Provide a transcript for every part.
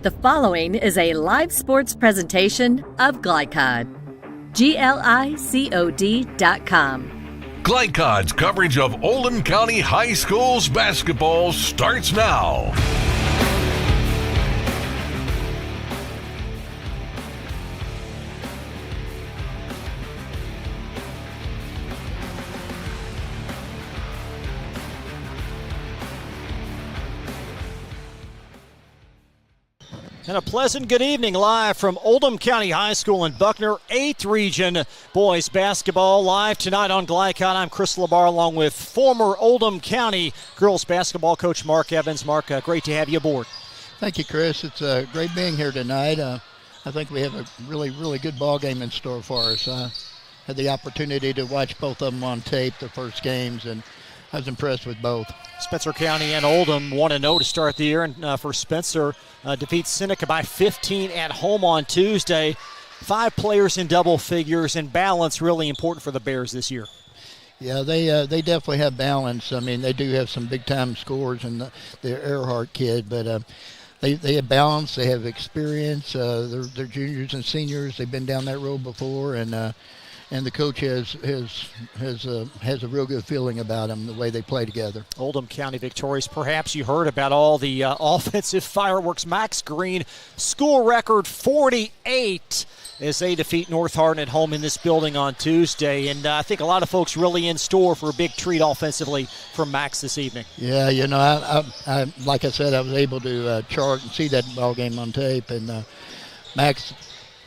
The following is a live sports presentation of Glycod. GLICOD.com. Glycod's coverage of Oldham County High School's basketball starts now. And a pleasant good evening live from Oldham County High School in Buckner, 8th Region Boys Basketball live tonight on Glycod. I'm Chris LaBar along with former Oldham County girls basketball coach Mark Evans. Mark, great to have you aboard. Thank you, Chris. It's great being here tonight. I think we have a really good ball game in store for us. I had the opportunity to watch both of them on tape, the first games, and I was impressed with both. Spencer County and Oldham 1-0 to start the year, and for Spencer, defeats Seneca by 15 at home on Tuesday. 5 players in double figures, and balance really important for the Bears this year. Yeah, they definitely have balance. I mean, they do have some big-time scores in the Earhart kid, but they have balance. They have experience. They're juniors and seniors. They've been down that road before, and the coach has a real good feeling about them, the way they play together. Oldham County victorious. Perhaps you heard about all the offensive fireworks. Max Green, school record 48 as they defeat North Hardin at home in this building on Tuesday. And I think a lot of folks really in store for a big treat offensively from Max this evening. Yeah, you know, I like I said, I was able to chart and see that ball game on tape, and Max,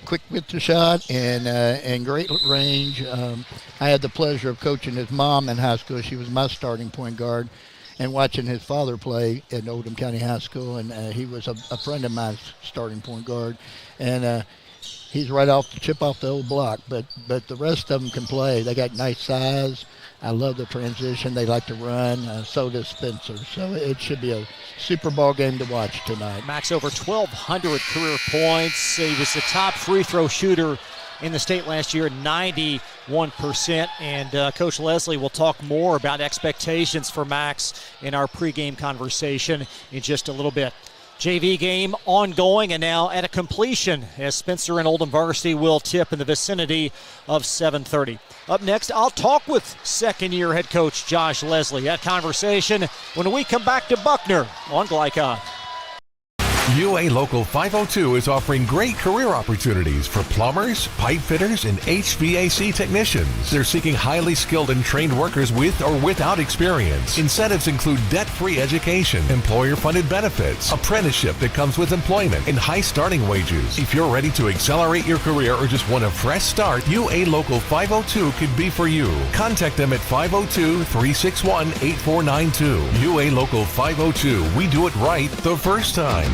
quick with the shot and great range. I had the pleasure of coaching his mom in high school. She was my starting point guard, and watching his father play at Oldham County High School, and he was a friend of my starting point guard. And he's right off the chip off the old block, but the rest of them can play. They got nice size. I love the transition. They like to run. So does Spencer. So it should be a super ball game to watch tonight. Max over 1,200 career points. He was the top free throw shooter in the state last year, 91%. And Coach Leslie will talk more about expectations for Max in our pregame conversation in just a little bit. JV game ongoing and now at a completion as Spencer and Oldham Varsity will tip in the vicinity of 7:30. Up next, I'll talk with second-year head coach Josh Leslie. That conversation when we come back to Buckner on Glycod. UA Local 502 is offering great career opportunities for plumbers, pipe fitters, and HVAC technicians. They're seeking highly skilled and trained workers with or without experience. Incentives include debt-free education, employer-funded benefits, apprenticeship that comes with employment, and high starting wages. If you're ready to accelerate your career or just want a fresh start, UA Local 502 could be for you. Contact them at 502-361-8492. UA Local 502. We do it right the first time.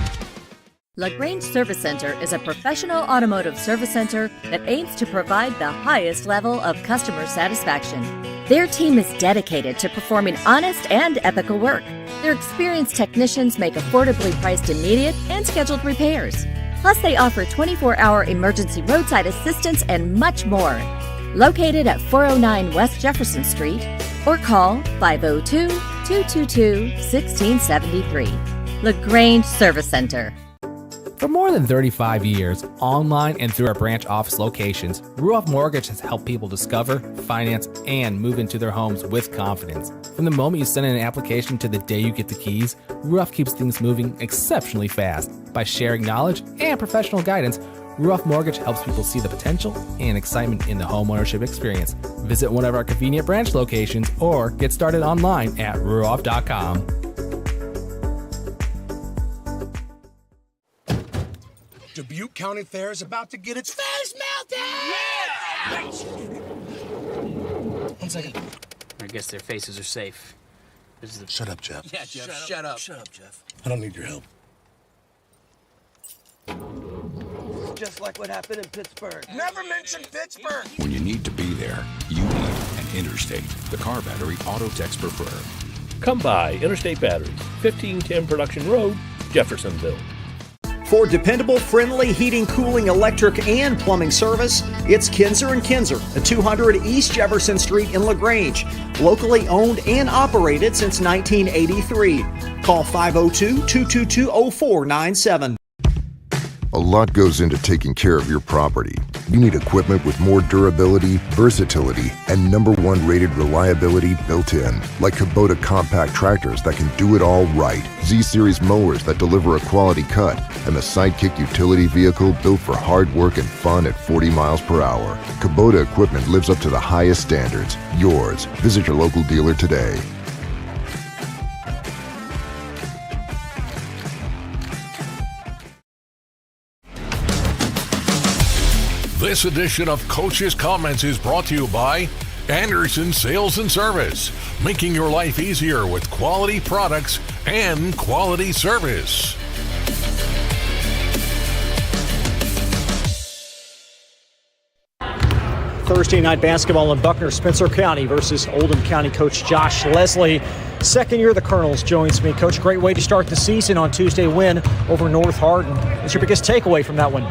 LaGrange Service Center is a professional automotive service center that aims to provide the highest level of customer satisfaction. Their team is dedicated to performing honest and ethical work. Their experienced technicians make affordably priced immediate and scheduled repairs. Plus, they offer 24-hour emergency roadside assistance and much more. Located at 409 West Jefferson Street, or call 502-222-1673. LaGrange Service Center. For more than 35 years, online and through our branch office locations, Ruoff Mortgage has helped people discover, finance, and move into their homes with confidence. From the moment you send in an application to the day you get the keys, Ruoff keeps things moving exceptionally fast. By sharing knowledge and professional guidance, Ruoff Mortgage helps people see the potential and excitement in the homeownership experience. Visit one of our convenient branch locations or get started online at ruoff.com. Dubuque County Fair is about to get its face melted! Yeah! 1 second. I guess their faces are safe. Shut up, Jeff. Yeah, Jeff, shut up. Shut up, Jeff. I don't need your help. Just like what happened in Pittsburgh. Never mention Pittsburgh! When you need to be there, you need an Interstate, the car battery auto techs prefer. Come by Interstate Batteries, 1510 Production Road, Jeffersonville. For dependable, friendly heating, cooling, electric, and plumbing service, it's Kinzer & Kinzer at 200 East Jefferson Street in LaGrange. Locally owned and operated since 1983. Call 502-222-0497. A lot goes into taking care of your property. You need equipment with more durability, versatility, and #1 rated reliability built in, like Kubota compact tractors that can do it all right, Z-Series mowers that deliver a quality cut, and the Sidekick utility vehicle built for hard work and fun at 40 miles per hour. Kubota equipment lives up to the highest standards. Yours. Visit your local dealer today. This edition of Coach's Comments is brought to you by Anderson Sales and Service, making your life easier with quality products and quality service. Thursday night basketball in Buckner, Spencer County versus Oldham County coach Josh Leslie. Second year the Colonels joins me. Coach, great way to start the season on Tuesday win over North Hardin. What's your biggest takeaway from that one?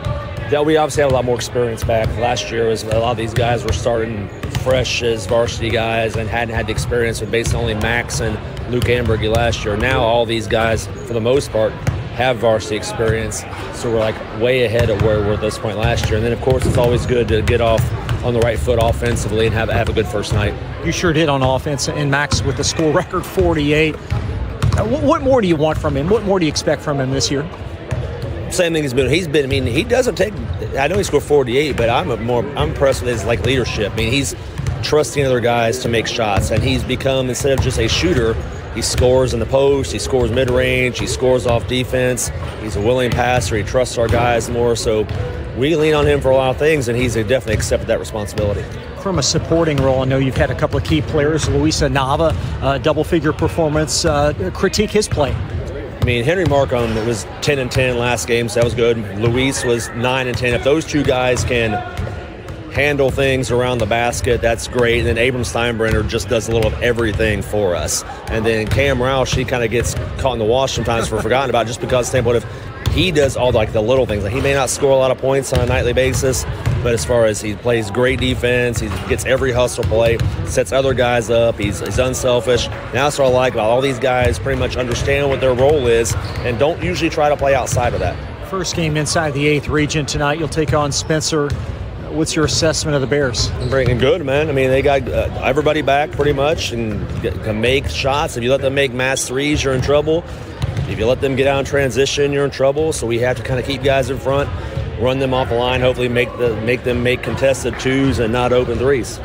Yeah, we obviously have a lot more experience back. Last year, was a lot of these guys were starting fresh as varsity guys and hadn't had the experience with basically only Max and Luke Ambergy last year. Now all these guys, for the most part, have varsity experience, so we're like way ahead of where we were at this point last year. And then, of course, it's always good to get off on the right foot offensively and have a good first night. You sure did on offense, and Max with the school record 48. What more do you want from him? What more do you expect from him this year? Same thing he's been. I mean, he doesn't take. I know he scored 48, but I'm impressed with his leadership. I mean, he's trusting other guys to make shots, and he's become, instead of just a shooter, he scores in the post, he scores mid-range, he scores off defense. He's a willing passer. He trusts our guys more. So we lean on him for a lot of things, and he's definitely accepted that responsibility. From a supporting role, I know you've had a couple of key players, Luisa Nava, double-figure performance. Critique his play. I mean, Henry Markham was 10-10 last game, so that was good. Luis was 9-10. If those two guys can handle things around the basket, that's great. And then Abram Steinbrenner just does a little of everything for us. And then Cam Roush, he kind of gets caught in the wash sometimes for forgotten about, just because the standpoint of he does all the little things. Like, he may not score a lot of points on a nightly basis, but as far as he plays great defense, he gets every hustle play, sets other guys up, he's unselfish. And that's what I like about all these guys, pretty much understand what their role is and don't usually try to play outside of that. First game inside the 8th region tonight. You'll take on Spencer. What's your assessment of the Bears? Bringing good, man. I mean, they got everybody back pretty much and can make shots. If you let them make mass threes, you're in trouble. If you let them get out in transition, you're in trouble. So we have to kind of keep guys in front, run them off the line, hopefully make them make contested twos and not open threes.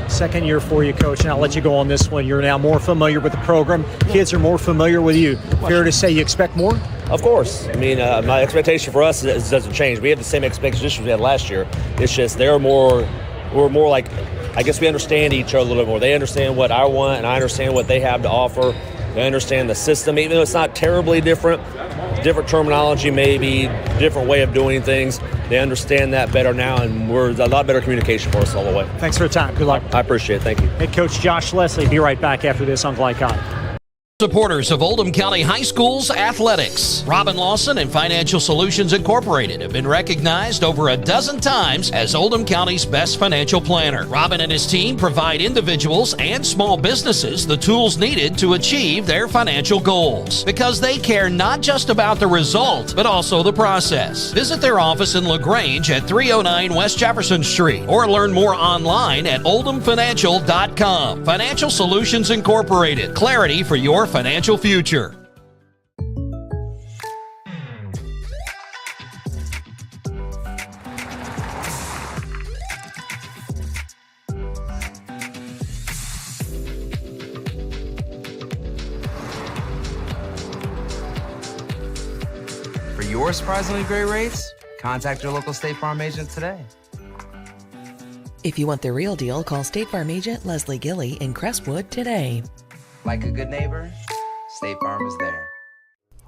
Second year for you, Coach, and I'll let you go on this one. You're now more familiar with the program. Kids are more familiar with you. Fair to say you expect more? Of course. I mean, my expectation for us doesn't change. We have the same expectations we had last year. It's just we're more like, I guess we understand each other a little bit more. They understand what I want, and I understand what they have to offer. They understand the system, even though it's not terribly different terminology maybe, different way of doing things. They understand that better now, and we're a lot better communication for us all the way. Thanks for the time. Good luck. I appreciate it. Thank you. Head Coach Josh Leslie. Be right back after this on Glycon. Supporters of Oldham County High School's athletics. Robin Lawson and Financial Solutions Incorporated have been recognized over a dozen times as Oldham County's best financial planner. Robin and his team provide individuals and small businesses the tools needed to achieve their financial goals, because they care not just about the result, but also the process. Visit their office in LaGrange at 309 West Jefferson Street, or learn more online at oldhamfinancial.com. Financial Solutions Incorporated. Clarity for your financial future. For your surprisingly great rates, contact your local State Farm agent today. If you want the real deal, call State Farm agent Leslie Gilly in Crestwood today. Like a good neighbor, State Farm is there.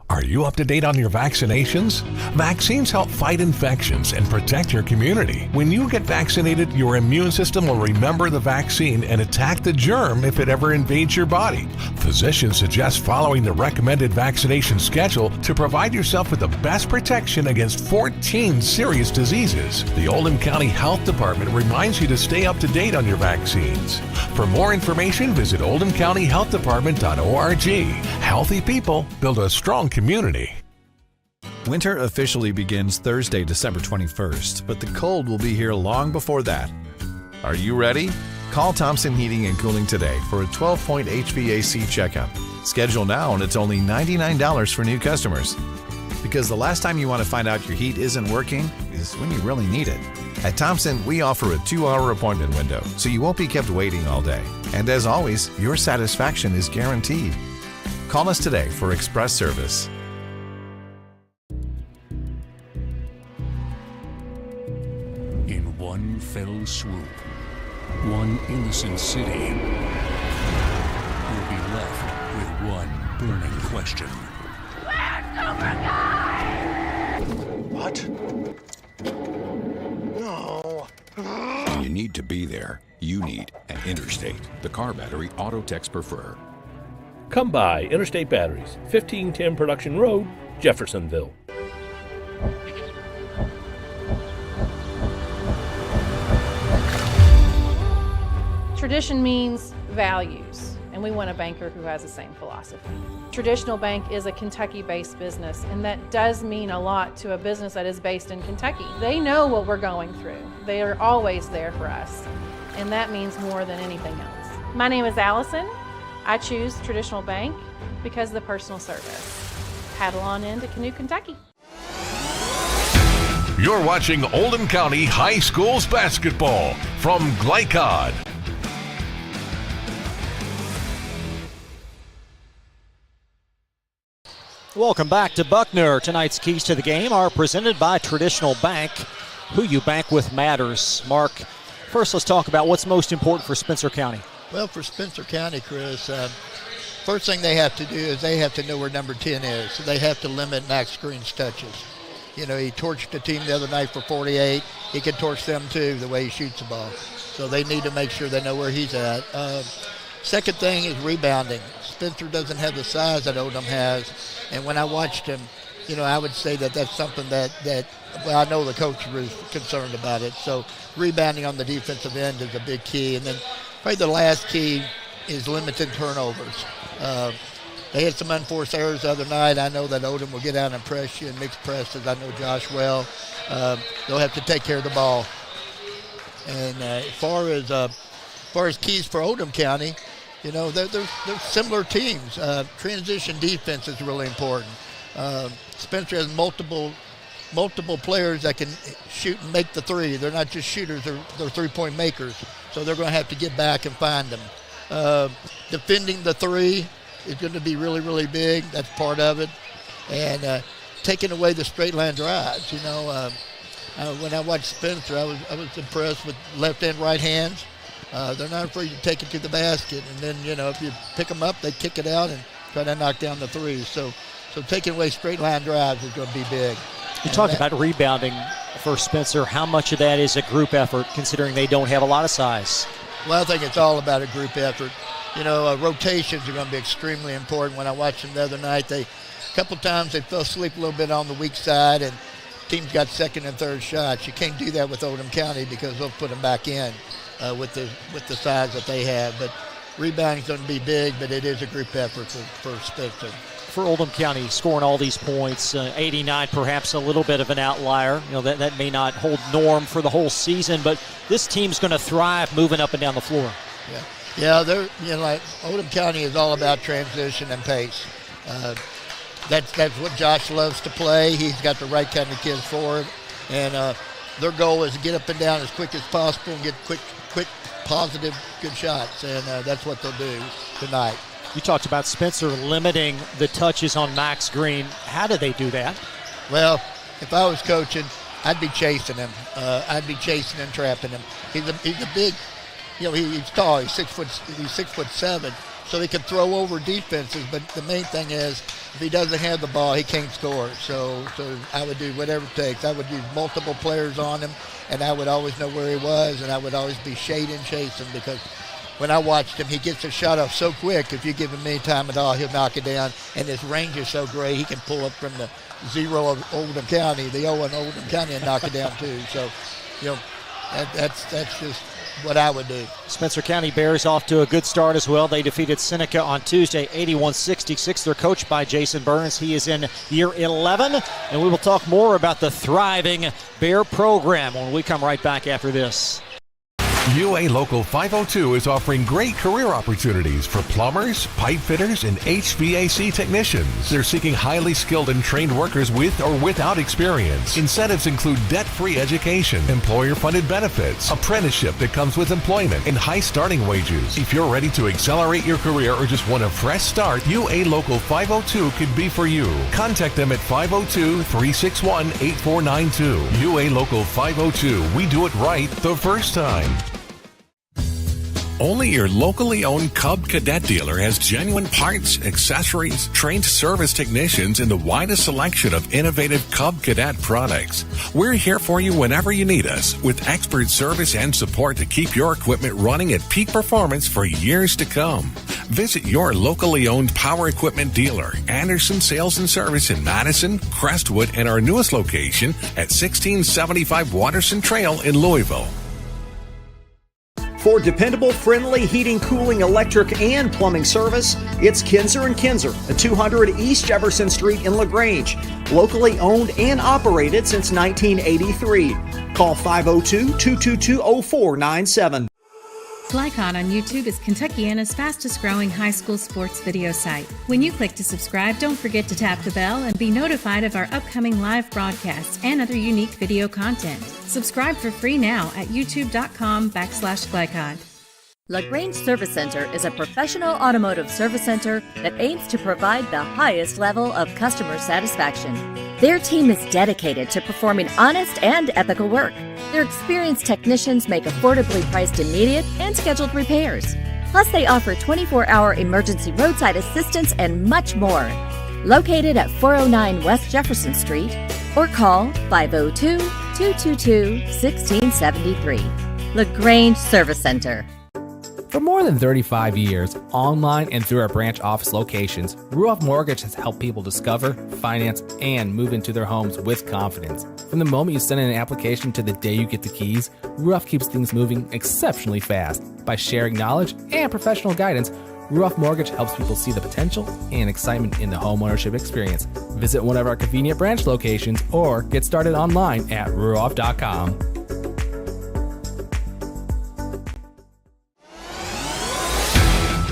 Are you up to date on your vaccinations? Vaccines help fight infections and protect your community. When you get vaccinated, your immune system will remember the vaccine and attack the germ if it ever invades your body. Physicians suggest following the recommended vaccination schedule to provide yourself with the best protection against 14 serious diseases. The Oldham County Health Department reminds you to stay up to date on your vaccines. For more information, visit oldhamcountyhealthdepartment.org. Healthy people build a strong community. Winter officially begins Thursday, December 21st, but the cold will be here long before that. Are you ready? Call Thompson Heating and Cooling today for a 12-point HVAC checkup. Schedule now and it's only $99 for new customers. Because the last time you want to find out your heat isn't working is when you really need it. At Thompson, we offer a 2-hour appointment window, so you won't be kept waiting all day. And as always, your satisfaction is guaranteed. Call us today for express service. In one fell swoop, one innocent city will be left with one burning question. What? No. When you need to be there, you need an Interstate, the car battery auto techs prefer. Come by Interstate Batteries, 1510 Production Road, Jeffersonville. Tradition means values, and we want a banker who has the same philosophy. Traditional Bank is a Kentucky-based business, and that does mean a lot to a business that is based in Kentucky. They know what we're going through. They are always there for us, and that means more than anything else. My name is Allison. I choose Traditional Bank because of the personal service. Paddle on into Canoe, Kentucky. You're watching Oldham County High Schools basketball from Glycod. Welcome back to Buckner. Tonight's keys to the game are presented by Traditional Bank. Who you bank with matters. Mark, first let's talk about what's most important for Spencer County. Well, for Spencer County, Chris, first thing they have to do is they have to know where number 10 is. So they have to limit Max Green's touches. You know, he torched the team the other night for 48. He can torch them too, the way he shoots the ball. So they need to make sure they know where he's at. Second thing is rebounding. Spencer doesn't have the size that Oldham has. And when I watched him, you know, I would say that that's something that well, I know the coach was concerned about it. So rebounding on the defensive end is a big key. And then probably the last key is limited turnovers. They had some unforced errors the other night. I know that Oldham will get out and press you and mix presses. I know Josh well. They'll have to take care of the ball. And as far as keys for Oldham County, you know, they're similar teams. Transition defense is really important. Spencer has multiple players that can shoot and make the three. They're not just shooters, they're three-point makers. So they're going to have to get back and find them. Defending the three is going to be really, really big. That's part of it. And taking away the straight line drives. You know, when I watched Spencer, I was impressed with left and right hands. They're not afraid to take it to the basket. And then, you know, if you pick them up, they kick it out and try to knock down the threes. So taking away straight line drives is going to be big. You talked about rebounding for Spencer. How much of that is a group effort, considering they don't have a lot of size? Well, I think it's all about a group effort. You know, rotations are going to be extremely important. When I watched them the other night, a couple times they fell asleep a little bit on the weak side, and teams got second and third shots. You can't do that with Oldham County because they'll put them back in with the size that they have. But rebounding's going to be big, but it is a group effort for Spencer. For Oldham County, scoring all these points, 89 perhaps a little bit of an outlier. You know, that may not hold norm for the whole season, but this team's going to thrive moving up and down the floor. Yeah, they're, you know, like Oldham County is all about transition and pace. That's what Josh loves to play. He's got the right kind of kids for it, and their goal is to get up and down as quick as possible and get quick, positive, good shots, and that's what they'll do tonight. You talked about Spencer limiting the touches on Max Green. How do they do that? Well, if I was coaching, I'd be chasing him. I'd be chasing and trapping him. He's a big, you know, he's tall. He's 6'7", so he can throw over defenses. But the main thing is, if he doesn't have the ball, he can't score. So I would do whatever it takes. I would use multiple players on him, and I would always know where he was, and I would always be shading, chasing, because when I watched him, he gets a shot off so quick. If you give him any time at all, he'll knock it down. And his range is so great, he can pull up from the 0 of Oldham County, the 0 in Oldham County, and knock it down too. So, you know, That's just what I would do. Spencer County Bears off to a good start as well. They defeated Seneca on Tuesday, 81-66. They're coached by Jason Burns. He is in year 11, and we will talk more about the thriving Bear program when we come right back after this. UA Local 502 is offering great career opportunities for plumbers, pipe fitters, and HVAC technicians. They're seeking highly skilled and trained workers with or without experience. Incentives include debt-free education, employer-funded benefits, apprenticeship that comes with employment, and high starting wages. If you're ready to accelerate your career or just want a fresh start, UA Local 502 could be for you. Contact them at 502-361-8492. UA Local 502. We do it right the first time. Only your locally owned Cub Cadet dealer has genuine parts, accessories, trained service technicians, and the widest selection of innovative Cub Cadet products. We're here for you whenever you need us, with expert service and support to keep your equipment running at peak performance for years to come. Visit your locally owned power equipment dealer, Anderson Sales and Service in Madison, Crestwood, and our newest location at 1675 Watterson Trail in Louisville. For dependable, friendly heating, cooling, electric, and plumbing service, it's Kinzer & Kinzer at 200 East Jefferson Street in LaGrange. Locally owned and operated since 1983. Call 502-222-0497. Glycon on YouTube is Kentuckiana's fastest growing high school sports video site. When you click to subscribe, don't forget to tap the bell and be notified of our upcoming live broadcasts and other unique video content. Subscribe for free now at youtube.com/Glycon. LaGrange Service Center is a professional automotive service center that aims to provide the highest level of customer satisfaction. Their team is dedicated to performing honest and ethical work. Their experienced technicians make affordably priced immediate and scheduled repairs. Plus, they offer 24-hour emergency roadside assistance and much more. Located at 409 West Jefferson Street, or call 502-222-1673. LaGrange Service Center. For more than 35 years, online and through our branch office locations, Ruoff Mortgage has helped people discover, finance, and move into their homes with confidence. From the moment you send in an application to the day you get the keys, Ruoff keeps things moving exceptionally fast. By sharing knowledge and professional guidance, Ruoff Mortgage helps people see the potential and excitement in the homeownership experience. Visit one of our convenient branch locations or get started online at ruoff.com.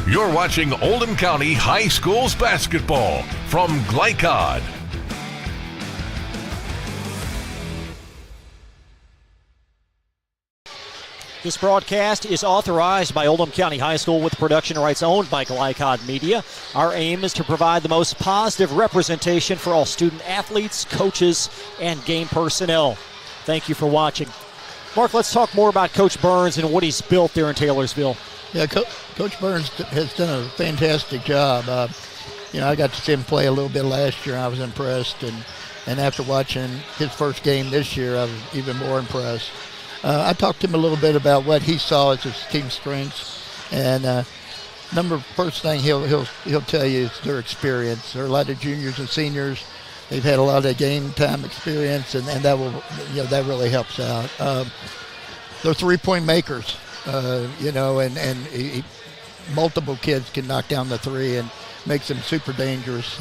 You're watching Oldham County High Schools basketball from Glycod. This broadcast is authorized by Oldham County High School with production rights owned by Glycod Media. Our aim is to provide the most positive representation for all student athletes, coaches, and game personnel. Thank you for watching. Mark, let's talk more about Coach Burns and what he's built there in Taylorsville. Yeah, Coach Burns has done a fantastic job. I got to see him play a little bit last year. I was impressed, and after watching his first game this year, I was even more impressed. I talked to him a little bit about what he saw as his team strengths, and first thing he'll tell you is their experience. There are a lot of juniors and seniors. They've had a lot of game time experience, and that will that really helps out. They're 3-point makers. Multiple kids can knock down the three and makes them super dangerous.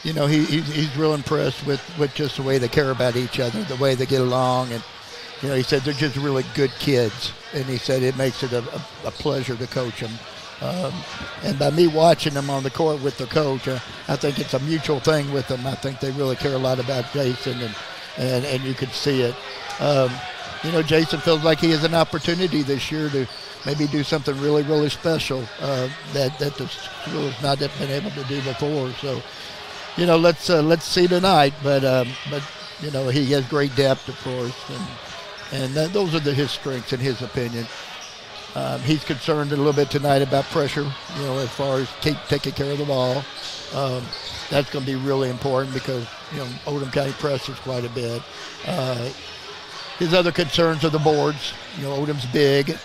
He's real impressed with just the way they care about each other, the way they get along, and he said they're just really good kids, and he said it makes it a pleasure to coach them. And by me watching them on the court with their coach, I think it's a mutual thing with them. I think they really care a lot about Jason, and you could see it. Jason feels like he has an opportunity this year to maybe do something really, really special that the school has not been able to do before. So, let's see tonight. But he has great depth, of course, and those are his strengths in his opinion. He's concerned a little bit tonight about pressure, as far as taking care of the ball. That's going to be really important because, Oldham County presses quite a bit. His other concerns are the boards. Oldham's big.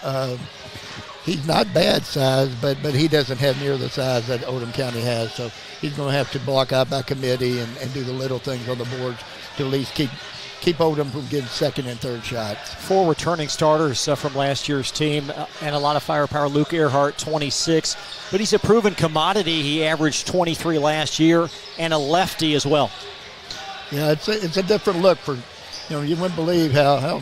He's not bad size, but he doesn't have near the size that Oldham County has. So he's going to have to block out by committee and do the little things on the boards to at least keep keep Oldham from getting second and third shots. 4 returning starters from last year's team and a lot of firepower. Luke Earhart, 26, but he's a proven commodity. He averaged 23 last year, and a lefty as well. Yeah, it's a different look for, you wouldn't believe how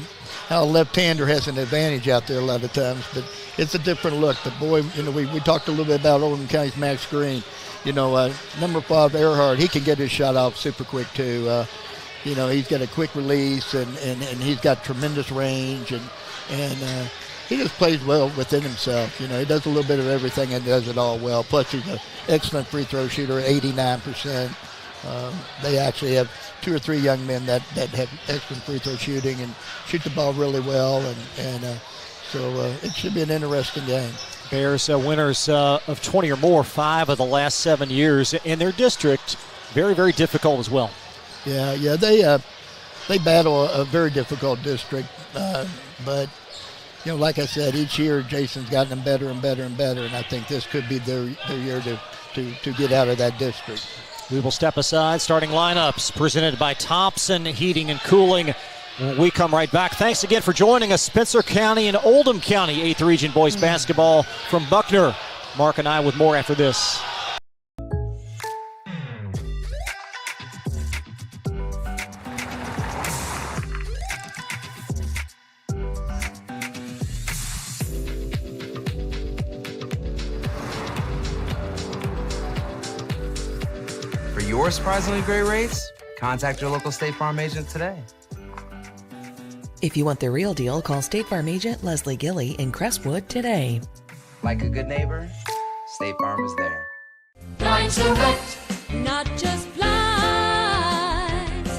a left-hander has an advantage out there a lot of times, but it's a different look. But boy, we talked a little bit about Oldham County's Max Green. Number 5, Earhart, he can get his shot off super quick too. He's got a quick release and he's got tremendous range and he just plays well within himself. He does a little bit of everything and does it all well. Plus he's an excellent free throw shooter, 89%. They actually have 2 or 3 young men that have excellent free throw shooting and shoot the ball really well so it should be an interesting game. Bears winners of 20 or more 5 of the last 7 years in their district. Very, very difficult as well. Yeah, they battle a very difficult district, but like I said, each year Jason's gotten them better and better and better, and I think this could be their year to get out of that district. We will step aside. Starting lineups presented by Thompson Heating and Cooling. We come right back. Thanks again for joining us. Spencer County and Oldham County 8th Region Boys Basketball from Buckner. Mark and I with more after this. For your surprisingly great rates, contact your local State Farm agent today. If you want the real deal, call State Farm agent Leslie Gilly in Crestwood today. Like a good neighbor, State Farm is there. Blinds Direct, not just blinds.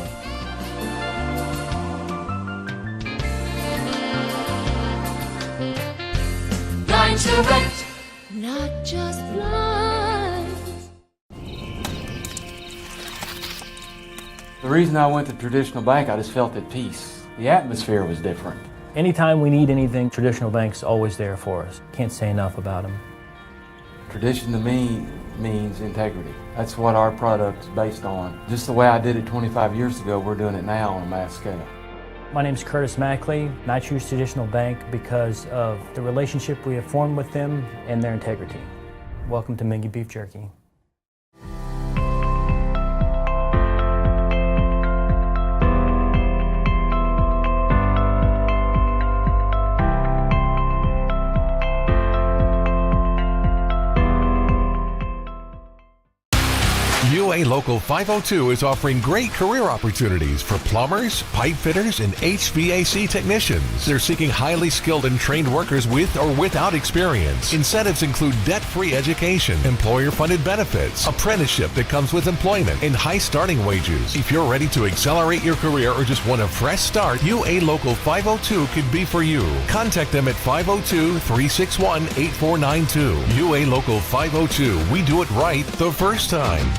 Blinds Direct, not just blinds. The reason I went to Traditional Bank, I just felt at peace. The atmosphere was different. Anytime we need anything, Traditional Bank's always there for us. Can't say enough about them. Tradition to me means integrity. That's what our product's based on. Just the way I did it 25 years ago, we're doing it now on a mass scale. My name's Curtis Mackley, and I choose Traditional Bank because of the relationship we have formed with them and their integrity. Welcome to Mingy Beef Jerky. UA Local 502 is offering great career opportunities for plumbers, pipe fitters, and HVAC technicians. They're seeking highly skilled and trained workers with or without experience. Incentives include debt-free education, employer-funded benefits, apprenticeship that comes with employment, and high starting wages. If you're ready to accelerate your career or just want a fresh start, UA Local 502 could be for you. Contact them at 502-361-8492. UA Local 502. We do it right the first time.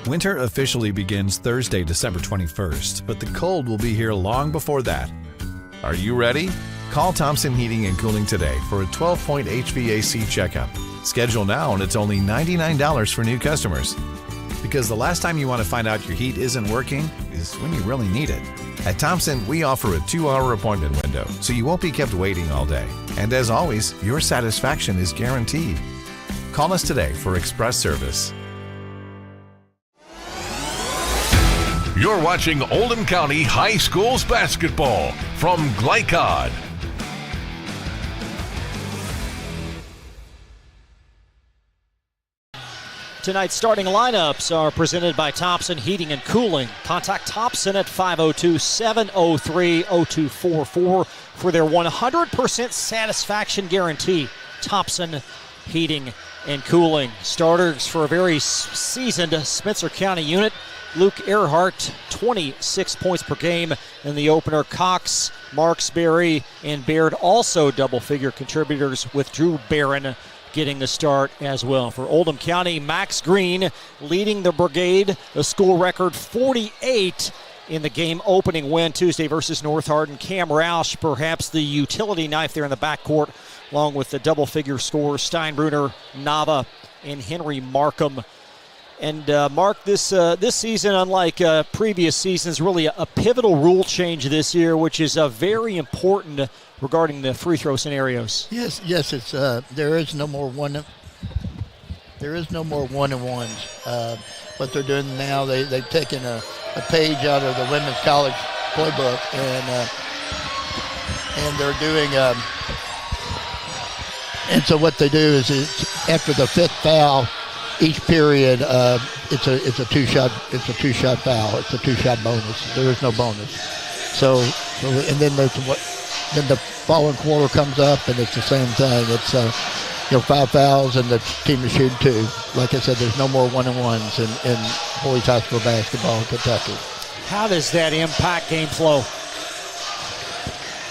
Winter officially begins Thursday, December 21st, but the cold will be here long before that. Are you ready? Call Thompson Heating and Cooling today for a 12-point HVAC checkup. Schedule now and it's only $99 for new customers. Because the last time you want to find out your heat isn't working is when you really need it. At Thompson, we offer a 2-hour appointment window, so you won't be kept waiting all day. And as always, your satisfaction is guaranteed. Call us today for express service. You're watching Oldham County High Schools basketball from Glycod. Tonight's starting lineups are presented by Thompson Heating and Cooling. Contact Thompson at 502-703-0244 for their 100% satisfaction guarantee. Thompson Heating and Cooling. Starters for a very seasoned Spencer County unit. Luke Earhart, 26 points per game in the opener. Cox, Marksberry, and Baird also double-figure contributors, with Drew Barron getting the start as well. For Oldham County, Max Green leading the brigade, a school record 48 in the game opening win Tuesday versus North Hardin. Cam Roush, perhaps the utility knife there in the backcourt, along with the double-figure scorers Steinbrunner, Nava, and Henry Markham. And Mark, this season, unlike previous seasons, really a pivotal rule change this year, which is very important regarding the free throw scenarios. Yes, it's there is no more one. There is no more one-and-ones. What they're doing now, they've taken a page out of the women's college playbook, and they're doing. And so what they do is after the fifth foul, each period it's a two-shot foul. It's a two-shot bonus. There is no bonus. So and then then the following quarter comes up and it's the same thing. It's 5 fouls and the team is shooting 2. Like I said, there's no more one-and-ones in boys high school basketball in Kentucky. How does that impact game flow?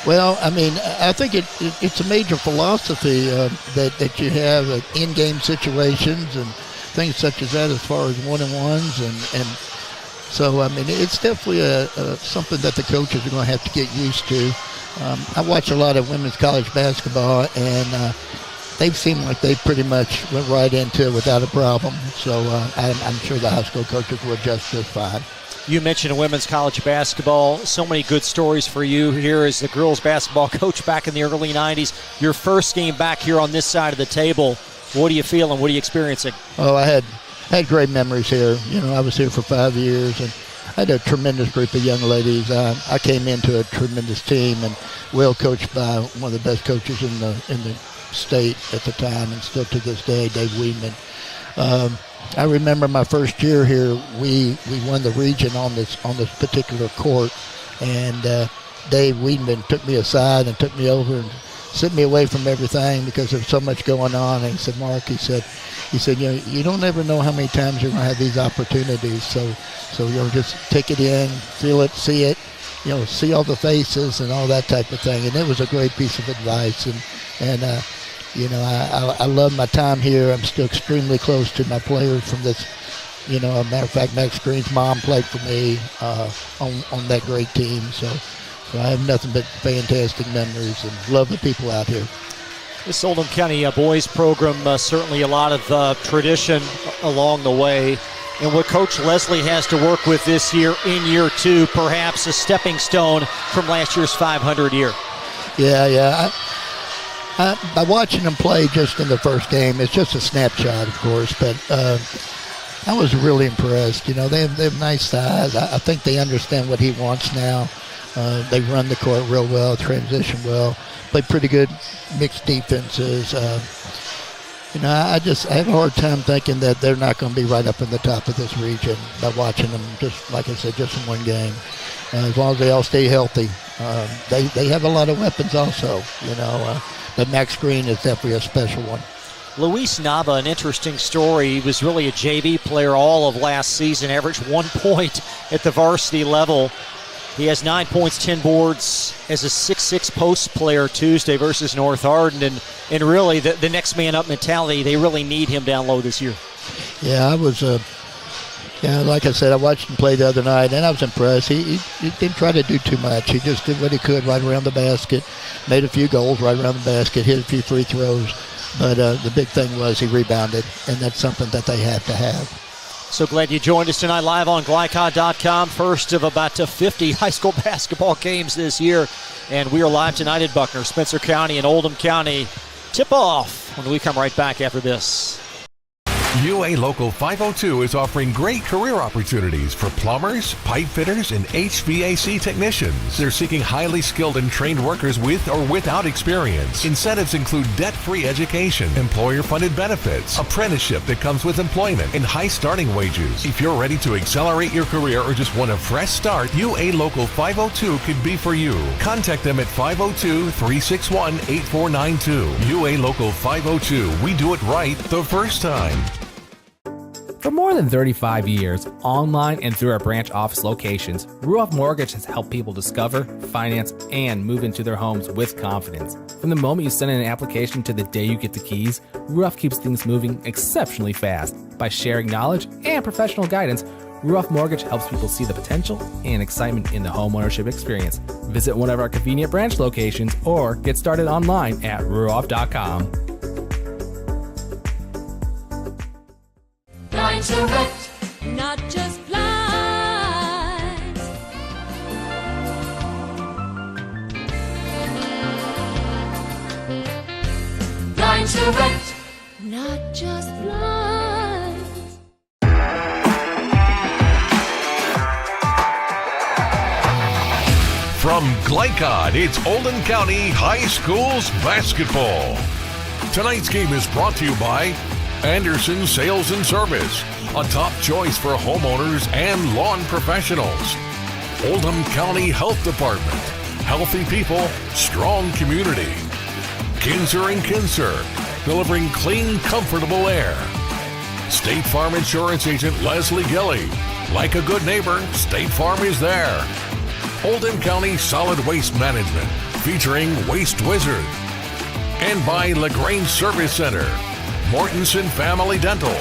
Well, I mean, I think it's a major philosophy that you have in-game situations and things such as that as far as one-and-ones. And so, I mean, it's definitely something that the coaches are going to have to get used to. I watch a lot of women's college basketball, and they've seemed like they pretty much went right into it without a problem. So I'm sure the high school coaches will adjust just fine. You mentioned women's college basketball. So many good stories for you here as the girls basketball coach back in the early 90s. Your first game back here on this side of the table. What are you feeling? What are you experiencing? Oh, I had great memories here. I was here for 5 years, and I had a tremendous group of young ladies. I came into a tremendous team, and well coached by one of the best coaches in the state at the time, and still to this day, Dave Weedman. I remember my first year here, we won the region on this particular court, and Dave Weedman took me aside and took me over and sent me away from everything because there's so much going on. And he said, Mark, he said, you don't ever know how many times you're going to have these opportunities. So just take it in, feel it, see it, see all the faces and all that type of thing. And it was a great piece of advice. And I love my time here. I'm still extremely close to my players from this. A matter of fact, Max Green's mom played for me on that great team. So I have nothing but fantastic memories and love the people out here. This Oldham County boys program, certainly a lot of tradition along the way. And what Coach Leslie has to work with this year in year 2, perhaps a stepping stone from last year's 500 year. Yeah. By watching them play just in the first game, it's just a snapshot, of course, but I was really impressed. They have nice size. I think they understand what he wants now. They run the court real well, transition well, play pretty good mixed defenses. I have a hard time thinking that they're not going to be right up in the top of this region by watching them, just like I said, just in one game. As long as they all stay healthy. They have a lot of weapons also, But Max Green is definitely a special one. Luis Nava, an interesting story. He was really a JV player all of last season, averaged 1 point at the varsity level. He has 9 points, 10 boards as a 6'6" post player Tuesday versus North Hardin. And really, the next man up mentality, they really need him down low this year. Yeah, I was, like I said, I watched him play the other night, and I was impressed. He didn't try to do too much. He just did what he could right around the basket, made a few goals right around the basket, hit a few free throws. But the big thing was he rebounded, and that's something that they have to have. So glad you joined us tonight live on Glycod.com. First of about 50 high school basketball games this year. And we are live tonight at Buckner, Spencer County, and Oldham County. Tip off when we come right back after this. UA Local 502 is offering great career opportunities for plumbers, pipe fitters, and HVAC technicians. They're seeking highly skilled and trained workers with or without experience. Incentives include debt-free education, employer-funded benefits, apprenticeship that comes with employment, and high starting wages. If you're ready to accelerate your career or just want a fresh start, UA Local 502 could be for you. Contact them at 502-361-8492. UA Local 502. We do it right the first time. For more than 35 years, online and through our branch office locations, Ruoff Mortgage has helped people discover, finance, and move into their homes with confidence. From the moment you send in an application to the day you get the keys, Ruoff keeps things moving exceptionally fast. By sharing knowledge and professional guidance, Ruoff Mortgage helps people see the potential and excitement in the homeownership experience. Visit one of our convenient branch locations or get started online at ruoff.com. Direct. direct, not just blinds. From Glycod, it's Oldham County High School's basketball. Tonight's game is brought to you by Anderson Sales and Service, a top choice for homeowners and lawn professionals. Oldham County Health Department, healthy people, strong community. Kinzer & Kinzer, delivering clean, comfortable air. State Farm Insurance Agent Leslie Gilly. Like a good neighbor, State Farm is there. Oldham County Solid Waste Management, featuring Waste Wizard. And by LaGrange Service Center, Mortensen Family Dental,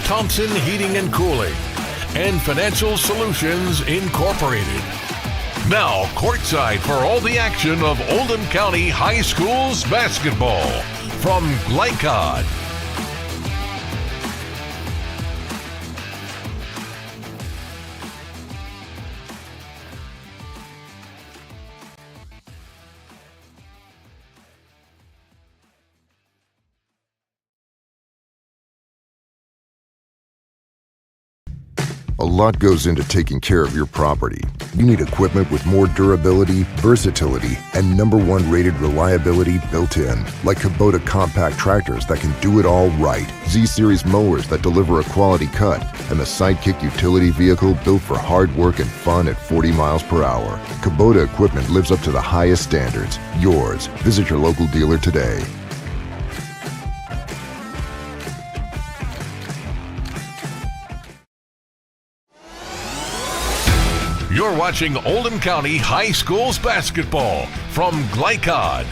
Thompson Heating and Cooling, and Financial Solutions Incorporated. Now, courtside for all the action of Oldham County High School's basketball from Glycod. A lot goes into taking care of your property. You need equipment with more durability, versatility, and #1 rated reliability built in, like Kubota compact tractors that can do it all right, Z-Series mowers that deliver a quality cut, and the Sidekick utility vehicle built for hard work and fun at 40 miles per hour. Kubota equipment lives up to the highest standards. Yours. Visit your local dealer today. You're watching Oldham County High School's basketball from Glycod.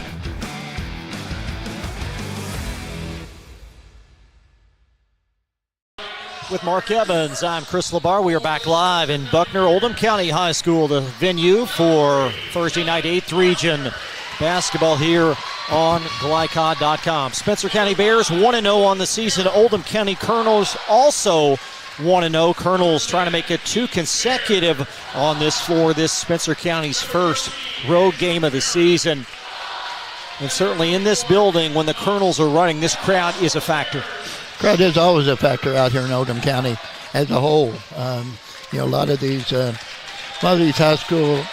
With Mark Evans, I'm Chris LaBar. We are back live in Buckner, Oldham County High School, the venue for Thursday night 8th Region basketball here on Glycod.com. Spencer County Bears 1-0 on the season. Oldham County Colonels also 1-0. Colonels trying to make it 2 consecutive on this floor. This Spencer County's first road game of the season. And certainly in this building, when the Colonels are running, this crowd is a factor. Crowd is always a factor out here in Oldham County as a whole. A lot of these high school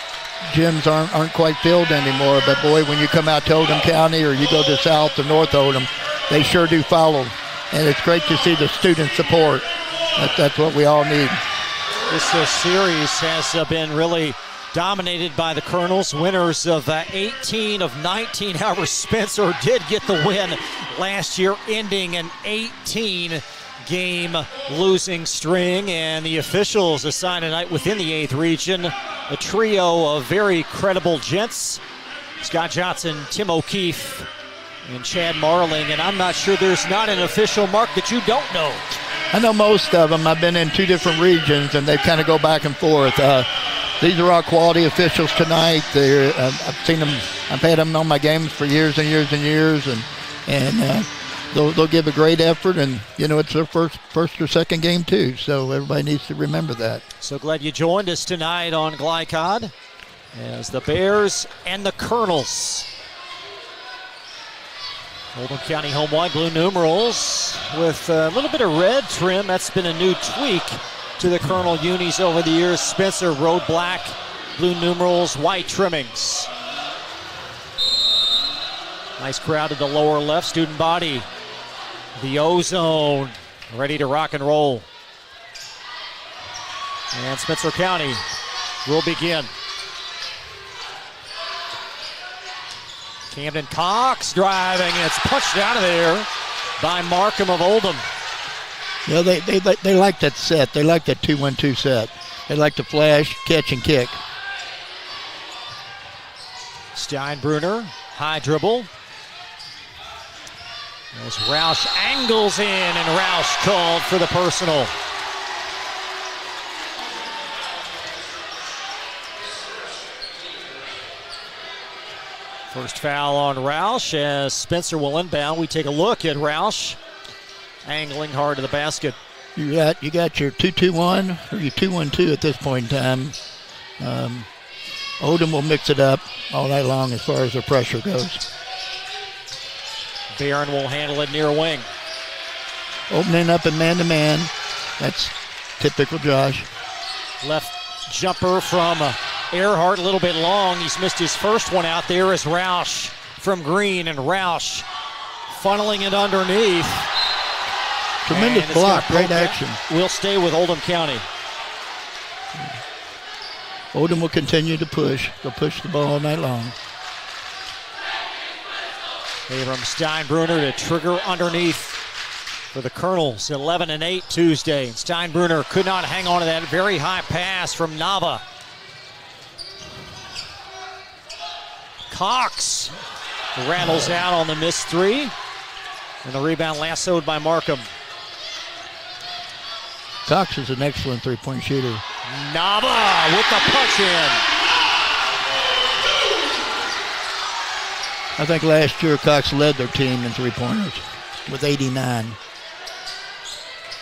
gyms aren't quite filled anymore. But boy, when you come out to Oldham County or you go to South or North Oldham, they sure do follow. And it's great to see the student support. That's what we all need. This series has been really dominated by the Colonels, winners of 18 of 19. However, Spencer did get the win last year, ending an 18-game losing string. And the officials assign tonight within the 8th Region a trio of very credible gents. Scott Johnson, Tim O'Keefe, and Chad Marling. And I'm not sure there's not an official, Mark, that you don't know. I know most of them. I've been in 2 different regions, and they kind of go back and forth. These are all quality officials tonight. I've seen them. I've had them on my games for years and years and years, and they'll give a great effort. And it's their first or second game too, so everybody needs to remember that. So glad you joined us tonight on Glycod as the Bears and the Colonels. Oldham County home white, blue numerals with a little bit of red trim. That's been a new tweak to the Colonel unis over the years. Spencer, road black, blue numerals, white trimmings. Nice crowd to the lower left. Student body, the O-Zone, ready to rock and roll. And Spencer County will begin. Camden Cox driving, and it's punched out of there by Markham of Oldham. Yeah, they like that set. They like that 2-1-2 set. They like to flash, catch, and kick. Steinbrunner, high dribble. As Roush angles in, and Roush called for the personal. First foul on Roush as Spencer will inbound. We take a look at Roush angling hard to the basket. You got your 2-2-1 or your 2-1-2 at this point in time. Oldham will mix it up all night long as far as their pressure goes. Barron will handle it near wing. Opening up in man-to-man. That's typical Josh. Left jumper from Earhart, a little bit long. He's missed his first one out there as Roush from Green, and Roush funneling it underneath. Tremendous block, great action. We'll stay with Oldham County. Oldham will continue to push. They'll push the ball all night long. Abram Steinbruner to trigger underneath for the Colonels. 11-8 Tuesday. And Steinbruner could not hang on to that very high pass from Nava. Cox rattles out on the missed three. And the rebound lassoed by Markham. Cox is an excellent three-point shooter. Nava with the punch in. I think last year Cox led their team in three-pointers with 89.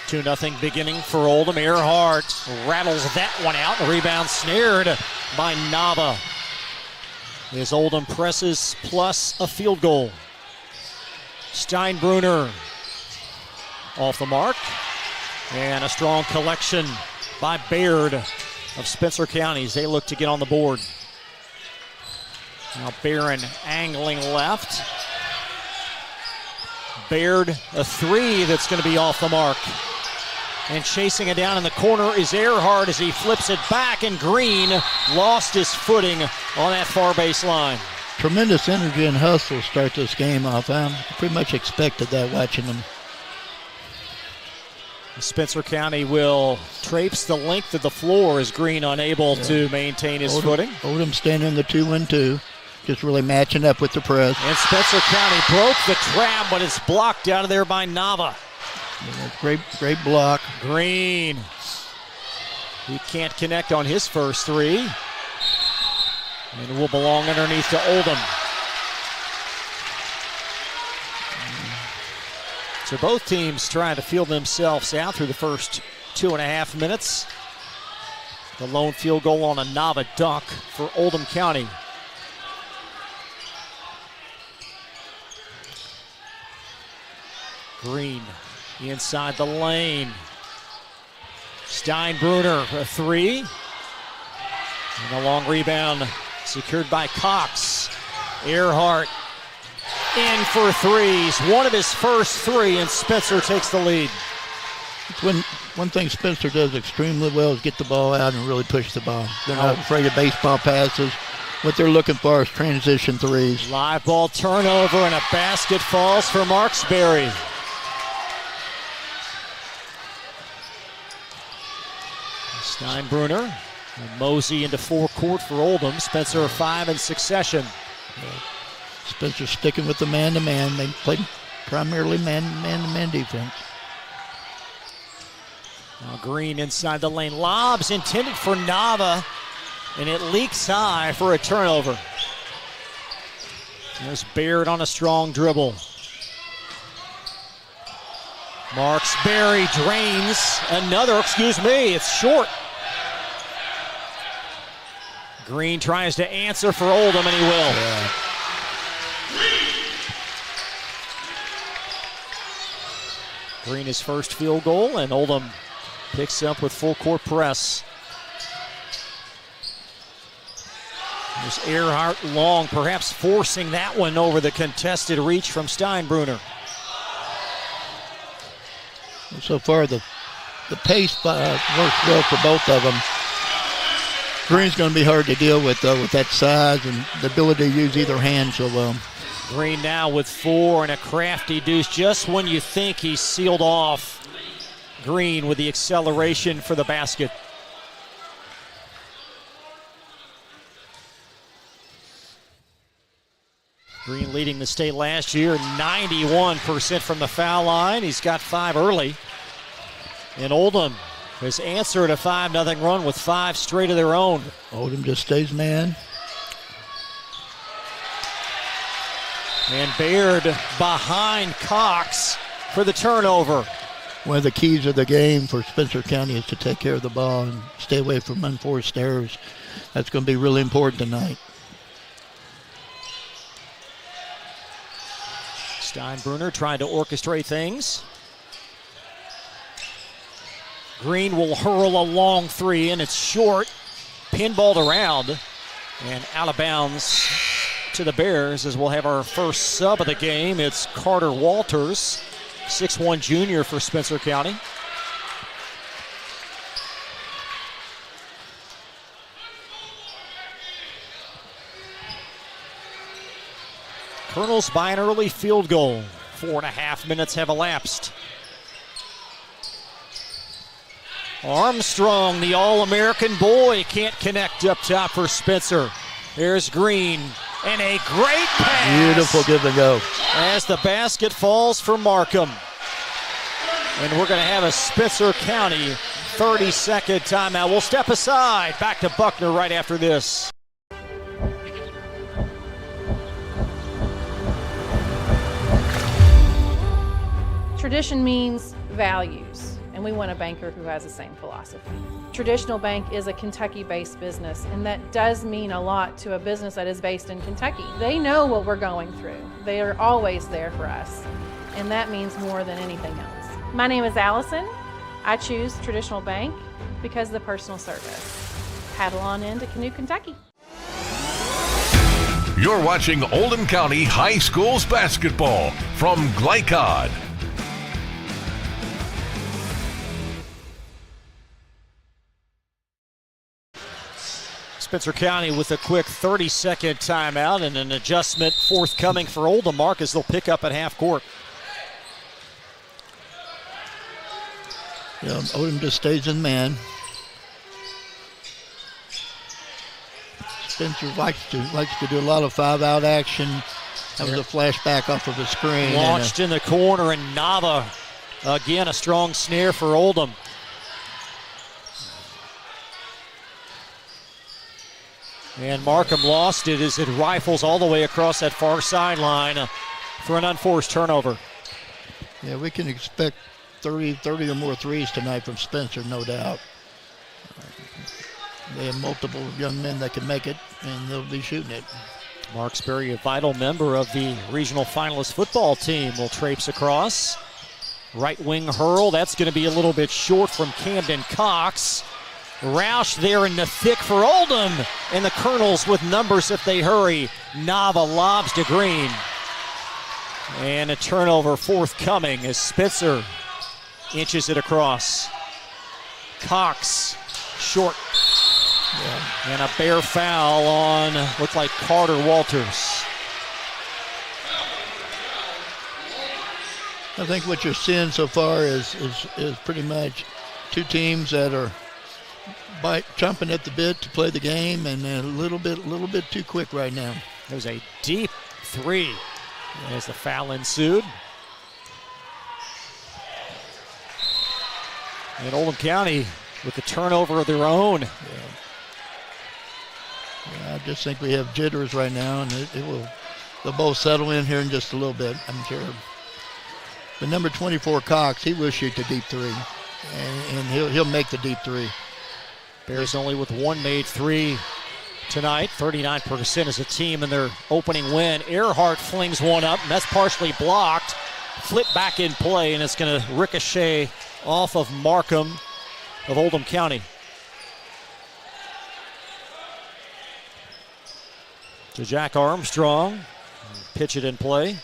2-0 beginning for Oldham. Earhart rattles that one out. The rebound snared by Nava. As Oldham presses plus a field goal. Steinbruner off the mark. And a strong collection by Baird of Spencer County as they look to get on the board. Now Barron angling left. Baird, a three that's going to be off the mark. And chasing it down in the corner is Earhart as he flips it back, and Green lost his footing on that far baseline. Tremendous energy and hustle start this game off. I pretty much expected that watching them. Spencer County will traipse the length of the floor as Green unable to maintain his footing. Oldham standing in the 2-1-2, just really matching up with the press. And Spencer County broke the trap, but it's blocked out of there by Nava. Great block. Green. He can't connect on his first three. And it will belong underneath to Oldham. So both teams trying to feel themselves out through the first 2.5 minutes. The lone field goal on a Nava dunk for Oldham County. Green inside the lane. Steinbruner, a three. And a long rebound secured by Cox. Earhart in for threes. One of his first three, and Spencer takes the lead. One thing Spencer does extremely well is get the ball out and really push the ball. They're not afraid of baseball passes. What they're looking for is transition threes. Live ball turnover, and a basket falls for Marksberry. Steinbruner and Mosey into forecourt for Oldham. Spencer 5 in succession. Spencer sticking with the man-to-man. They played primarily man-to-man defense. Now Green inside the lane. Lobs intended for Nava, and it leaks high for a turnover. There's Baird on a strong dribble. Marksberry drains another, it's short. Green tries to answer for Oldham, and he will. Yeah. Green his first field goal, and Oldham picks up with full court press. There's Earhart long, perhaps forcing that one over the contested reach from Steinbruner. So far, the pace works well for both of them. Green's going to be hard to deal with, though, with that size and the ability to use either hand so well. Green now with 4 and a crafty deuce just when you think he's sealed off. Green with the acceleration for the basket. Green leading the state last year, 91% from the foul line. He's got 5 early. And Oldham has answered a 5-0 run with 5 straight of their own. Oldham just stays man. And Baird behind Cox for the turnover. One of the keys of the game for Spencer County is to take care of the ball and stay away from unforced errors. That's going to be really important tonight. Steinbruner trying to orchestrate things. Green will hurl a long three, and it's short. Pinballed around and out of bounds to the Bears as we'll have our first sub of the game. It's Carter Walters, 6'1" junior for Spencer County. Colonels by an early field goal. 4.5 minutes have elapsed. Armstrong, the All-American boy, can't connect up top for Spencer. There's Green, and a great pass. Beautiful give and go. As the basket falls for Markham. And we're going to have a Spencer County 30-second timeout. We'll step aside. Back to Buckner right after this. Tradition means values, and we want a banker who has the same philosophy. Traditional Bank is a Kentucky-based business, and that does mean a lot to a business that is based in Kentucky. They know what we're going through. They are always there for us, and that means more than anything else. My name is Allison. I choose Traditional Bank because of the personal service. Paddle on into Canoe, Kentucky. You're watching Oldham County High Schools basketball from Glycod. Spencer County with a quick 30-second timeout and an adjustment forthcoming for Oldham. Marcus, they'll pick up at half court. Yeah, Oldham just stays in man. Spencer likes to do a lot of 5-out action. That was a flashback off of the screen. Launched in the corner, and Nava, again, a strong snare for Oldham. And Markham lost it as it rifles all the way across that far sideline for an unforced turnover. Yeah, we can expect 30 or more threes tonight from Spencer, no doubt. They have multiple young men that can make it, and they'll be shooting it. Marksbury, a vital member of the regional finalist football team, will traipse across. Right wing hurl, that's going to be a little bit short from Camden Cox. Roush there in the thick for Oldham, and the Colonels with numbers if they hurry. Nava lobs to Green. And a turnover forthcoming as Spitzer inches it across. Cox, short. Yeah. And a bare foul on, looked like Carter Walters. I think what you're seeing so far is pretty much two teams that are chomping at the bit to play the game, and a little bit too quick right now. There's a deep three as the foul ensued. And Oldham County with the turnover of their own. Yeah, I just think we have jitters right now, and they'll both settle in here in just a little bit, I'm sure. But number 24, Cox, he will shoot the deep three, and he'll make the deep three. Bears only with one made three tonight, 39% as a team in their opening win. Earhart flings one up, and that's partially blocked. Flip back in play, and it's going to ricochet off of Markham of Oldham County. To Jack Armstrong, pitch it in play.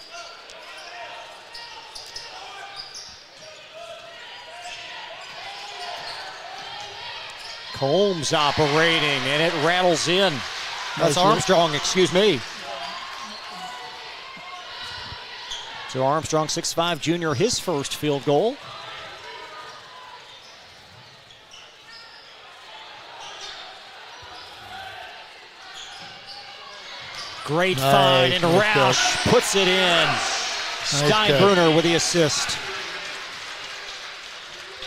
Combs operating, and it rattles in. That's Armstrong, excuse me. So Armstrong, 6'5" junior, his first field goal. Great find, and Roush puts it in. Steinbruner with the assist.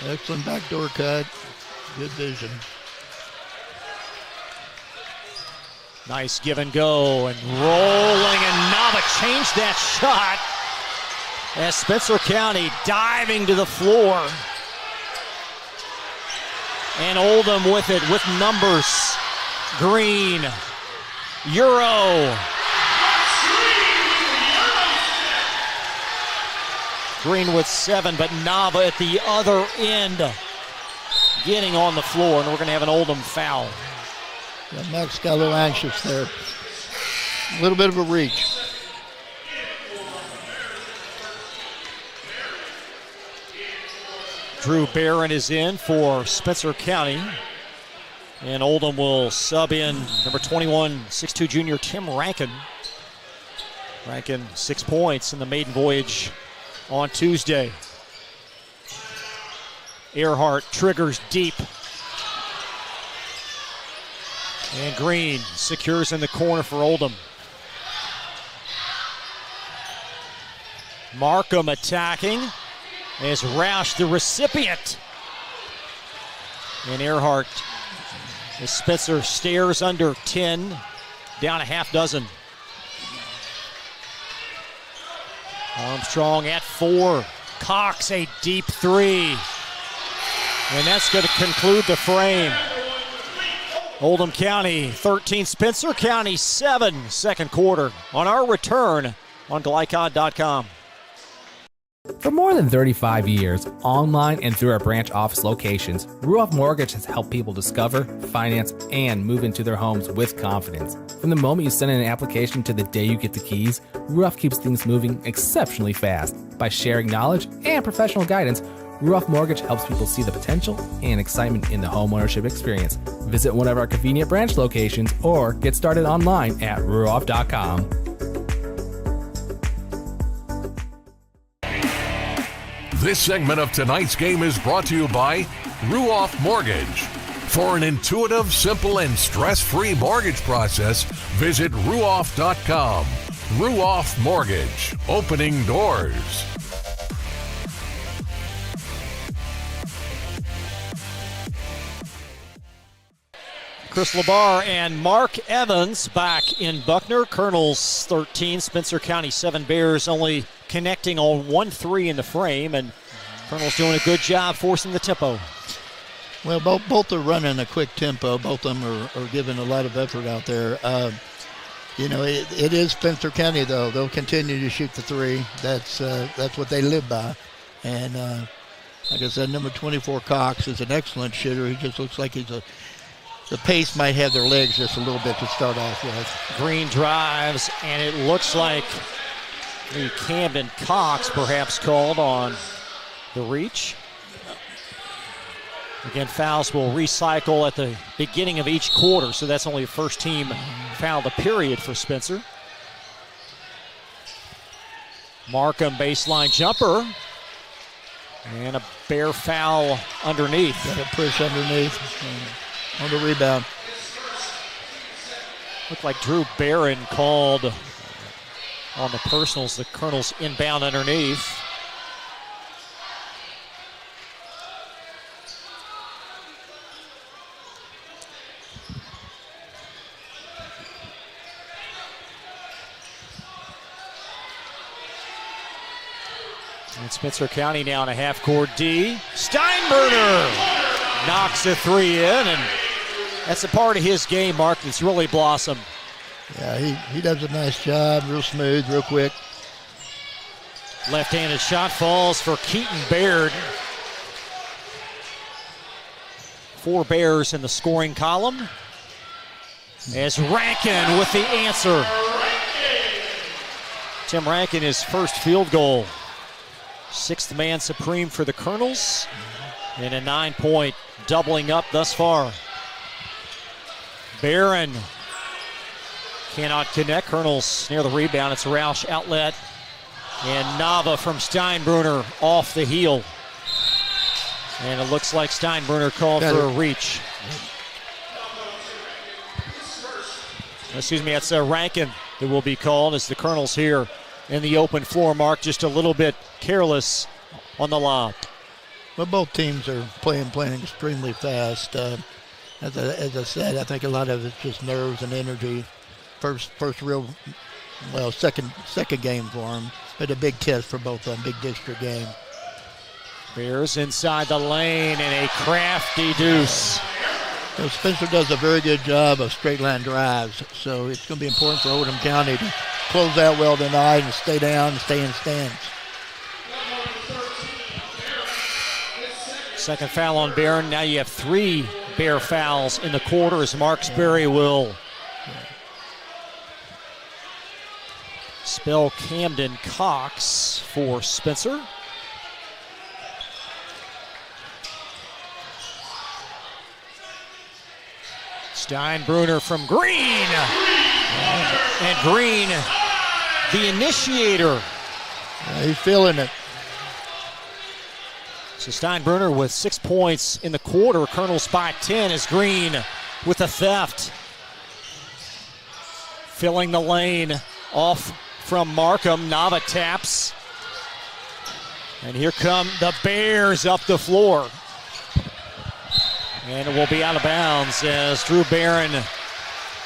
Excellent backdoor cut. Good vision. Nice give and go, and rolling, and Nava changed that shot as Spencer County diving to the floor. And Oldham with it, with numbers. Green, Euro. Green with 7, but Nava at the other end getting on the floor, and we're going to have an Oldham foul. Yeah, Max got a little anxious there. A little bit of a reach. Drew Barron is in for Spencer County. And Oldham will sub in number 21, 6'2 junior Tim Rankin. Rankin 6 points in the maiden voyage on Tuesday. Earhart triggers deep. And Green secures in the corner for Oldham. Markham attacking as Roush the recipient. And Earhart, as Spencer stares under 10, down a half dozen. Armstrong at 4. Cox a deep 3. And that's going to conclude the frame. Oldham County 13, Spencer County 7, second quarter. On our return on Glycod.com. For more than 35 years, online and through our branch office locations, Ruoff Mortgage has helped people discover, finance, and move into their homes with confidence. From the moment you send in an application to the day you get the keys, Ruoff keeps things moving exceptionally fast. By sharing knowledge and professional guidance, Ruoff Mortgage helps people see the potential and excitement in the homeownership experience. Visit one of our convenient branch locations or get started online at ruoff.com. This segment of tonight's game is brought to you by Ruoff Mortgage. For an intuitive, simple, and stress-free mortgage process, visit ruoff.com. Ruoff Mortgage, opening doors. Chris LeBar and Mark Evans back in Buckner. Colonels 13, Spencer County 7. Bears only connecting on 1-3 in the frame, and Colonels doing a good job forcing the tempo. Well, both are running a quick tempo. Both of them are giving a lot of effort out there. It is Spencer County, though. They'll continue to shoot the 3. That's what they live by. And like I said, number 24, Cox, is an excellent shooter. He just looks like the pace might have their legs just a little bit to start off with. Green drives, and it looks like the Camden Cox perhaps called on the reach. Again, fouls will recycle at the beginning of each quarter, so that's only the first team foul of the period for Spencer. Markham baseline jumper. And a Bear foul underneath. Got a push underneath on the rebound. Looked like Drew Barron called on the personals. The Colonels inbound underneath. And Spencer County now in a half-court D. Steinbruner knocks a 3 in, and that's a part of his game, Mark, that's really blossomed. Yeah, he does a nice job, real smooth, real quick. Left-handed shot falls for Keaton Baird. 4 Bears in the scoring column. As Rankin with the answer. Tim Rankin, his first field goal. 6th man supreme for the Colonels. And a 9-point doubling up thus far. Barron cannot connect. Colonels near the rebound. It's a Roush outlet. And Nava from Steinbruner off the heel. And it looks like Steinbruner called for a reach. Excuse me, that's Rankin that will be called as the Colonels here in the open floor. Mark just a little bit careless on the lob. Well, both teams are playing extremely fast. As I said, I think a lot of it's just nerves and energy. First real, second game for them, but a big test for both of them, big district game. Bears inside the lane and a crafty deuce. So Spencer does a very good job of straight line drives, so it's going to be important for Oldham County to close out well tonight and stay down and stay in stance. Second foul on Barron. Now you have 3 Bear fouls in the quarter as Marksberry will spell Camden Cox for Spencer. Steinbruner from Green. And Green, the initiator. He's feeling it. So Steinbruner with 6 points in the quarter. Colonels by 10 as Green with the theft. Filling the lane off from Markham. Nava taps. And here come the Bears up the floor. And it will be out of bounds as Drew Barron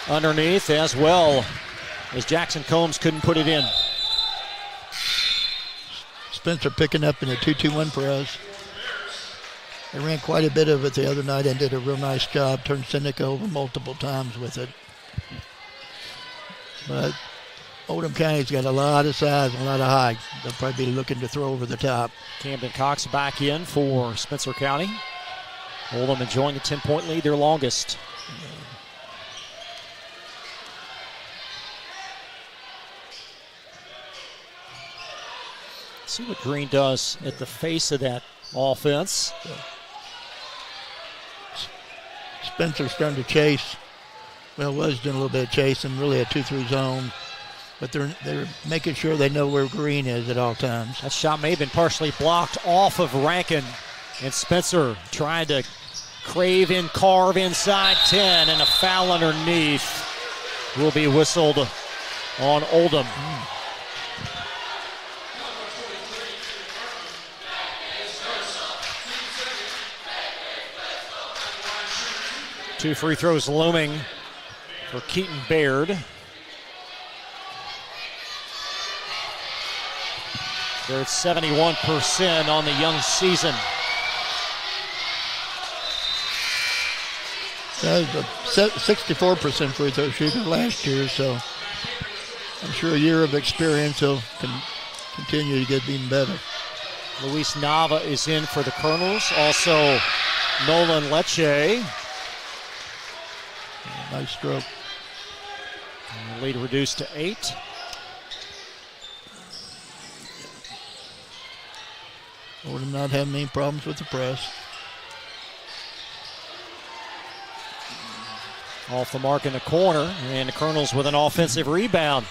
underneath, as well as Jackson Combs couldn't put it in. Spencer picking up in a 2-2-1 press. They ran quite a bit of it the other night and did a real nice job. Turned Seneca over multiple times with it. But Oldham County's got a lot of size and a lot of height. They'll probably be looking to throw over the top. Camden Cox back in for Spencer County. Oldham enjoying a 10-point lead, their longest. See what Green does at the face of that offense. Spencer's starting to chase. Well, was doing a little bit of chasing, really a 2-3 zone. But they're making sure they know where Green is at all times. That shot may have been partially blocked off of Rankin. And Spencer trying to carve inside 10, and a foul underneath will be whistled on Oldham. 2 free throws looming for Keaton Baird. They're at 71% on the young season. That was a 64% free throw shooter last year, so I'm sure a year of experience will continue to get even better. Luis Nava is in for the Colonels. Also, Nolan Lecce. Nice stroke. And the lead reduced to 8. Oldham not having any problems with the press. Off the mark in the corner, and the Colonels with an offensive rebound.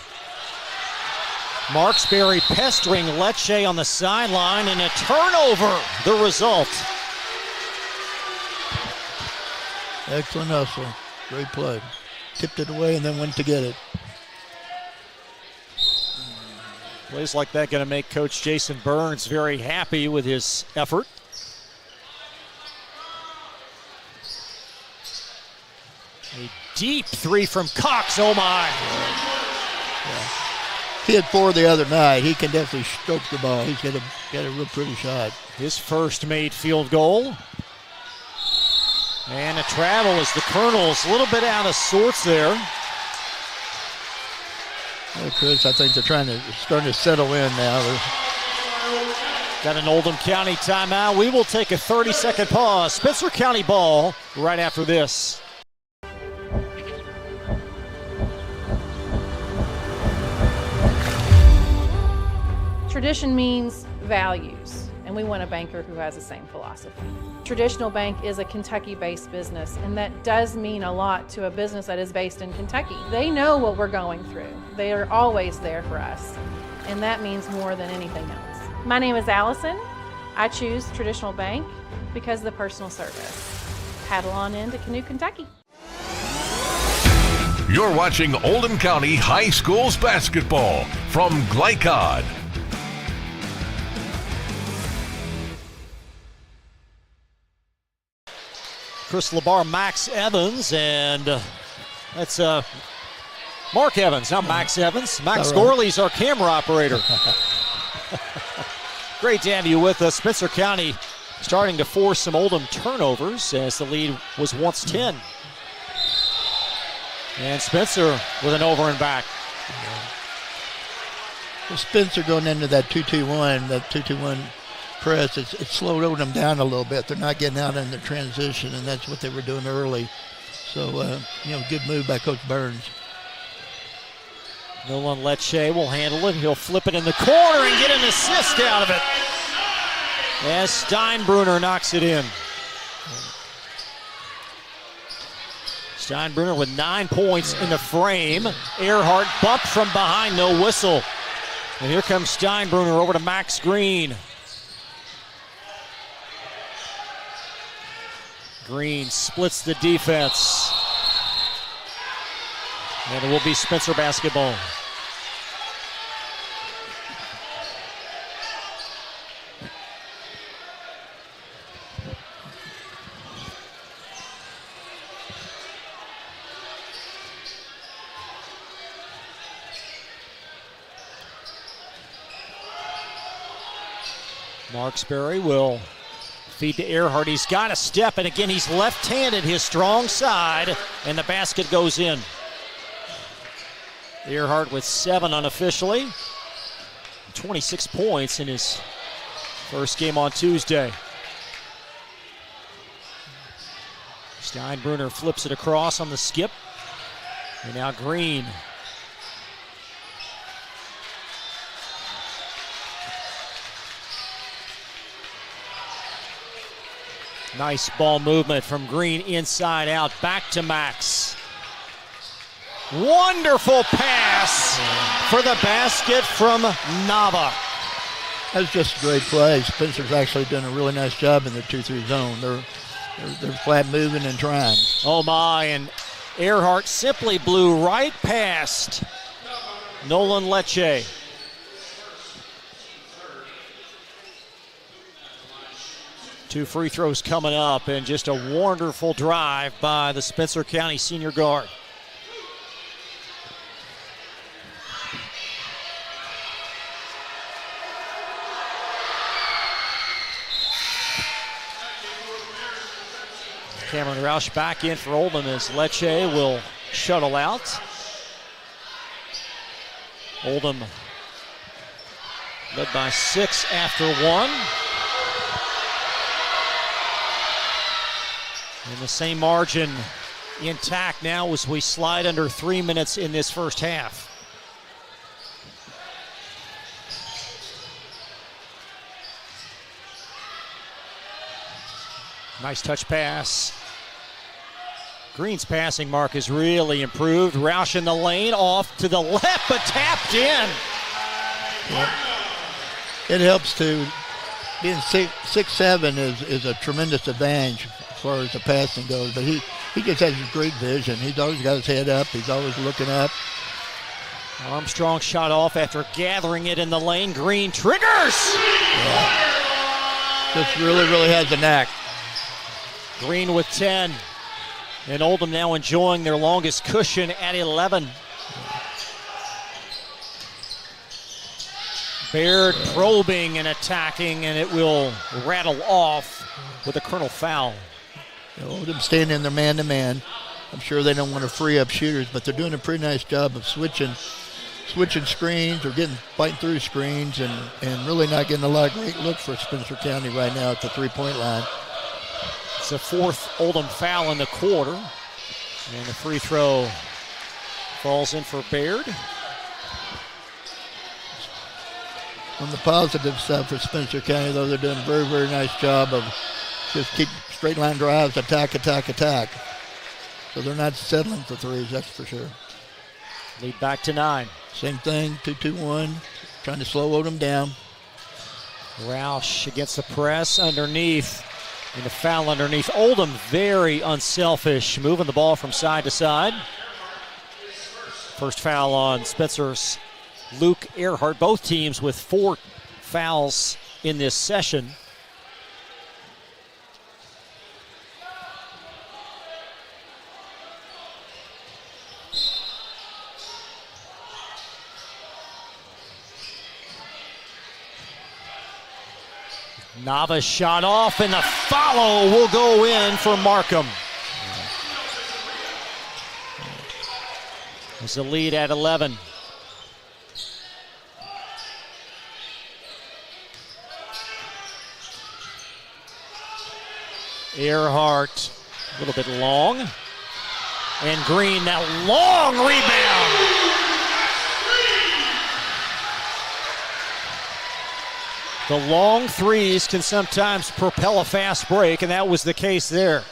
Marksberry pestering Lecce on the sideline, and a turnover, the result. Excellent hustle. Great play. Tipped it away and then went to get it. Plays like that going to make Coach Jason Burns very happy with his effort. A deep 3 from Cox. Oh my. Yeah. He had 4 the other night. He can definitely stroke the ball. He's got a real pretty shot. His first made field goal. And a travel as the Colonels a little bit out of sorts there. Well, Chris, I think they're starting to settle in now. Got an Oldham County timeout. We will take a 30-second pause. Spencer County ball right after this. Tradition means values, and we want a banker who has the same philosophy. Traditional Bank is a Kentucky-based business, and that does mean a lot to a business that is based in Kentucky. They know what we're going through. They are always there for us, and that means more than anything else. My name is Allison. I choose Traditional Bank because of the personal service. Paddle on into Canoe, Kentucky. You're watching Oldham County High Schools basketball from Glycod. Chris LeBar, Max Evans, and that's Mark Evans, not Max Evans. Max Gorley's our camera operator. Great to have you with us. Spencer County starting to force some Oldham turnovers as the lead was once 10. And Spencer with an over and back. Well, Spencer going into that 2-2-1, press, it's slowed them down a little bit. They're not getting out in the transition, and that's what they were doing early. So, good move by Coach Burns. Nolan Lecce will handle it. He'll flip it in the corner and get an assist out of it as Steinbrunner knocks it in. Steinbrunner with 9 points in the frame. Earhart bumped from behind, no whistle. And here comes Steinbrunner over to Max Green. Green splits the defense. And it will be Spencer basketball. Marksberry will feed to Earhart. He's got a step, and again, he's left-handed, his strong side, and the basket goes in. Earhart with 7 unofficially. 26 points in his first game on Tuesday. Steinbrunner flips it across on the skip. And now Green. Nice ball movement from Green inside out, back to Max. Wonderful pass for the basket from Nava. That's just a great play. Spencer's actually done a really nice job in the 2-3 zone. They're flat moving and trying. Oh my, and Earhart simply blew right past Nolan Lecce. Two free throws coming up, and just a wonderful drive by the Spencer County senior guard. Cameron Roush back in for Oldham as Lecce will shuttle out. Oldham led by 6 after 1. And the same margin intact now as we slide under 3 minutes in this first half. Nice touch pass. Green's passing mark has really improved. Roush in the lane, off to the left, but tapped in. Yep. It helps to being 6'7" is a tremendous advantage as far as the passing goes, but he just has great vision. He's always got his head up. He's always looking up. Armstrong shot off after gathering it in the lane. Green triggers! Yeah. Just really has a knack. Green with 10. And Oldham now enjoying their longest cushion at 11. Baird probing and attacking, and it will rattle off with a Colonel foul. Oldham staying in their man-to-man. I'm sure they don't want to free up shooters, but they're doing a pretty nice job of switching screens or fighting through screens and really not getting a lot of great looks for Spencer County right now at the three-point line. It's the 4th Oldham foul in the quarter. And the free throw falls in for Baird. On the positive side for Spencer County, though, they're doing a very nice job of just keep straight line drives, attack. So they're not settling for threes, that's for sure. Lead back to 9. Same thing, 2-2-1, trying to slow Oldham down. Roush against the press underneath. And the foul underneath. Oldham very unselfish, moving the ball from side to side. First foul on Spencer's Luke Earhart. Both teams with 4 fouls in this session. Nava shot off, and the follow will go in for Markham. It's a lead at 11. Earhart, a little bit long. And Green, that long rebound. The long threes can sometimes propel a fast break, and that was the case there.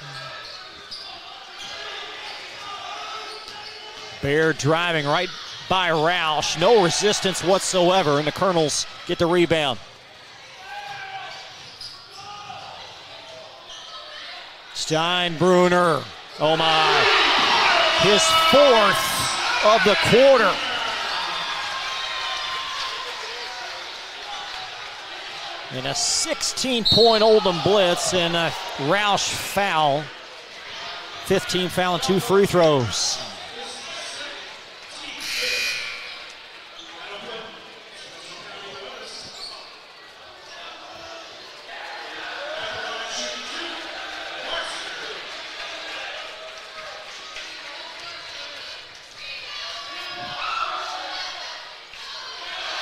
Bear driving right by Roush. No resistance whatsoever, and the Colonels get the rebound. Steinbruner. Oh my. His fourth of the quarter. And a 16-point Oldham blitz and a Roush foul. 15 foul and 2 free throws.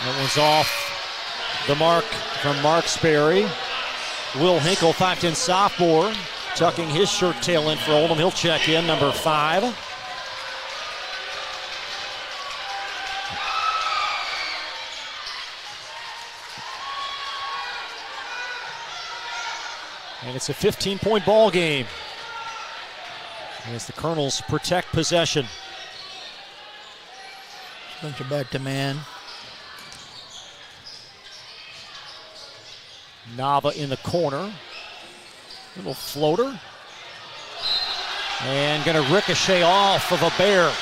That one's off the mark from Marksberry. Will Hinkle, 5'10" sophomore, tucking his shirt tail in for Oldham. He'll check in, number 5. And it's a 15-point ball game as the Colonels protect possession. Spencer back to man. Nava in the corner. Little floater. And going to ricochet off of a Bear.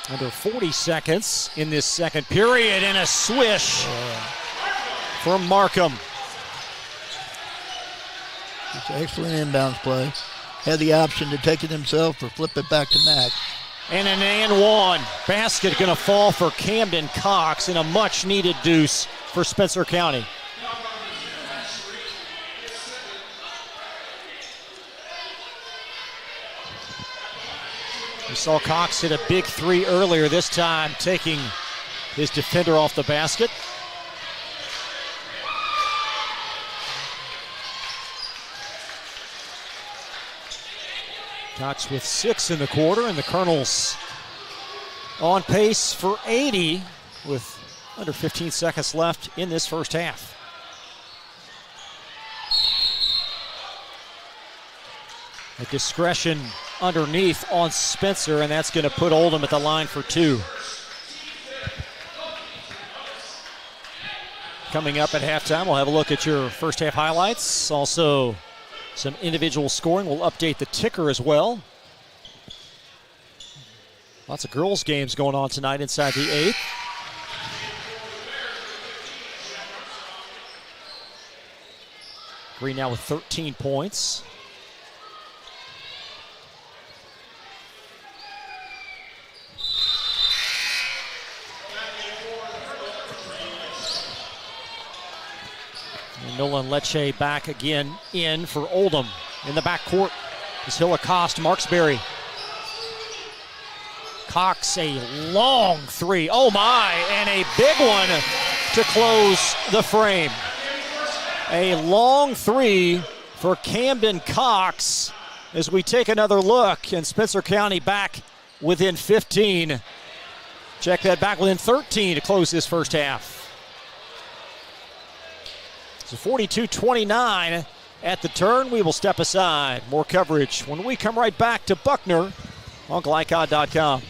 Under 40 seconds in this second period, and a swish from Markham. It's an excellent inbounds play. Had the option to take it himself or flip it back to Mack. And an and one. Basket going to fall for Camden Cox, and a much-needed deuce for Spencer County. We saw Cox hit a big three earlier, this time taking his defender off the basket. Cox with 6 in the quarter, and the Colonels on pace for 80 with under 15 seconds left in this first half. A discretion underneath on Spencer, and that's going to put Oldham at the line for 2. Coming up at halftime, we'll have a look at your first half highlights. Also, some individual scoring. We'll update the ticker as well. Lots of girls' games going on tonight inside the 8th. Green now with 13 points. And Nolan Lecce back again in for Oldham. In the backcourt is Hillacost, Marksberry. Cox, a long three. Oh my, and a big one to close the frame. A long three for Camden Cox as we take another look, and Spencer County back within 15. Check that, back within 13 to close this first half. So 42-29 at the turn. We will step aside. More coverage when we come right back to Buckner on Glycod.com.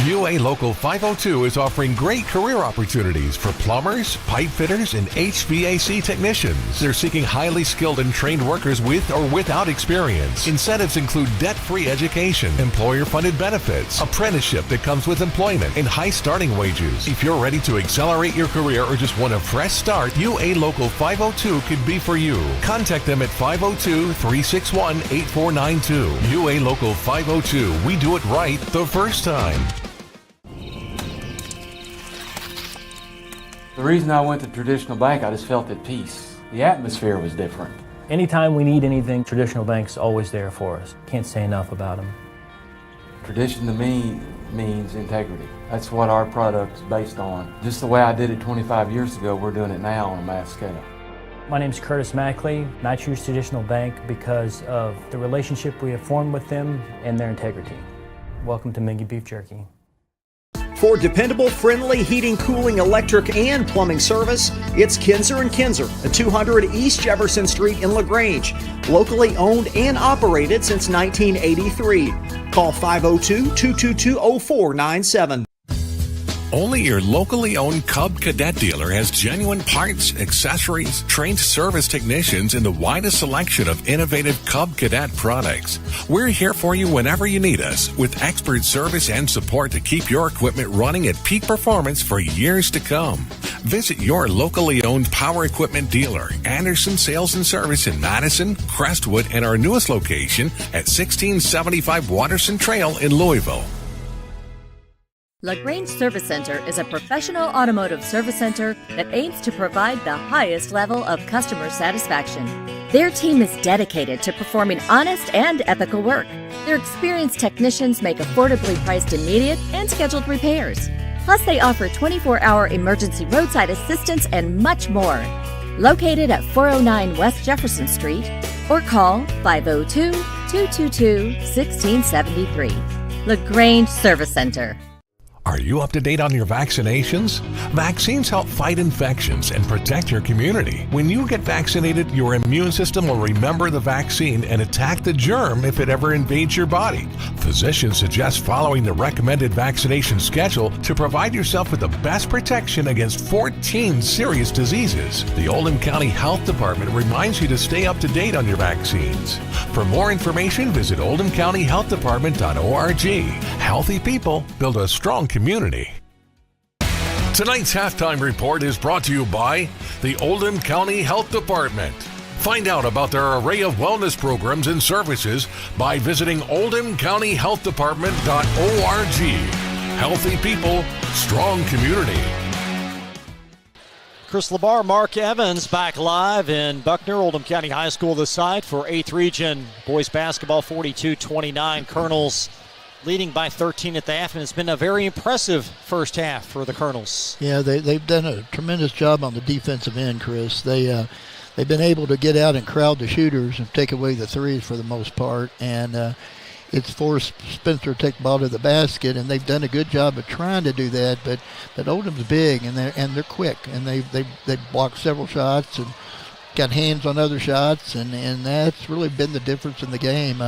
UA Local 502 is offering great career opportunities for plumbers, pipe fitters, and HVAC technicians. They're seeking highly skilled and trained workers with or without experience. Incentives include debt-free education, employer-funded benefits, apprenticeship that comes with employment, and high starting wages. If you're ready to accelerate your career or just want a fresh start, UA Local 502 could be for you. Contact them at 502-361-8492. UA Local 502. We do it right the first time. The reason I went to Traditional Bank, I just felt at peace. The atmosphere was different. Anytime we need anything, Traditional Bank's always there for us. Can't say enough about them. Tradition to me means integrity. That's what our product is based on. Just the way I did it 25 years ago, we're doing it now on a mass scale. My name is Curtis Mackley, and I choose Traditional Bank because of the relationship we have formed with them and their integrity. Welcome to Mingy Beef Jerky. For dependable, friendly heating, cooling, electric, and plumbing service, it's Kinzer & Kinzer at 200 East Jefferson Street in LaGrange. Locally owned and operated since 1983. Call 502-222-0497. Only your locally owned Cub Cadet dealer has genuine parts, accessories, trained service technicians, and the widest selection of innovative Cub Cadet products. We're here for you whenever you need us, with expert service and support to keep your equipment running at peak performance for years to come. Visit your locally owned power equipment dealer, Anderson Sales and Service in Madison, Crestwood, and our newest location at 1675 Watterson Trail in Louisville. LaGrange Service Center is a professional automotive service center that aims to provide the highest level of customer satisfaction. Their team is dedicated to performing honest and ethical work. Their experienced technicians make affordably priced immediate and scheduled repairs. Plus, they offer 24-hour emergency roadside assistance and much more. Located at 409 West Jefferson Street, or call 502-222-1673. LaGrange Service Center. Are you up to date on your vaccinations? Vaccines help fight infections and protect your community. When you get vaccinated, your immune system will remember the vaccine and attack the germ if it ever invades your body. Physicians suggest following the recommended vaccination schedule to provide yourself with the best protection against 14 serious diseases. The Oldham County Health Department reminds you to stay up to date on your vaccines. For more information, visit oldhamcountyhealthdepartment.org. Healthy people build a strong community. Tonight's halftime report is brought to you by the Oldham County Health Department. Find out about their array of wellness programs and services by visiting oldhamcountyhealthdepartment.org. Healthy people, strong community. Chris Labar, Mark Evans back live in Buckner, Oldham County High School, the site for 8th Region boys basketball, 42-29. Colonels leading by 13 at the half, and it's been a very impressive first half for the Colonels. Yeah, they've done a tremendous job on the defensive end, Chris. They've been able to get out and crowd the shooters and take away the threes for the most part, and it's forced Spencer to take the ball to the basket, and they've done a good job of trying to do that. But Oldham's big, and they're quick, and they blocked several shots and got hands on other shots, and that's really been the difference in the game.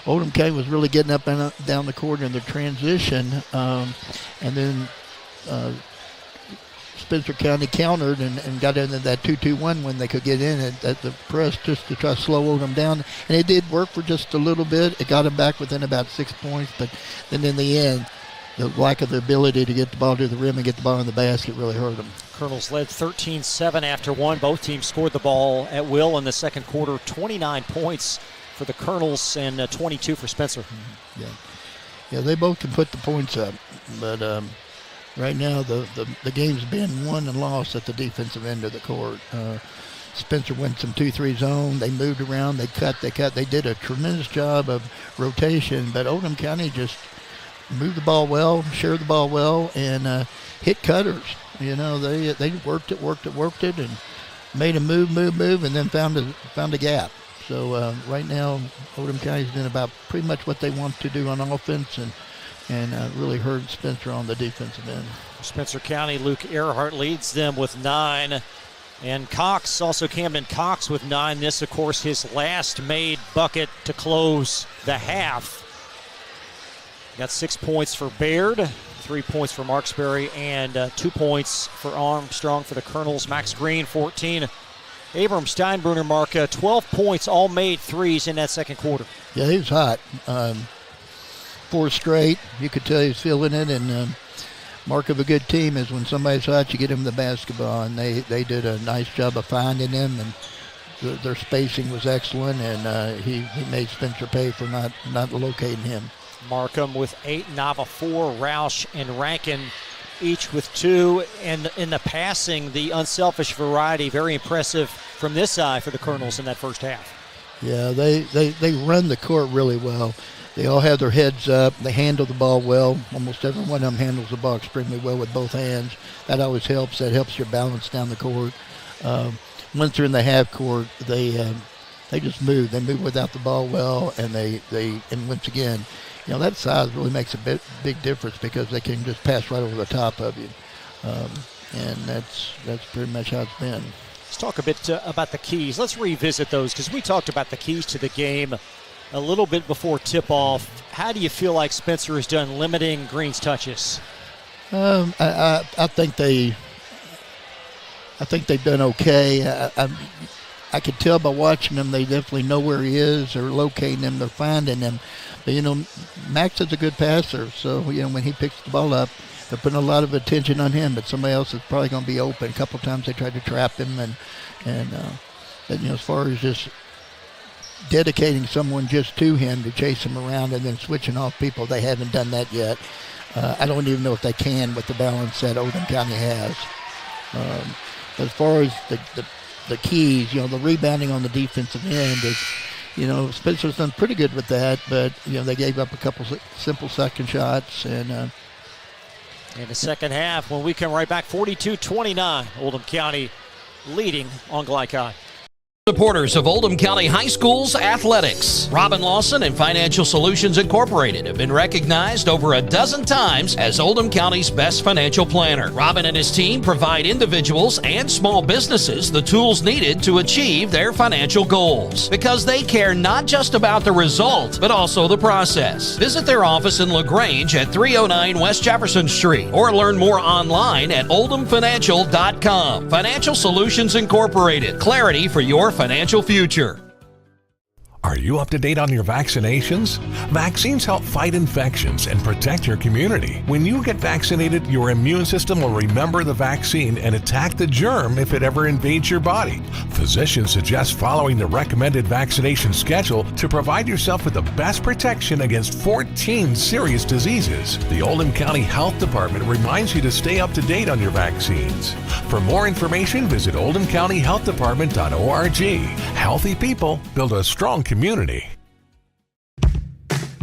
Oldham County was really getting up and down the court in the transition, and then Spencer County countered and got into that 2-2-1 when they could get in at the press just to try to slow Oldham down. And it did work for just a little bit. It got them back within about 6 points, but then in the end, the lack of the ability to get the ball to the rim and get the ball in the basket really hurt them. Colonels led 13-7 after one. Both teams scored the ball at will in the second quarter. 29 points for the Colonels and 22 for Spencer. Yeah, they both can put the points up, but right now the game's been won and lost at the defensive end of the court. Spencer went some 2-3 zone. They moved around. They cut. They did a tremendous job of rotation, but Oldham County just moved the ball well, shared the ball well, and hit cutters. You know, they worked it, and made a move, and then found a gap. So right now, Oldham County's been about pretty much what they want to do on offense, and really hurt Spencer on the defensive end. Spencer County, Luke Earhart leads them with 9. And Cox, also Camden Cox with 9. This, of course, his last made bucket to close the half. Got 6 points for Baird, 3 points for Marksbury, and 2 points for Armstrong for the Colonels. Max Green, 14. Abram Steinbruner, Mark, 12 points, all made threes in that second quarter. Yeah, he was hot. 4 straight. You could tell he was feeling it, and mark of a good team is when somebody's hot, you get him the basketball, and they did a nice job of finding him, and their spacing was excellent, and he made Spencer pay for not locating him. Markham with 8, Nava 4, Roush and Rankin each with 2. And in the passing, the unselfish variety, very impressive from this side for the Colonels in that first half. Yeah, they run the court really well. They all have their heads up. They handle the ball well. Almost every one of them handles the ball extremely well with both hands. That always helps. That helps your balance down the court. Once they're in the half court, they just move. They move without the ball well, and and once again, that size really makes a big difference because they can just pass right over the top of you, and that's pretty much how it's been. Let's talk a bit about the keys. Let's revisit those because we talked about the keys to the game a little bit before tip-off. How do you feel like Spencer has done limiting Green's touches? I think they've done okay. I could tell by watching them, they definitely know where he is. They're locating him. They're finding him. But, Max is a good passer. So, when he picks the ball up, they're putting a lot of attention on him. But somebody else is probably going to be open. A couple of times they tried to trap him. And as far as just dedicating someone just to him to chase him around and then switching off people, they haven't done that yet. I don't even know if they can with the balance that Oldham County has. As far as the keys, the rebounding on the defensive end is, Spencer's done pretty good with that, but, they gave up a couple simple second shots. And in the second half, when we come right back, 42-29, Oldham County leading on Glycod. Supporters of Oldham County High School's athletics. Robin Lawson and Financial Solutions Incorporated have been recognized over a dozen times as Oldham County's best financial planner. Robin and his team provide individuals and small businesses the tools needed to achieve their financial goals because they care not just about the result, but also the process. Visit their office in LaGrange at 309 West Jefferson Street or learn more online at oldhamfinancial.com. Financial Solutions Incorporated. Clarity for your financial future. Are you up to date on your vaccinations? Vaccines help fight infections and protect your community. When you get vaccinated, your immune system will remember the vaccine and attack the germ if it ever invades your body. Physicians suggest following the recommended vaccination schedule to provide yourself with the best protection against 14 serious diseases. The Oldham County Health Department reminds you to stay up to date on your vaccines. For more information, visit oldhamcountyhealthdepartment.org. Healthy people build a strong community.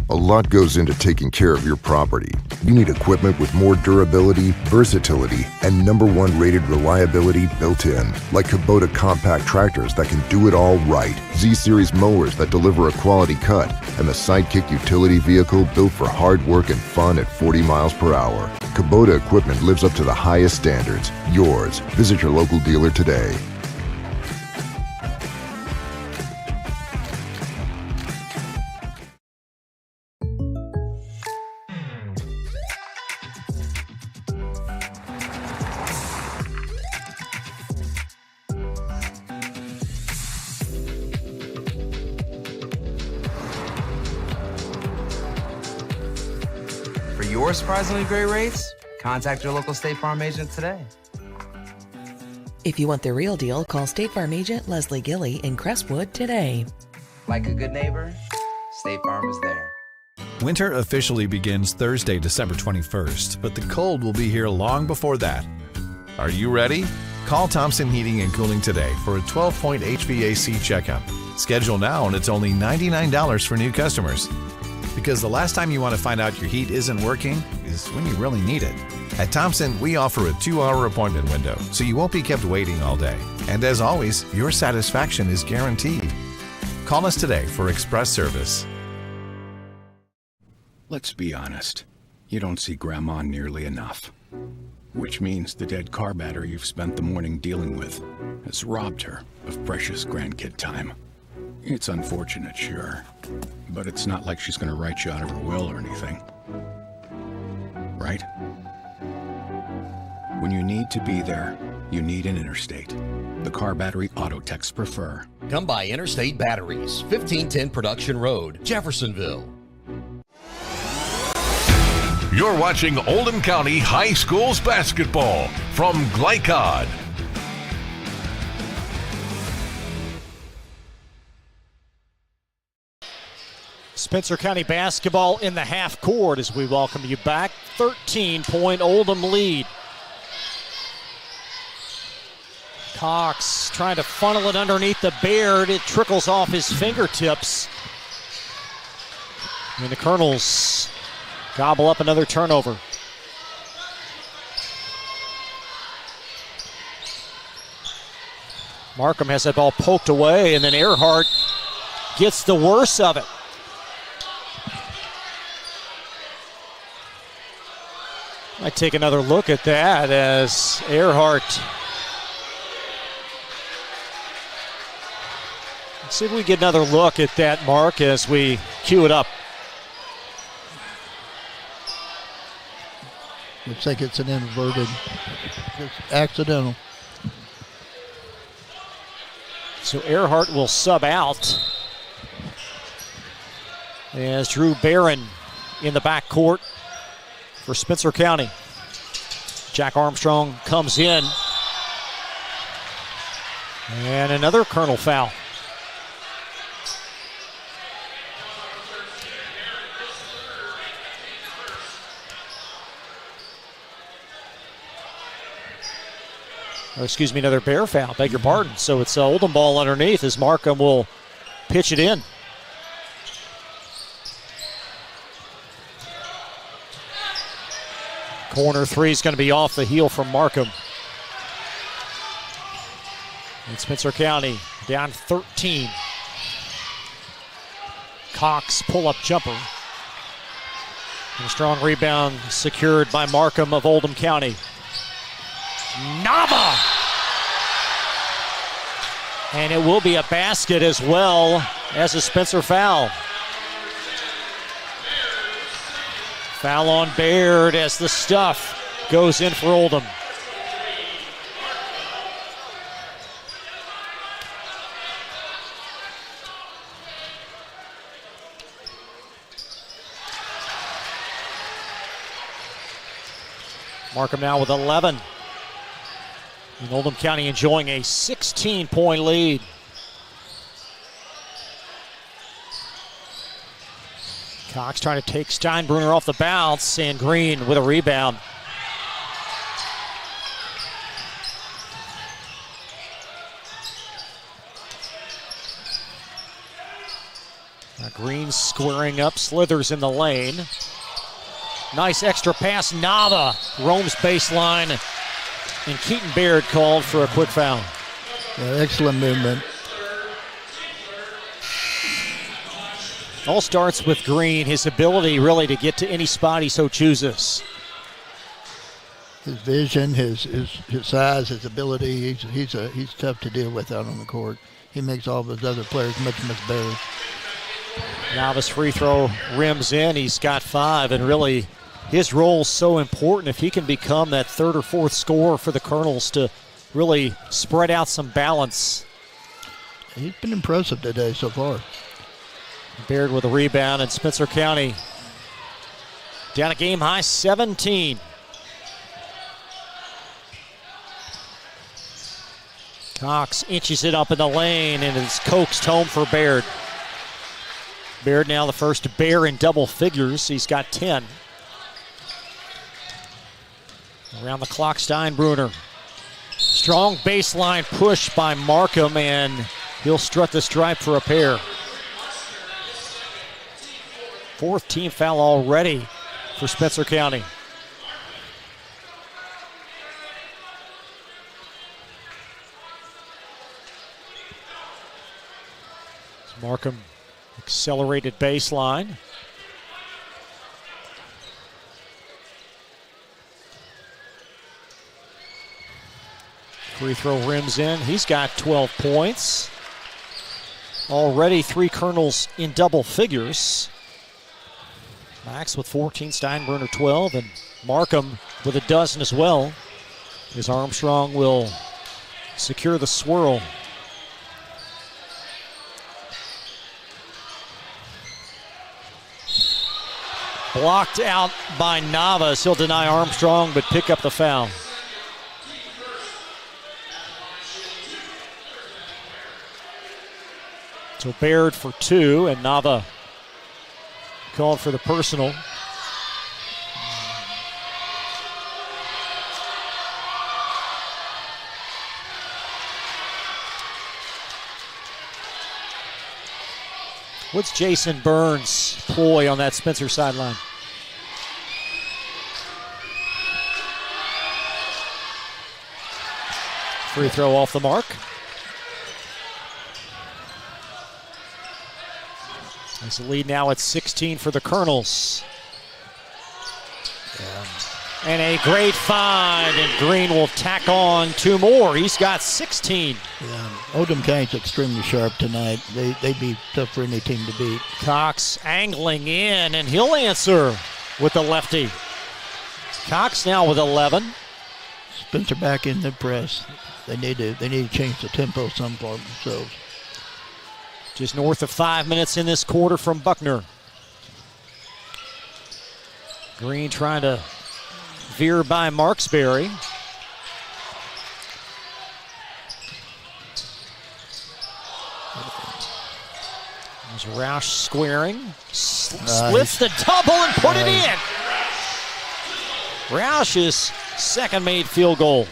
A lot goes into taking care of your property. You need equipment with more durability, versatility, and #1 rated reliability built in. Like Kubota compact tractors that can do it all right. Z-Series mowers that deliver a quality cut. And the Sidekick utility vehicle built for hard work and fun at 40 miles per hour. Kubota equipment lives up to the highest standards. Yours. Visit your local dealer today. For your surprisingly great rates, contact your local State Farm agent today. If you want the real deal, call State Farm agent Leslie Gilly in Crestwood today. Like a good neighbor, State Farm is there. Winter officially begins Thursday, December 21st, but the cold will be here long before that. Are you ready? Call Thompson Heating and Cooling today for a 12-point HVAC checkup. Schedule now and it's only $99 for new customers. Because the last time you want to find out your heat isn't working is when you really need it. At Thompson, we offer a 2-hour appointment window, so you won't be kept waiting all day. And as always, your satisfaction is guaranteed. Call us today for express service. Let's be honest. You don't see Grandma nearly enough. Which means the dead car battery you've spent the morning dealing with has robbed her of precious grandkid time. It's unfortunate, sure, but it's not like she's going to write you out of her will or anything. Right? When you need to be there, you need an Interstate. The car battery auto techs prefer. Come by Interstate Batteries, 1510 Production Road, Jeffersonville. You're watching Oldham County High Schools basketball from Glycod. Spencer County basketball in the half court as we welcome you back. 13-point Oldham lead. Cox trying to funnel it underneath the Baird. It trickles off his fingertips. And the Colonels gobble up another turnover. Markham has that ball poked away, and then Earhart gets the worst of it. Might take another look at that as Earhart. Let's see if we get another look at that, Mark, as we cue it up. Looks like it's an inverted. It's accidental. So Earhart will sub out as Drew Barron in the backcourt for Spencer County. Jack Armstrong comes in. And another Colonel foul. Or excuse me, another Bear foul, beg your pardon. So it's Oldham ball underneath as Markham will pitch it in. Corner three is going to be off the heel from Markham. And Spencer County down 13. Cox pull-up jumper. And a strong rebound secured by Markham of Oldham County. Nava! And it will be a basket as well as a Spencer foul. Foul on Baird as the stuff goes in for Oldham. Markham now with 11. And Oldham County enjoying a 16-point lead. Cox trying to take Steinbruner off the bounce, and Green with a rebound. Now Green squaring up, slithers in the lane. Nice extra pass, Nava roams baseline, and Keaton Baird called for a quick foul. Yeah, excellent movement. All starts with Green, his ability really to get to any spot he so chooses. His vision, his size, his ability, he's tough to deal with out on the court. He makes all of his other players much better. Nava's free throw rims in, he's got 5, and really his role is so important if he can become that third or fourth scorer for the Colonels to really spread out some balance. He's been impressive today so far. Baird with a rebound, and Spencer County down a game high 17. Cox inches it up in the lane, and it's coaxed home for Baird. Baird now the first Bear in double figures. He's got 10. Around the clock, Steinbruner. Strong baseline push by Markham, and he'll strut the stripe for a pair. 4th team foul already for Spencer County. Markham accelerated baseline. Free throw rims in. He's got 12 points. Already 3 Colonels in double figures. Max with 14, Steinbruner 12, and Markham with a dozen as well, as Armstrong will secure the swirl. Blocked out by Navas. He'll deny Armstrong, but pick up the foul. So Baird for 2, and Nava called for the personal. What's Jason Burns' ploy on that Spencer sideline? Free throw off the mark. There's a lead now at 16 for the Colonels. And a great find, and Green will tack on 2 more. He's got 16. Yeah, Oldham County's extremely sharp tonight. They'd be tough for any team to beat. Cox angling in, and he'll answer with the lefty. Cox now with 11. Spencer back in the press. They need to change the tempo some for themselves. Just north of 5 minutes in this quarter from Buckner. Green trying to veer by Marksberry. There's Roush squaring. Splits the double and put it in. Roush's second made field goal.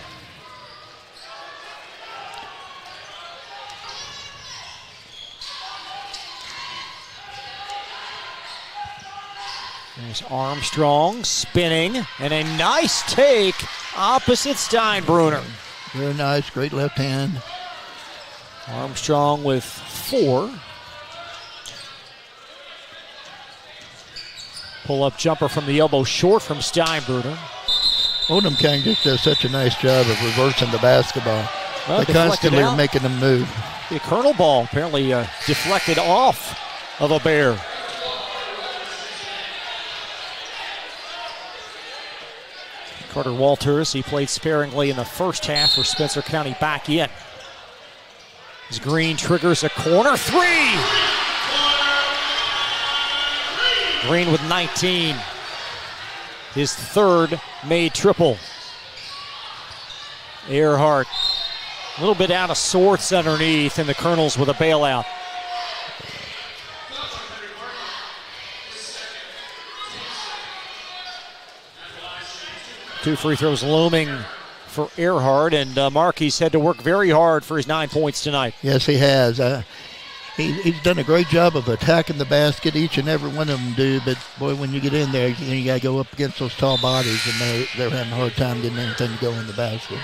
There's Armstrong spinning, and a nice take opposite Steinbruner. Very nice, great left hand. Armstrong with 4. Pull-up jumper from the elbow short from Steinbruner. Oldham County just does such a nice job of reversing the basketball. Well, they constantly are making them move. The Colonel ball apparently deflected off of a Bear. Carter Walters, he played sparingly in the first half for Spencer County back in. As Green triggers a corner 3. Green with 19. His third made triple. Earhart, a little bit out of sorts underneath, and the Colonels with a bailout. Two free throws looming for Earhart, and Markey's had to work very hard for his 9 points tonight. Yes, he has. He's done a great job of attacking the basket. Each and every one of them do, but boy, when you get in there, you got to go up against those tall bodies, and they're having a hard time getting anything to go in the basket.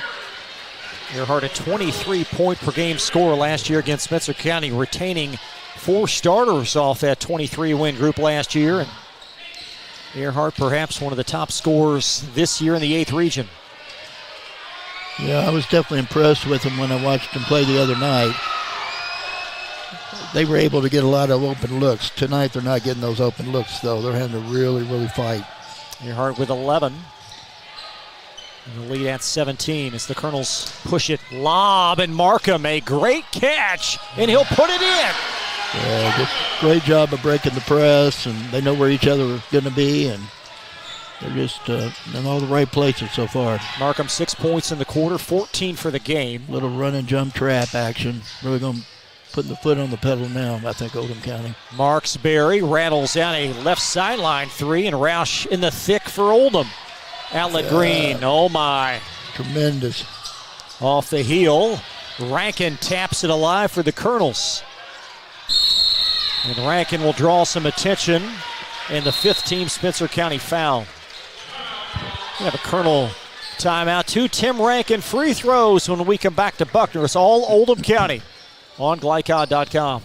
Earhart, a 23-point-per-game scorer last year against Spencer County, retaining 4 starters off that 23-win group last year. And Earhart, perhaps one of the top scorers this year in the 8th region. Yeah, I was definitely impressed with him when I watched him play the other night. They were able to get a lot of open looks. Tonight, they're not getting those open looks, though. They're having to really, really fight. Earhart with 11. And the lead at 17 as the Colonels push it. Lob, and Markham, a great catch, and he'll put it in. Yeah, just great job of breaking the press, and they know where each other are going to be, and they're just in all the right places so far. Markham 6 points in the quarter, 14 for the game. Little run and jump trap action. Really going to put the foot on the pedal now, I think, Oldham County. Marksberry rattles down a left sideline 3, and Roush in the thick for Oldham. Outlet Green, oh my. Tremendous. Off the heel, Rankin taps it alive for the Colonels. And Rankin will draw some attention, and the 5th team Spencer County foul. We have a Colonel timeout. 2 Tim Rankin free throws when we come back to Buckner. It's all Oldham County on Glycod.com.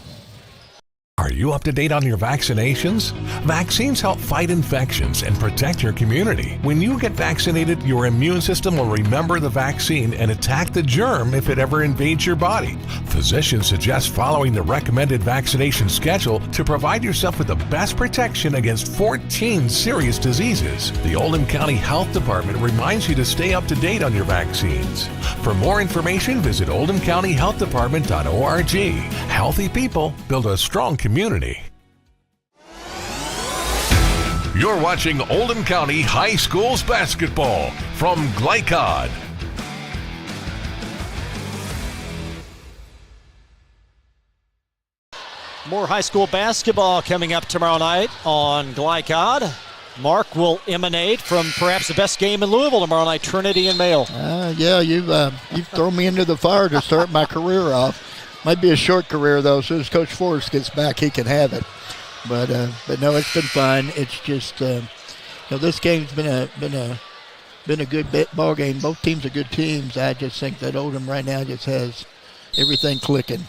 Are you up to date on your vaccinations? Vaccines help fight infections and protect your community. When you get vaccinated, your immune system will remember the vaccine and attack the germ if it ever invades your body. Physicians suggest following the recommended vaccination schedule to provide yourself with the best protection against 14 serious diseases. The Oldham County Health Department reminds you to stay up to date on your vaccines. For more information, visit oldhamcountyhealthdepartment.org. Healthy people build a strong community. You're watching Oldham County High Schools basketball from Glycod. More high school basketball coming up tomorrow night on Glycod. Mark will emanate from perhaps the best game in Louisville tomorrow night, Trinity and Male. Yeah, you've thrown me into the fire to start my career off. Might be a short career, though. As soon as Coach Forrest gets back, he can have it. But no, it's been fun. It's just this game's been a good ball game. Both teams are good teams. I just think that Oldham right now just has everything clicking.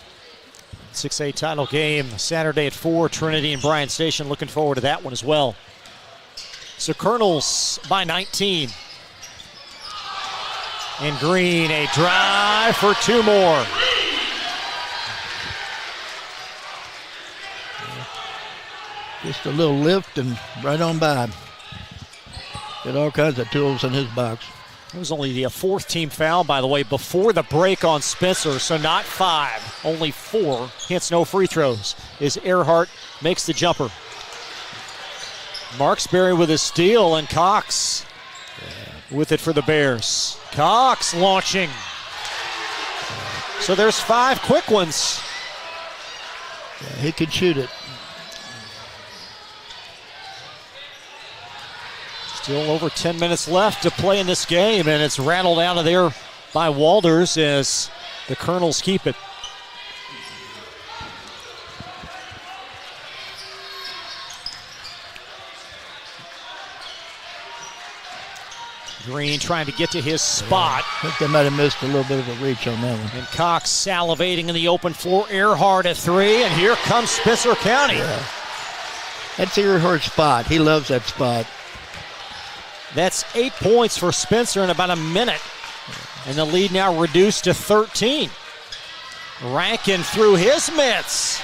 6A title game Saturday at 4. Trinity and Bryan Station. Looking forward to that one as well. So Colonels by 19. And Green, a drive for 2 more. Just a little lift and right on by. Got all kinds of tools in his box. It was only the 4th team foul, by the way, before the break on Spencer, so not 5, only 4, hence no free throws, as Earhart makes the jumper. Marksberry with a steal, and Cox with it for the Bears. Cox launching. So there's 5 quick ones. Yeah, he could shoot it. Still over 10 minutes left to play in this game, and it's rattled out of there by Walters as the Colonels keep it. Green trying to get to his spot. I think they might have missed a little bit of a reach on that one. And Cox salivating in the open floor. Earhart at 3, and here comes Spencer County. Yeah. That's Earhart's spot. He loves that spot. That's 8 points for Spencer in about a minute. And the lead now reduced to 13. Rankin through his mitts.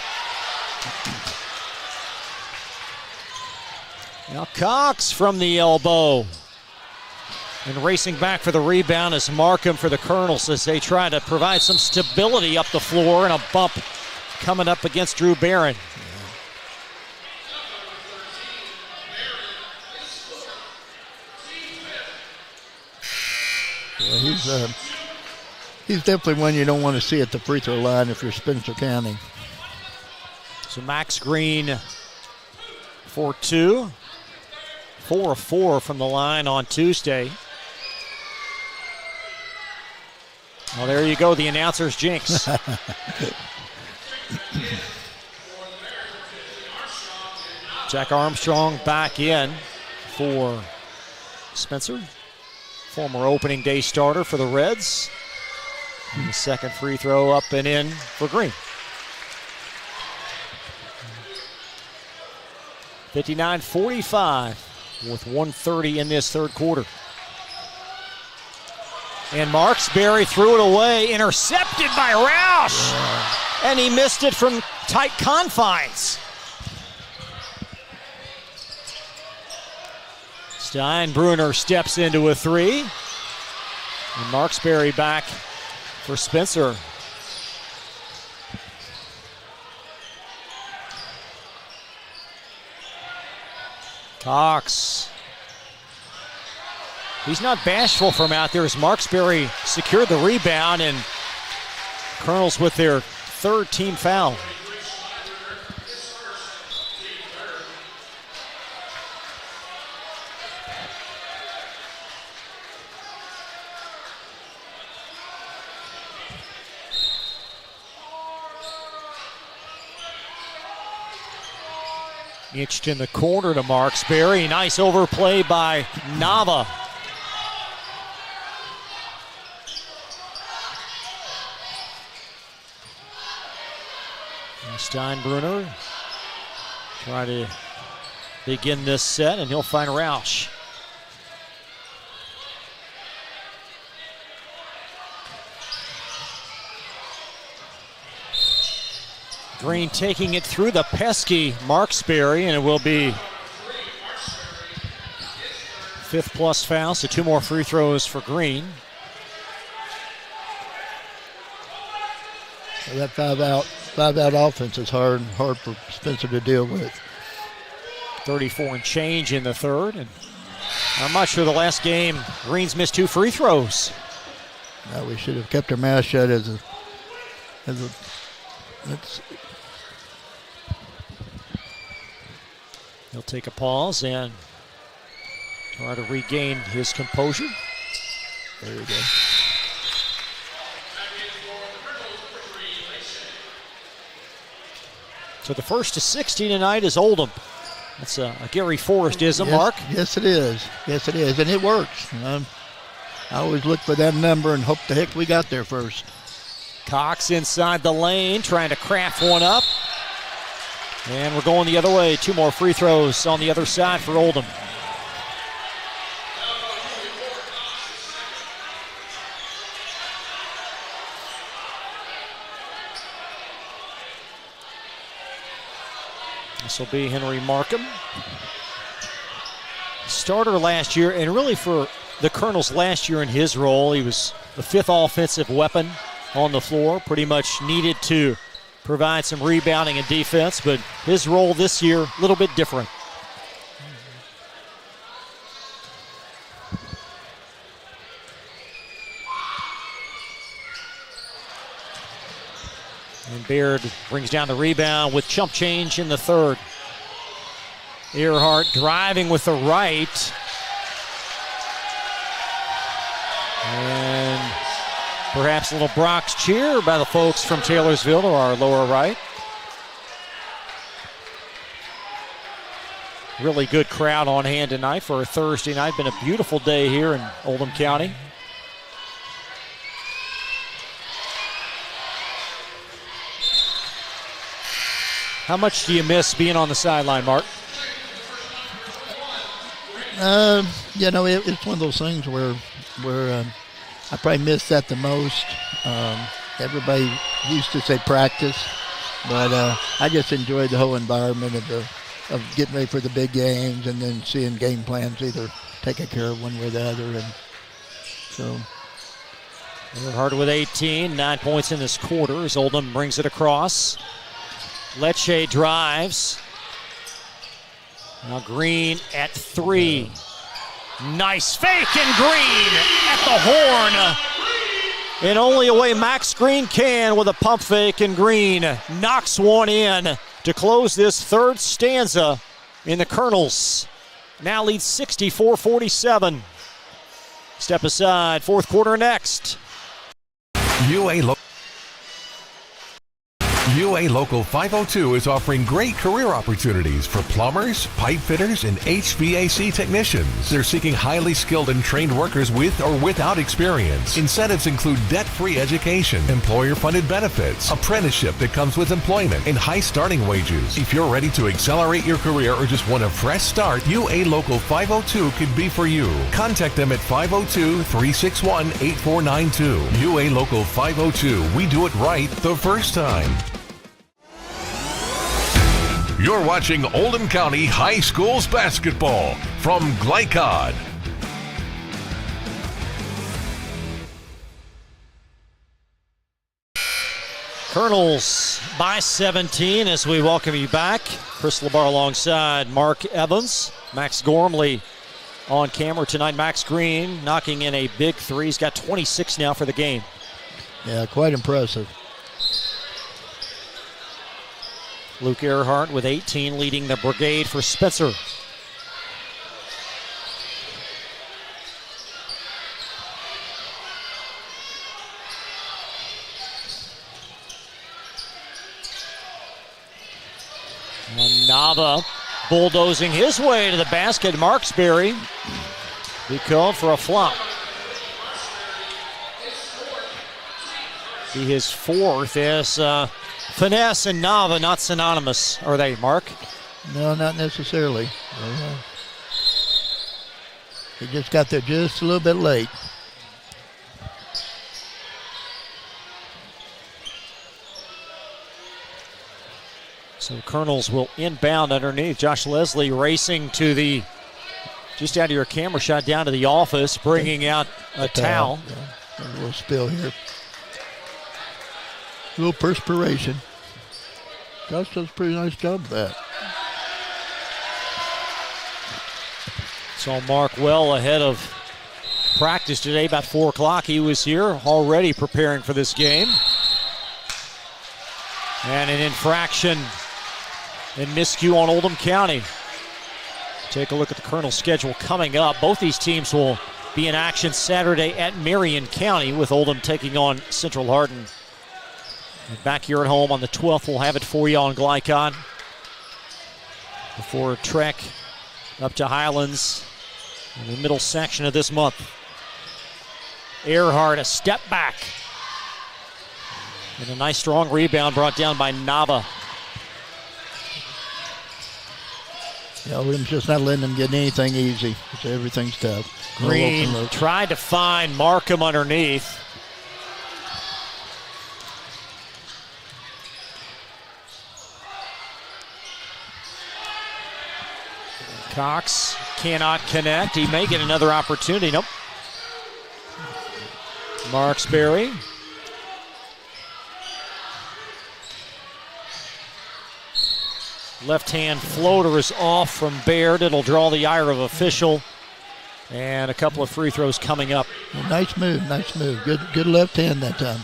Now Cox from the elbow. And racing back for the rebound is Markham for the Colonels as they try to provide some stability up the floor, and a bump coming up against Drew Barron. Yeah, he's definitely one you don't want to see at the free throw line if you're Spencer County. So Max Green for 2. 4 of 4 from the line on Tuesday. Well, there you go, the announcer's jinx. Jack Armstrong back in for Spencer. Former opening day starter for the Reds. And the second free throw up and in for Green. 59-45 with 1:30 in this third quarter. And Marksberry threw it away, intercepted by Roush. Yeah. And he missed it from tight confines. Steinbruner steps into a 3. And Marksberry back for Spencer. Cox. He's not bashful from out there as Marksberry secured the rebound, and Colonels with their 3rd team foul. Inched in the corner to Marksberry. Nice overplay by Nava. Steinbruner try to begin this set, and he'll find Roush. Green taking it through the pesky Marksberry, and it will be 5th plus foul, so 2 more free throws for Green. That five out offense is hard for Spencer to deal with. 34 and change in the third, and I'm not sure the last game Green's missed 2 free throws. No, we should have kept our mouth shut He'll take a pause and try to regain his composure. There you go. So the first to 60 tonight is Oldham. That's a Gary Forrest-ism, yes, Mark. Yes, it is. Yes, it is. And it works. I always look for that number and hope the heck we got there first. Cox inside the lane, trying to craft one up. And we're going the other way. 2 more free throws on the other side for Oldham. This will be Henry Markham. Starter last year, and really for the Colonels last year in his role, he was the 5th offensive weapon on the floor, pretty much needed to provide some rebounding and defense, but his role this year, a little bit different. And Baird brings down the rebound with chump change in the third. Earhart driving with the right. And perhaps a little Brock's cheer by the folks from Taylorsville to our lower right. Really good crowd on hand tonight for a Thursday night. Been a beautiful day here in Oldham County. How much do you miss being on the sideline, Mark? It's one of those things where I probably miss that the most. Everybody used to say practice, but I just enjoyed the whole environment of getting ready for the big games and then seeing game plans either taken care of one way or the other. And so Earhart with 18, 9 points in this quarter as Oldham brings it across. Lecce drives. Now Green at 3. Nice fake, and Green at the horn. And only a way Max Green can with a pump fake, and Green knocks one in to close this third stanza in the Colonels. Now leads 64-47. Step aside, fourth quarter next. UA Local 502 is offering great career opportunities for plumbers, pipe fitters, and HVAC technicians. They're seeking highly skilled and trained workers with or without experience. Incentives include debt-free education, employer-funded benefits, apprenticeship that comes with employment, and high starting wages. If you're ready to accelerate your career or just want a fresh start, UA Local 502 could be for you. Contact them at 502-361-8492. UA Local 502. We do it right the first time. You're watching Oldham County High Schools basketball from Glycod. Colonels by 17 as we welcome you back. Chris LeBar alongside Mark Evans. Max Gormley on camera tonight. Max Green knocking in a big 3. He's got 26 now for the game. Yeah, quite impressive. Luke Earhart with 18 leading the brigade for Spencer. And Nava bulldozing his way to the basket. Marksberry be called for a flop. Be his 4th as finesse and Nava not synonymous, are they, Mark? No, not necessarily. He just got there just a little bit late. So Colonels will inbound underneath. Josh Leslie racing to the, just out of your camera shot, down to the office, bringing out a towel. Yeah. A little spill here. A little perspiration. Josh does a pretty nice job of that. So Mark well ahead of practice today, about 4 o'clock. He was here already preparing for this game. And an infraction and miscue on Oldham County. Take a look at the Colonel's schedule coming up. Both these teams will be in action Saturday at Marion County, with Oldham taking on Central Hardin. Back here at home on the 12th, we'll have it for you on Glycon. Before a trek up to Highlands in the middle section of this month. Earhart, a step back. And a nice strong rebound brought down by Nava. Yeah, Oldham's just not letting them get anything easy. Everything's tough. Green tried to find Markham underneath. Cox cannot connect. He may get another opportunity. Nope. Marksberry. Left-hand floater is off from Baird. It'll draw the ire of official. And a couple of free throws coming up. Well, nice move. Good left hand that time.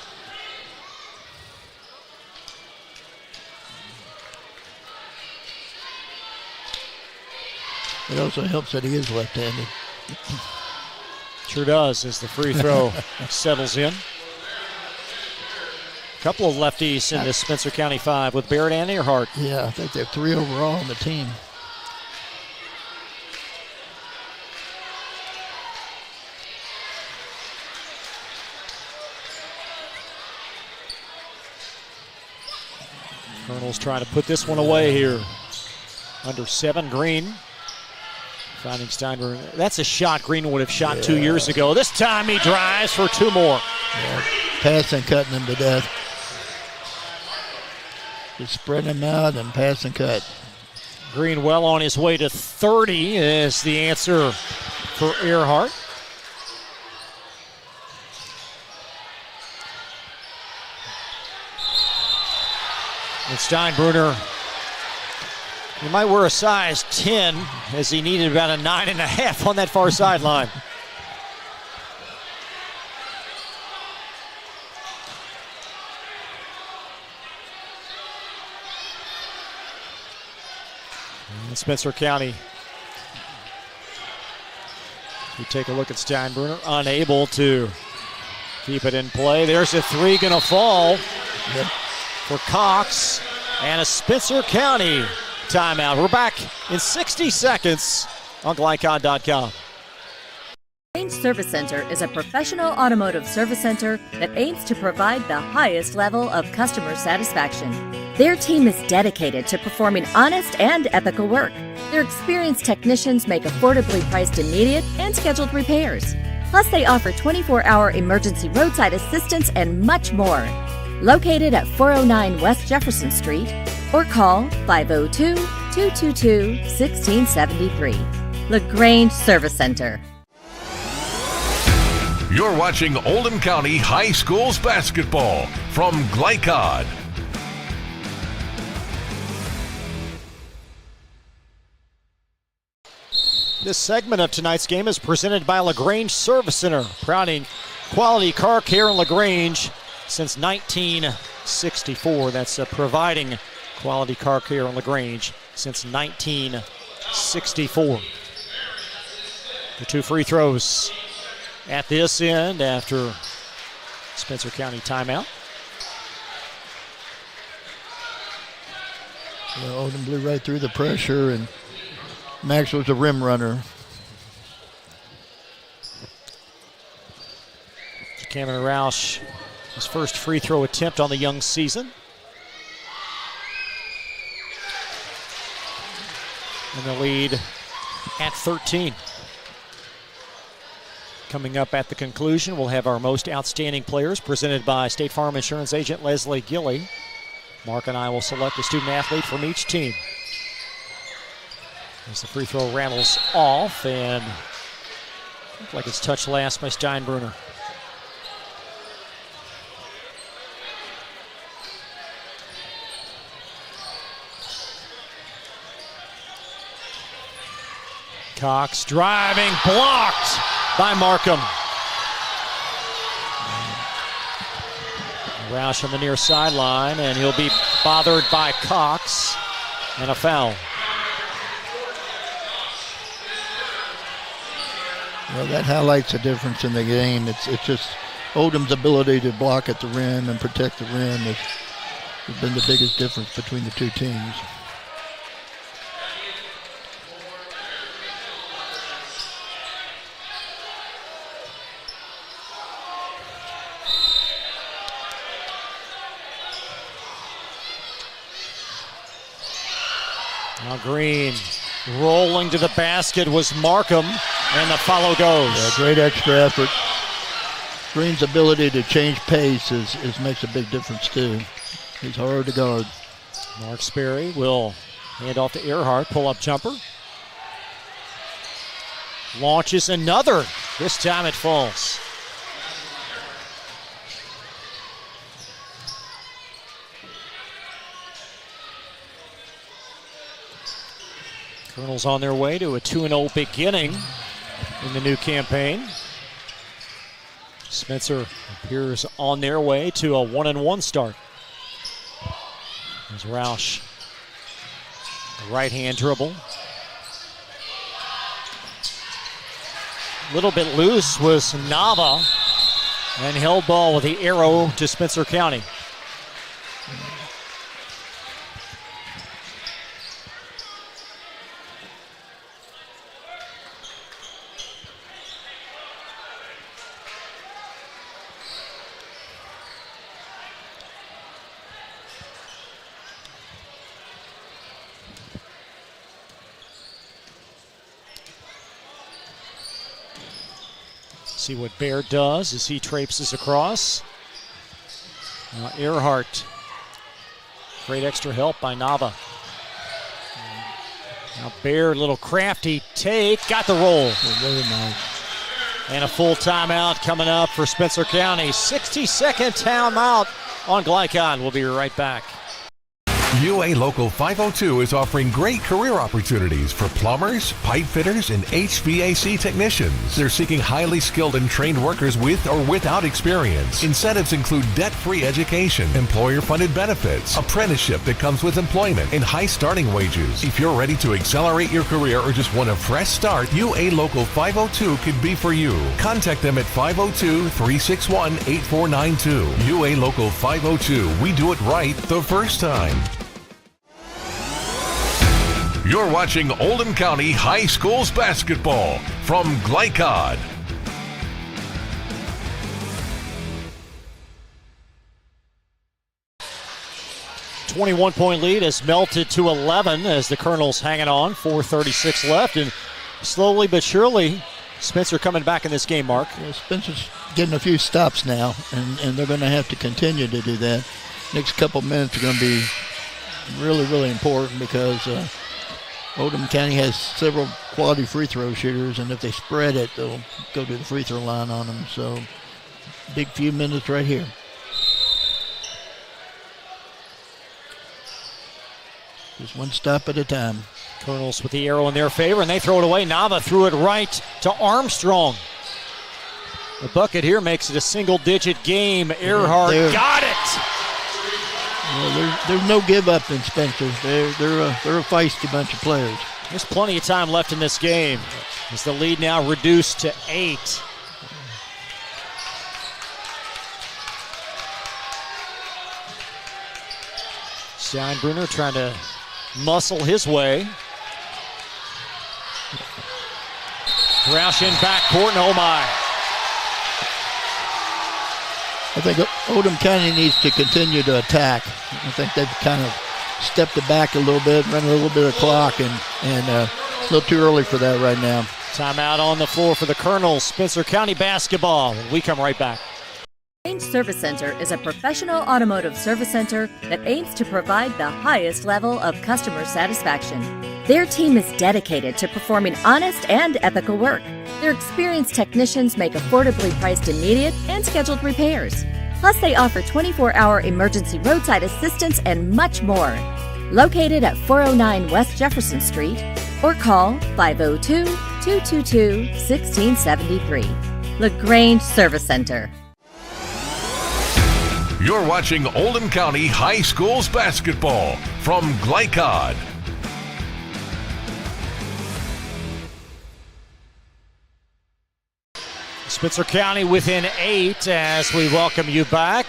It also helps that he is left-handed. Sure does, as the free throw settles in. A couple of lefties in this Spencer County 5 with Barrett and Earhart. Yeah, I think they're 3 overall on the team. Colonel's trying to put this one away here. Under 7, Green. Finding Steinberg. That's a shot Green would have shot 2 years ago. This time he drives for 2 more. Yeah, passing, cutting him to death. Just spread him out and pass and cut. Green well on his way to 30 is the answer for Earhart. And Steinbruner, he might wear a size 10 as he needed about a 9.5 on that far sideline. And Spencer County. We take a look at Steinbruner, unable to keep it in play. There's a 3 gonna fall for Cox, and a Spencer County timeout. We're back in 60 seconds on Glycon.com. Range Service Center is a professional automotive service center that aims to provide the highest level of customer satisfaction. Their team is dedicated to performing honest and ethical work. Their experienced technicians make affordably priced immediate and scheduled repairs. Plus, they offer 24-hour emergency roadside assistance and much more. Located at 409 West Jefferson Street, or call 502-222-1673. LaGrange Service Center. You're watching Oldham County High Schools basketball from Glycon. This segment of tonight's game is presented by LaGrange Service Center, providing quality car care in LaGrange since 1964. That's providing quality car care in LaGrange since 1964. The 2 free throws at this end after Spencer County timeout. Yeah, Oldham blew right through the pressure, and Max was a rim runner. Cameron Roush, his first free throw attempt on the young season. And the lead at 13. Coming up at the conclusion, we'll have our most outstanding players presented by State Farm Insurance agent Leslie Gilley. Mark and I will select a student athlete from each team. As the free throw rattles off, and looks like it's touched last by Steinbruner. Cox driving, blocked by Markham. Roush on the near sideline, and he'll be bothered by Cox, and a foul. Well, that highlights the difference in the game. It's just Oldham's ability to block at the rim and protect the rim has been the biggest difference between the two teams. Now Green rolling to the basket was Markham, and the follow goes. Yeah, great extra effort. Green's ability to change pace makes a big difference too. He's hard to guard. Mark Sperry will hand off to Earhart, pull-up jumper. Launches another. This time it falls. Colonels on their way to a 2-0 beginning in the new campaign. Spencer appears on their way to a 1-1 start. There's Roush. Right-hand dribble. A little bit loose was Nava, and held ball with the arrow to Spencer County. See what Baird does as he traipses across. Earhart. Great extra help by Nava. Now Baird, little crafty take, got the roll. Very nice. And a full timeout coming up for Spencer County. 60-second timeout on Glycon. We'll be right back. UA Local 502 is offering great career opportunities for plumbers, pipe fitters, and HVAC technicians. They're seeking highly skilled and trained workers with or without experience. Incentives include debt-free education, employer-funded benefits, apprenticeship that comes with employment, and high starting wages. If you're ready to accelerate your career or just want a fresh start, UA Local 502 could be for you. Contact them at 502-361-8492. UA Local 502. We do it right the first time. You're watching Oldham County High Schools basketball from Glycod. A 21-point lead has melted to 11 as the Colonels hanging on. 4:36 left, and slowly but surely, Spencer coming back in this game, Mark. Yeah, Spencer's getting a few stops now, and they're going to have to continue to do that. Next couple minutes are going to be really, really important because Oldham County has several quality free throw shooters, and if they spread it, they'll go to the free throw line on them. So, big few minutes right here. Just one stop at a time. Colonels with the arrow in their favor, and they throw it away. Nava threw it right to Armstrong. The bucket here makes it a single-digit game. Earhart got it. Well, there's no give up in Spencer. They're a feisty bunch of players. There's plenty of time left in this game. As the lead now reduced to 8. Steinbrunner trying to muscle his way. Roush in backcourt, and oh my. I think Oldham County needs to continue to attack. I think they've kind of stepped it back a little bit, run a little bit of clock, and a little too early for that right now. Timeout on the floor for the Colonels. Spencer County basketball. We come right back. Range Service Center is a professional automotive service center that aims to provide the highest level of customer satisfaction. Their team is dedicated to performing honest and ethical work. Their experienced technicians make affordably priced immediate and scheduled repairs. Plus, they offer 24-hour emergency roadside assistance and much more. Located at 409 West Jefferson Street, or call 502-222-1673. LaGrange Service Center. You're watching Oldham County High Schools basketball from Glycod. Spencer County within 8 as we welcome you back.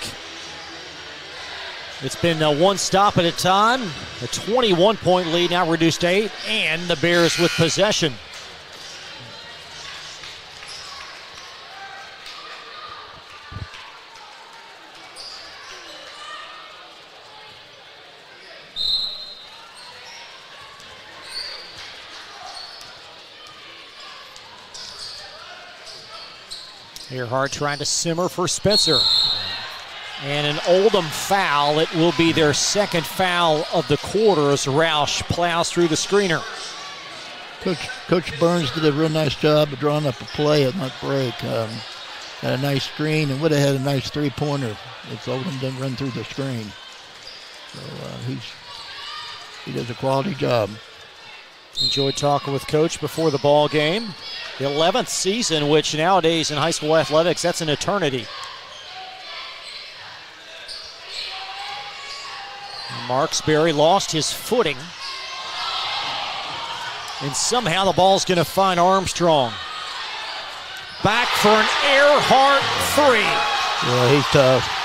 It's been one stop at a time. A 21-point lead now reduced to 8, and the Bears with possession. Earhart trying to simmer for Spencer. And an Oldham foul. It will be their second foul of the quarter as Roush plows through the screener. Coach Burns did a real nice job of drawing up a play at that break. Had a nice screen and would have had a nice three-pointer if Oldham didn't run through the screen. So he does a quality job. Enjoyed talking with Coach before the ball game. The 11th season, which nowadays in high school athletics, that's an eternity. Marksberry lost his footing. And somehow the ball's going to find Armstrong. Back for an Earhart three. Yeah, he's tough.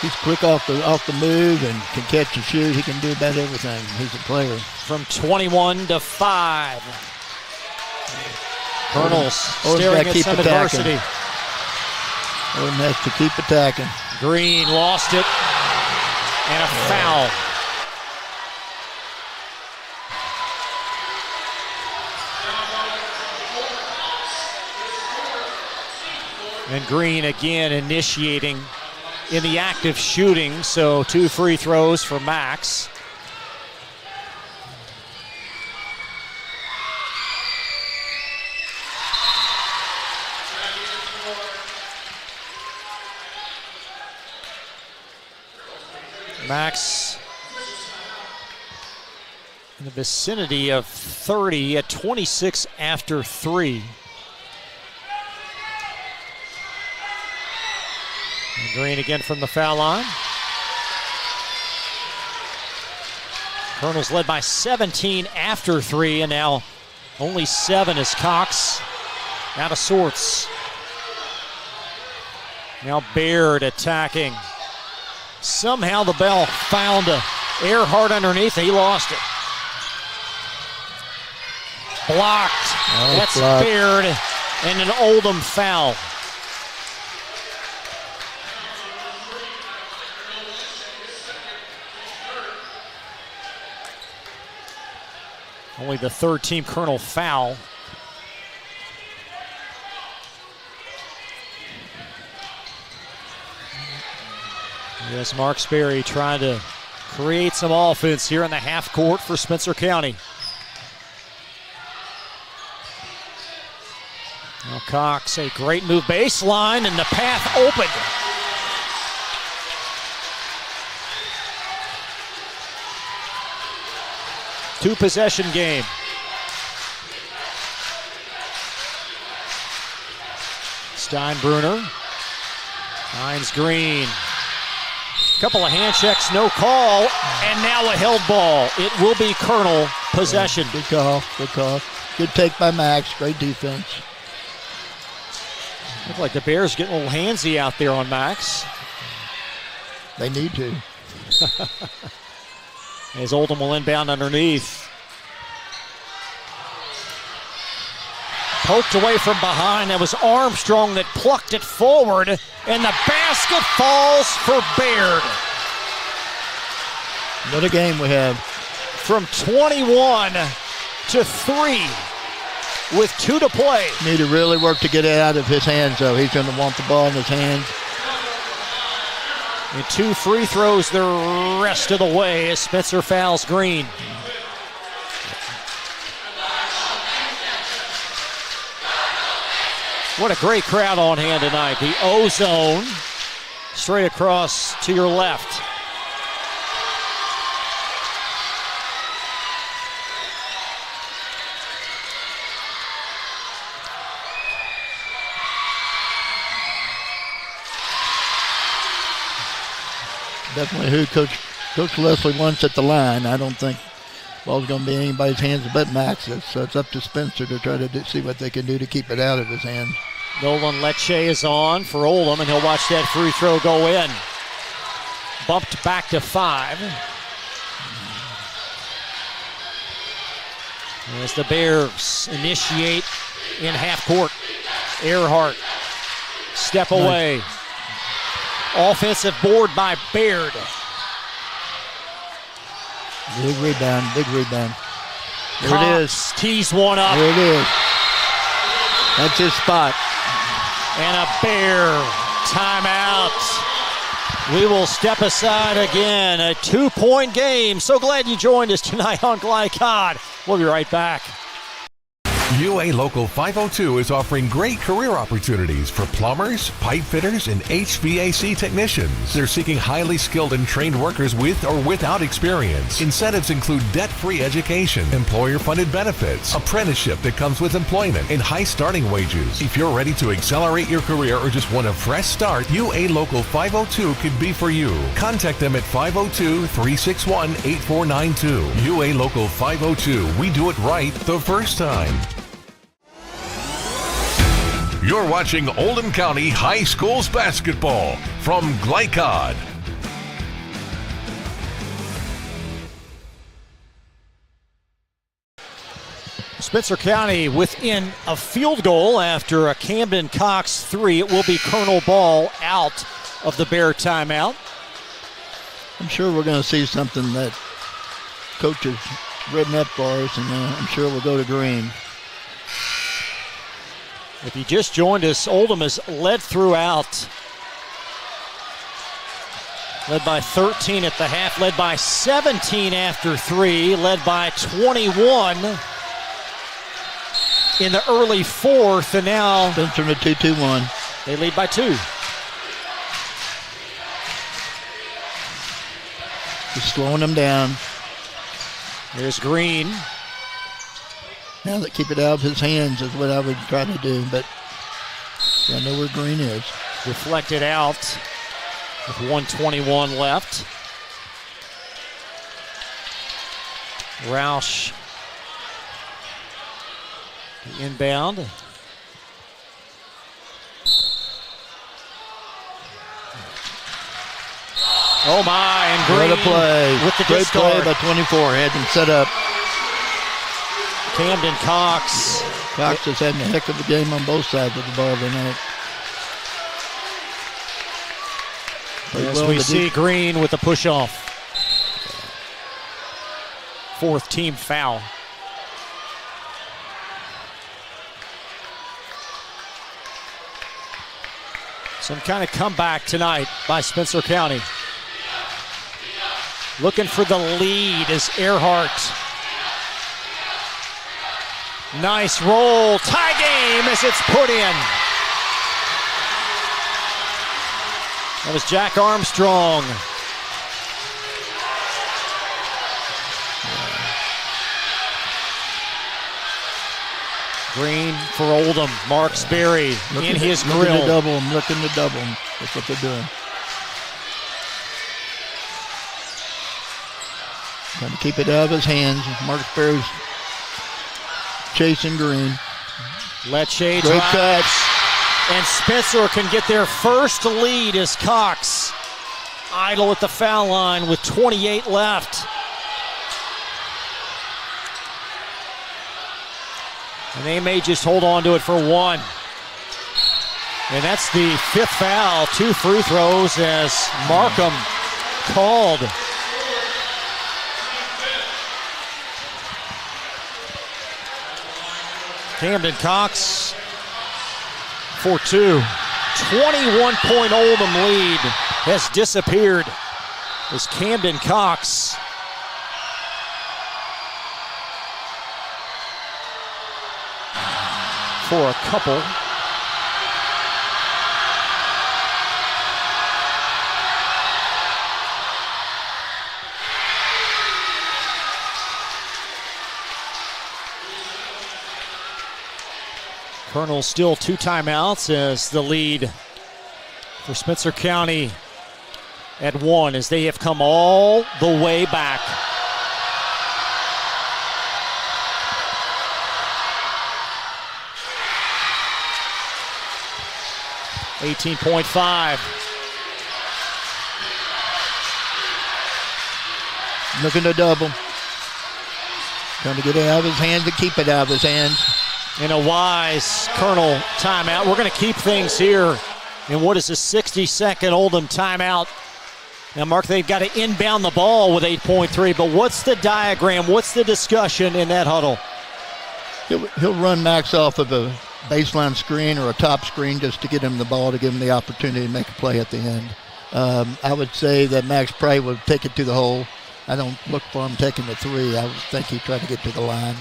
He's quick off the move and can catch and shoot. He can do about everything. He's a player. From 21 to 5. Colonels staring at some adversity. Oldham has to keep attacking. Green lost it. And a foul. And Green again initiating in the act of shooting, so 2 free throws for Max. Max in the vicinity of 30 at 26 after 3. And Green again from the foul line. Colonels led by 17 after 3, and now only 7 as Cox out of sorts. Now Baird attacking. Somehow the bell found Earhart underneath. He lost it. Blocked. That's blocked. Baird, and an Oldham foul. Only the third team Colonel foul. Yes, Marksberry trying to create some offense here in the half court for Spencer County. Now Cox, a great move baseline, and the path open. Two-possession game. Steinbrunner finds Green. Couple of hand checks, no call, and now a held ball. It will be Colonel possession. Good call, good call. Good take by Max, great defense. Look like the Bears getting a little handsy out there on Max. They need to. As Oldham will inbound underneath. Poked away from behind. That was Armstrong that plucked it forward, and the basket falls for Baird. What a game we have. From 21 to 3 with 2 to play. Need to really work to get it out of his hands, though. He's going to want the ball in his hands. And 2 free throws the rest of the way as Spencer fouls Green. What a great crowd on hand tonight. The O-Zone straight across to your left. Definitely who Coach Leslie wants at the line. I don't think ball's going to be in anybody's hands but Max. It's up to Spencer to try to see what they can do to keep it out of his hands. Nolan Lecce is on for Oldham, and he'll watch that free throw go in. bumped back to 5. As the Bears initiate in half court. Earhart, step away. Offensive board by Baird. Big rebound, big rebound. There Cox it is. Tees one up. There it is. That's his spot. And a Bear timeout. We will step aside again. A 2-point game. So glad you joined us tonight on Glycod. We'll be right back. UA Local 502 is offering great career opportunities for plumbers, pipe fitters, and HVAC technicians. They're seeking highly skilled and trained workers with or without experience. Incentives include debt-free education, employer-funded benefits, apprenticeship that comes with employment, and high starting wages. If you're ready to accelerate your career or just want a fresh start, UA Local 502 could be for you. Contact them at 502-361-8492. UA Local 502. We do it right the first time. You're watching Oldham County High Schools basketball from Glycod. Spencer County within a field goal after a Camden Cox 3. It will be Colonel Ball out of the Bear timeout. I'm sure we're going to see something that Coach has written up for us, and I'm sure we'll go to green. If you just joined us, Oldham has led throughout. Led by 13 at the half, led by 17 after 3, led by 21 in the early fourth, and now Spencer in a 2-2-1. They lead by 2. Just slowing them down. There's Green. Now that keep it out of his hands is what I would try to do, but I know where Green is. Deflected out with 1:21 left. Roush, the inbound. Oh my, and Green what a play. With the great discard. play by 24, had him set up. Camden Cox. Cox is having a heck of a game on both sides of the ball tonight. As we see Green with the push-off. 4th team foul. Some kind of comeback tonight by Spencer County. Looking for the lead is Earhart. Nice roll. Tie game as it's put in. That was Jack Armstrong. Green for Oldham. Mark Sperry in his grill. Looking to double him, looking to double him. That's what they're doing. Trying to keep it out of his hands. Mark Sperry's chasing Green. Lecce Great drives. catch. And Spencer can get their first lead as Cox idle at the foul line with 28 left. And they may just hold on to it for 1. And that's the 5th foul. 2 free throws as Markham called. Camden Cox for 2. 21-point Oldham lead has disappeared as Camden Cox for a couple. Colonel still 2 timeouts as the lead for Spencer County at 1 as they have come all the way back. .5. Looking to double. Trying to get it out of his hands and keep it out of his hands. In a wise Colonel timeout. We're going to keep things here in what is a 60-second Oldham timeout. Now, Mark, they've got to inbound the ball with 8.3, but what's the diagram? What's the discussion in that huddle? He'll run Max off of a baseline screen or a top screen just to get him the ball, to give him the opportunity to make a play at the end. I would say that Max probably would take it to the hole. I don't look for him taking the three. I would think he'd try to get to the line.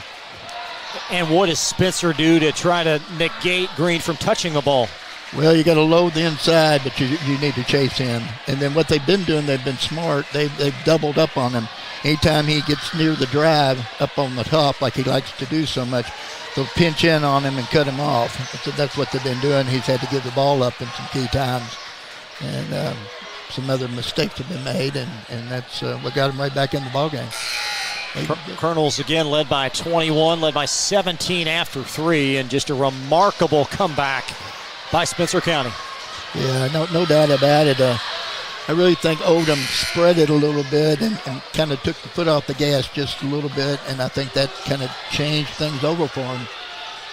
And what does Spencer do to try to negate Green from touching the ball? Well, you got to load the inside, but you need to chase him. And then what they've been doing, they've been smart. They've doubled up on him. Anytime he gets near the drive up on the top, like he likes to do so much, they'll pinch in on him and cut him off. So that's what they've been doing. He's had to give the ball up in some key times. And some other mistakes have been made, and that's what got him right back in the ballgame. Colonels again led by 21, led by 17 after 3, and just a remarkable comeback by Spencer County. Yeah, no doubt about it. I really think Oldham spread it a little bit and kind of took the foot off the gas just a little bit, and I think that kind of changed things over for him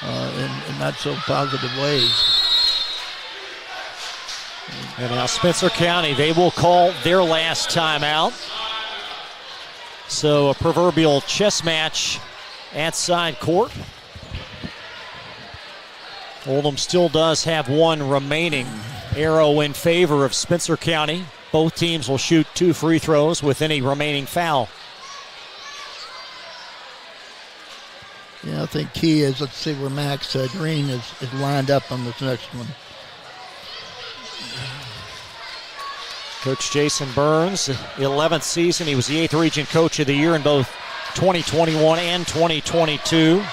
in not so positive ways. And now Spencer County, they will call their last timeout. So a proverbial chess match at side court. Oldham still does have one remaining arrow in favor of Spencer County. Both teams will shoot 2 free throws with any remaining foul. Yeah, I think key is, let's see where Max Green is lined up on this next one. Coach Jason Burns, 11th season. He was the 8th Region Coach of the Year in both 2021 and 2022.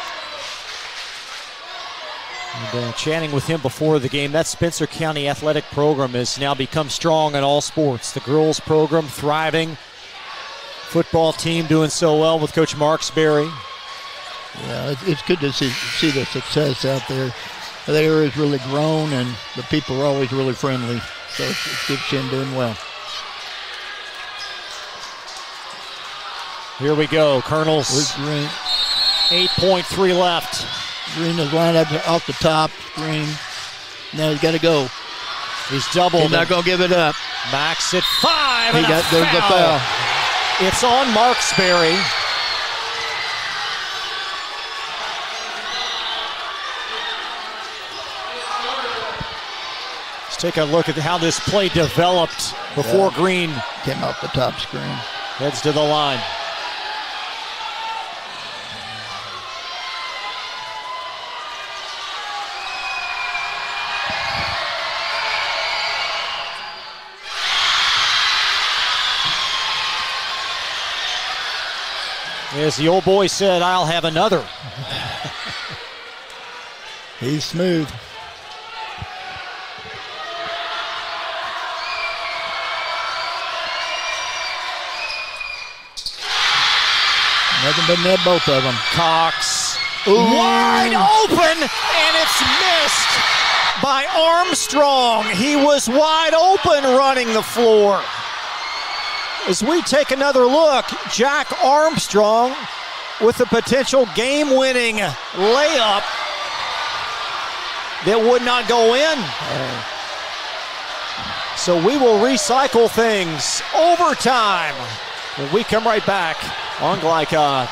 And chatting with him before the game, that Spencer County athletic program has now become strong in all sports. The girls program thriving. Football team doing so well with Coach Marksberry. Yeah, it's good to see the success out there. The area's really grown, and the people are always really friendly. So it's good to see him doing well. Here we go, Colonels. 8.3 left. Green is lined up off the top. Green. Now he's got to go. He's doubled. He's not going to give it up. Max at 5. There's a foul. It's on Marksberry. Let's take a look at how this play developed before Green came off the top screen. Heads to the line. As the old boy said, I'll have another. He's smooth. Nothing but net, both of them. Cox. Ooh. Wide open, and it's missed by Armstrong. He was wide open running the floor. As we take another look, Jack Armstrong with a potential game-winning layup that would not go in. So we will recycle things overtime when we come right back on Glycod.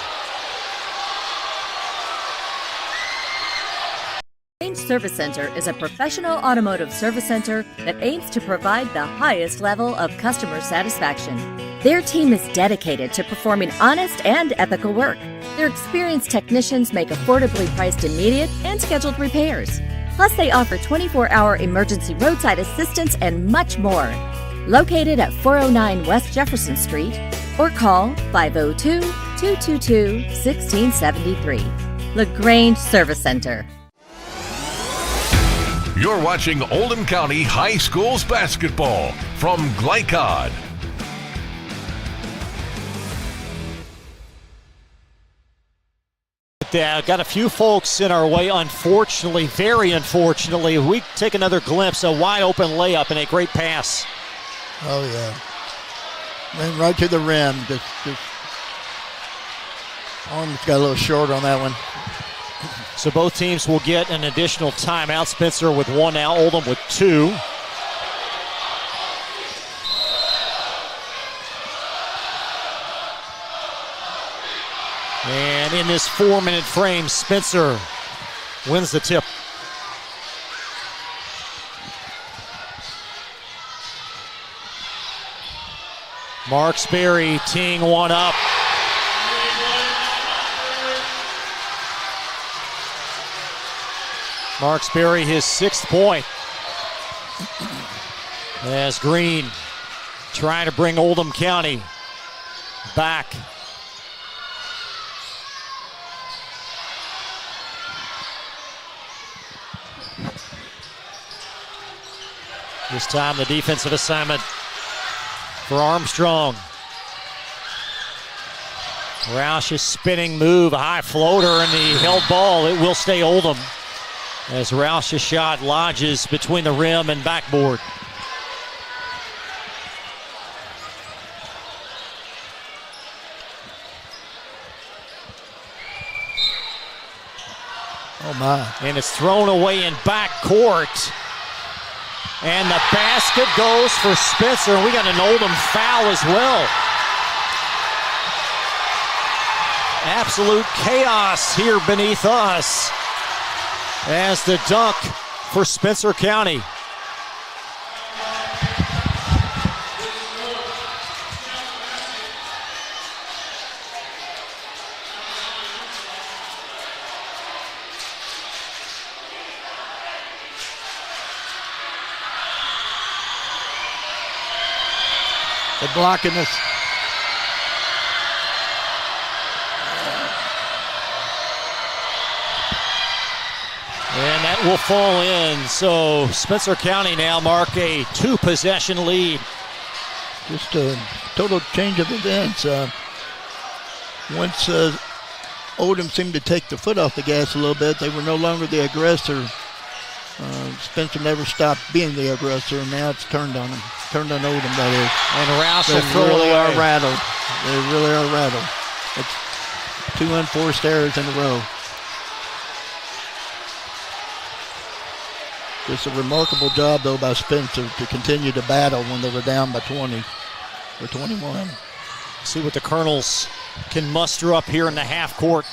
Range Service Center is a professional automotive service center that aims to provide the highest level of customer satisfaction. Their team is dedicated to performing honest and ethical work. Their experienced technicians make affordably priced immediate and scheduled repairs. Plus, they offer 24-hour emergency roadside assistance and much more. Located at 409 West Jefferson Street, or call 502-222-1673. LaGrange Service Center. You're watching Oldham County High Schools basketball from Glycod. Got a few folks in our way, unfortunately, very unfortunately. We take another glimpse, a wide open layup and a great pass. Oh, yeah. Went right to the rim. Just Arms got a little short on that one. So both teams will get an additional timeout. Spencer with 1 now, Oldham with 2. And in this 4-minute frame, Spencer wins the tip. Marksberry teeing one up. Marksberry his 6th point. As Green trying to bring Oldham County back. This time the defensive assignment for Armstrong. Roush's spinning move, a high floater, and the held ball. It will stay Oldham as Roush's shot lodges between the rim and backboard. Oh my. And it's thrown away in backcourt. And the basket goes for Spencer, and we got an Oldham foul as well. Absolute chaos here beneath us as the dunk for Spencer County. They're blocking us. And that will fall in. So Spencer County now mark a 2-possession lead. Just a total change of events. Once Oldham seemed to take the foot off the gas a little bit, they were no longer the aggressor. Spencer never stopped being the aggressor, and now it's turned on him. Turned on Oldham, that is. And Roush will They throw really it are away. rattled. They really are rattled. It's 2 unforced errors in a row. Just a remarkable job, though, by Spencer to continue to battle when they were down by 20 or 21. See what the Colonels can muster up here in the half court.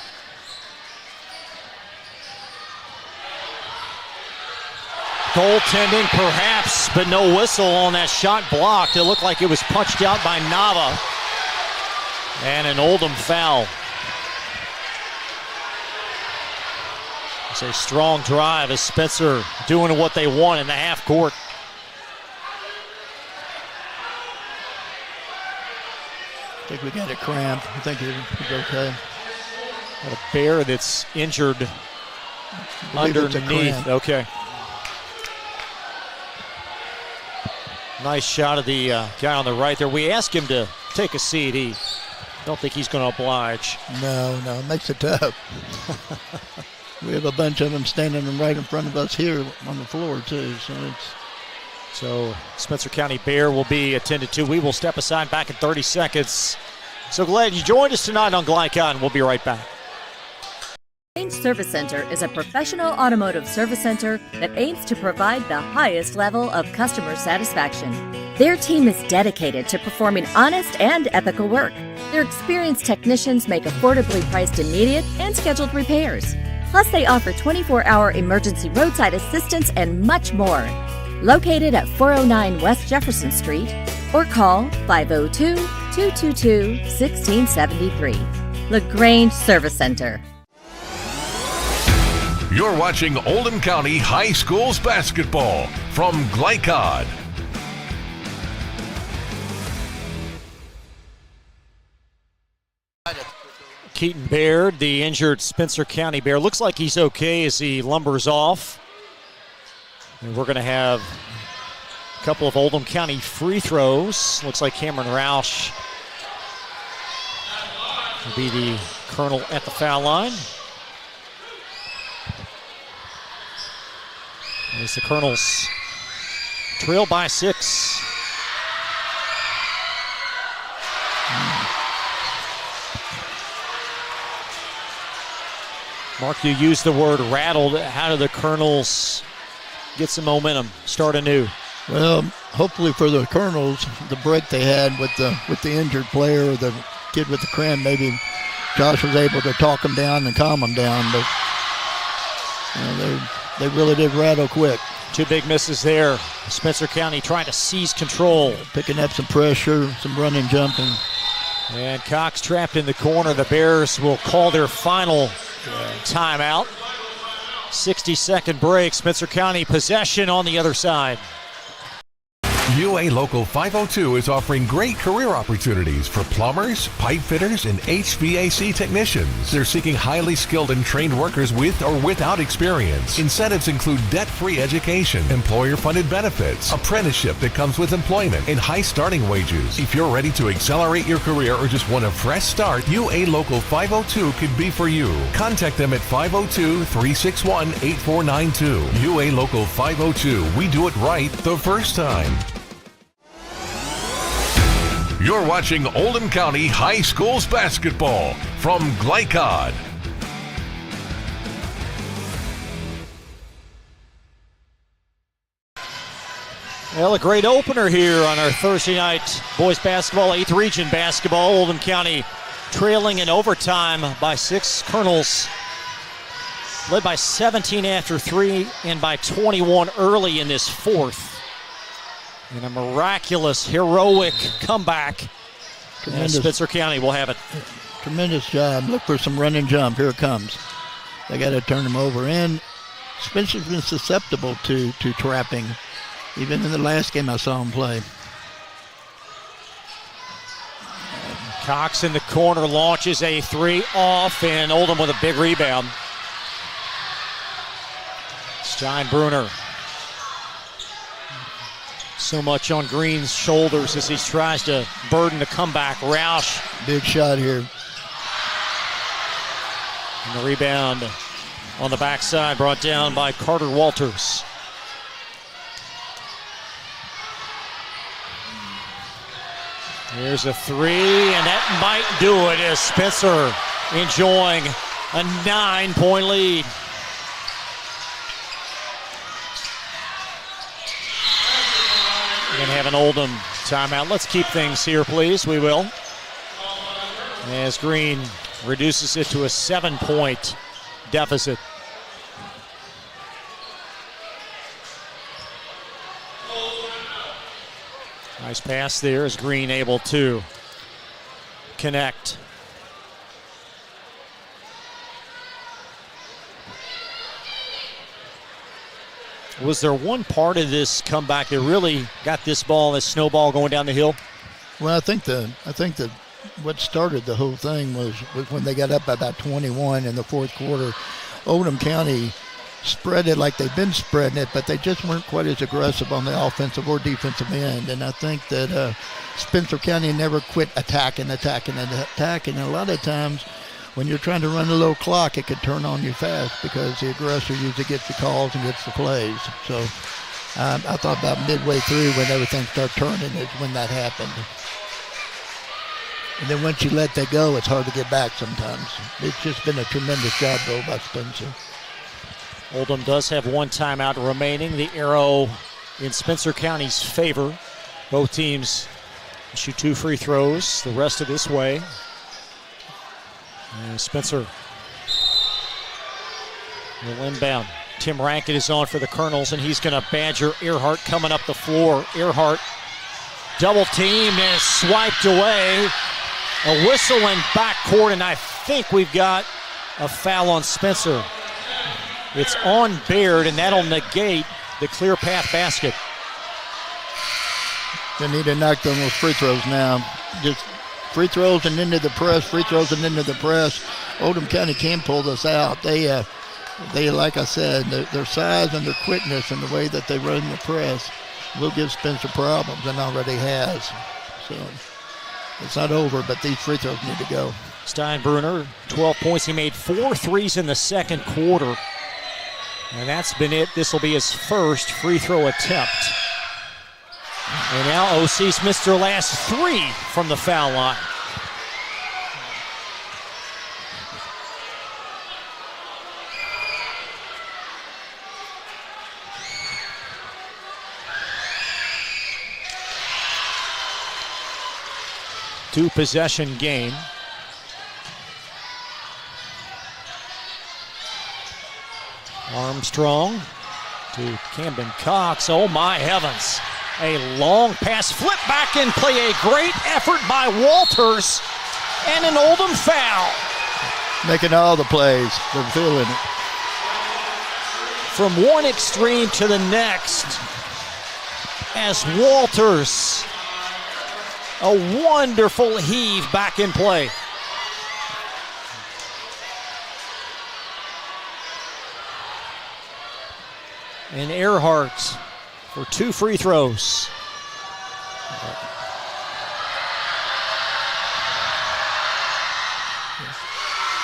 Goaltending perhaps, but no whistle on that shot blocked. It looked like it was punched out by Nava. And an Oldham foul. It's a strong drive as Spencer doing what they want in the half court. I think we got a cramp. I think it's okay. Got a Bear that's injured underneath. Okay. Nice shot of the guy on the right there. We asked him to take a seat. He don't think he's going to oblige. No, it makes it tough. We have a bunch of them standing right in front of us here on the floor, too. So Spencer County Bear will be attended to. We will step aside back in 30 seconds. So glad you joined us tonight on Glycon. We'll be right back. Range Service Center is a professional automotive service center that aims to provide the highest level of customer satisfaction. Their team is dedicated to performing honest and ethical work. Their experienced technicians make affordably priced immediate and scheduled repairs. Plus, they offer 24-hour emergency roadside assistance and much more. Located at 409 West Jefferson Street, or call 502-222-1673. LaGrange Service Center. You're watching Oldham County High Schools basketball from Glycod. Keaton Baird, the injured Spencer County Bear, looks like he's okay as he lumbers off. And we're going to have a couple of Oldham County free throws. Looks like Cameron Roush will be the Colonel at the foul line. As the Colonels trail by 6. Mark, you used the word rattled. How do the Colonels get some momentum, start anew? Well, hopefully for the Colonels, the break they had with the injured player or the kid with the cramp, maybe Josh was able to talk them down and calm them down. But they really did rattle quick. 2 big misses there. Spencer County trying to seize control. Picking up some pressure, some running, jumping. And Cox trapped in the corner. The Bears will call their final timeout. 60-second break. Spencer County possession on the other side. UA Local 502 is offering great career opportunities for plumbers, pipe fitters, and HVAC technicians. They're seeking highly skilled and trained workers with or without experience. Incentives include debt-free education, employer-funded benefits, apprenticeship that comes with employment, and high starting wages. If you're ready to accelerate your career or just want a fresh start, UA Local 502 could be for you. Contact them at 502-361-8492. UA Local 502. We do it right the first time. You're watching Oldham County High Schools basketball from Glycod. Well, a great opener here on our Thursday night boys basketball, 8th region basketball. Oldham County trailing in overtime by 6. Colonels led by 17 after 3 and by 21 early in this 4th. And a miraculous, heroic comeback. And Spencer County will have it. Tremendous job. Look for some run and jump. Here it comes. They got to turn them over. And Spencer's been susceptible to trapping. Even in the last game I saw him play. Cox in the corner launches a 3 off, and Oldham with a big rebound. Steinbrunner. So much on Green's shoulders as he tries to burden the comeback. Roush. Big shot here. And the rebound on the backside brought down by Carter Walters. Here's a 3, and that might do it as Spencer enjoying a 9-point lead. We're going to have an Oldham timeout. Let's keep things here, please. We will. As Green reduces it to a 7-point deficit. Nice pass there as Green able to connect. Was there one part of this comeback that really got this snowball going down the hill? Well, I think that what started the whole thing was when they got up by about 21 in the 4th quarter. Oldham County spread it like they've been spreading it, but they just weren't quite as aggressive on the offensive or defensive end. And I think that Spencer County never quit attacking. And a lot of times when you're trying to run a low clock, it could turn on you fast because the aggressor usually gets the calls and gets the plays. So I thought about midway through when everything started turning is when that happened. And then once you let that go, it's hard to get back sometimes. It's just been a tremendous job, though, by Spencer. Oldham does have one timeout remaining. The arrow in Spencer County's favor. Both teams shoot 2 free throws the rest of this way. And Spencer will inbound. Tim Rankin is on for the Colonels, and he's going to badger Earhart coming up the floor. Earhart double teamed and swiped away. A whistle in backcourt, and I think we've got a foul on Spencer. It's on Baird, and that'll negate the clear path basket. They need to knock down those free throws now. Just free throws and into the press, free throws and into the press. Oldham County can pull this out. They like I said, their size and their quickness and the way that they run the press will give Spencer problems, and already has. So it's not over, but these free throws need to go. Steinbrunner, 12 points. He made 4 threes in the 2nd quarter. And that's been it. This will be his first free throw attempt. And now OC's missed their last 3 from the foul line. 2-possession game. Armstrong to Camden Cox. Oh my heavens. A long pass, flip back in play. A great effort by Walters and an Oldham foul. Making all the plays. They're feeling it. From one extreme to the next as Walters, a wonderful heave back in play. And Earhart for 2 free throws.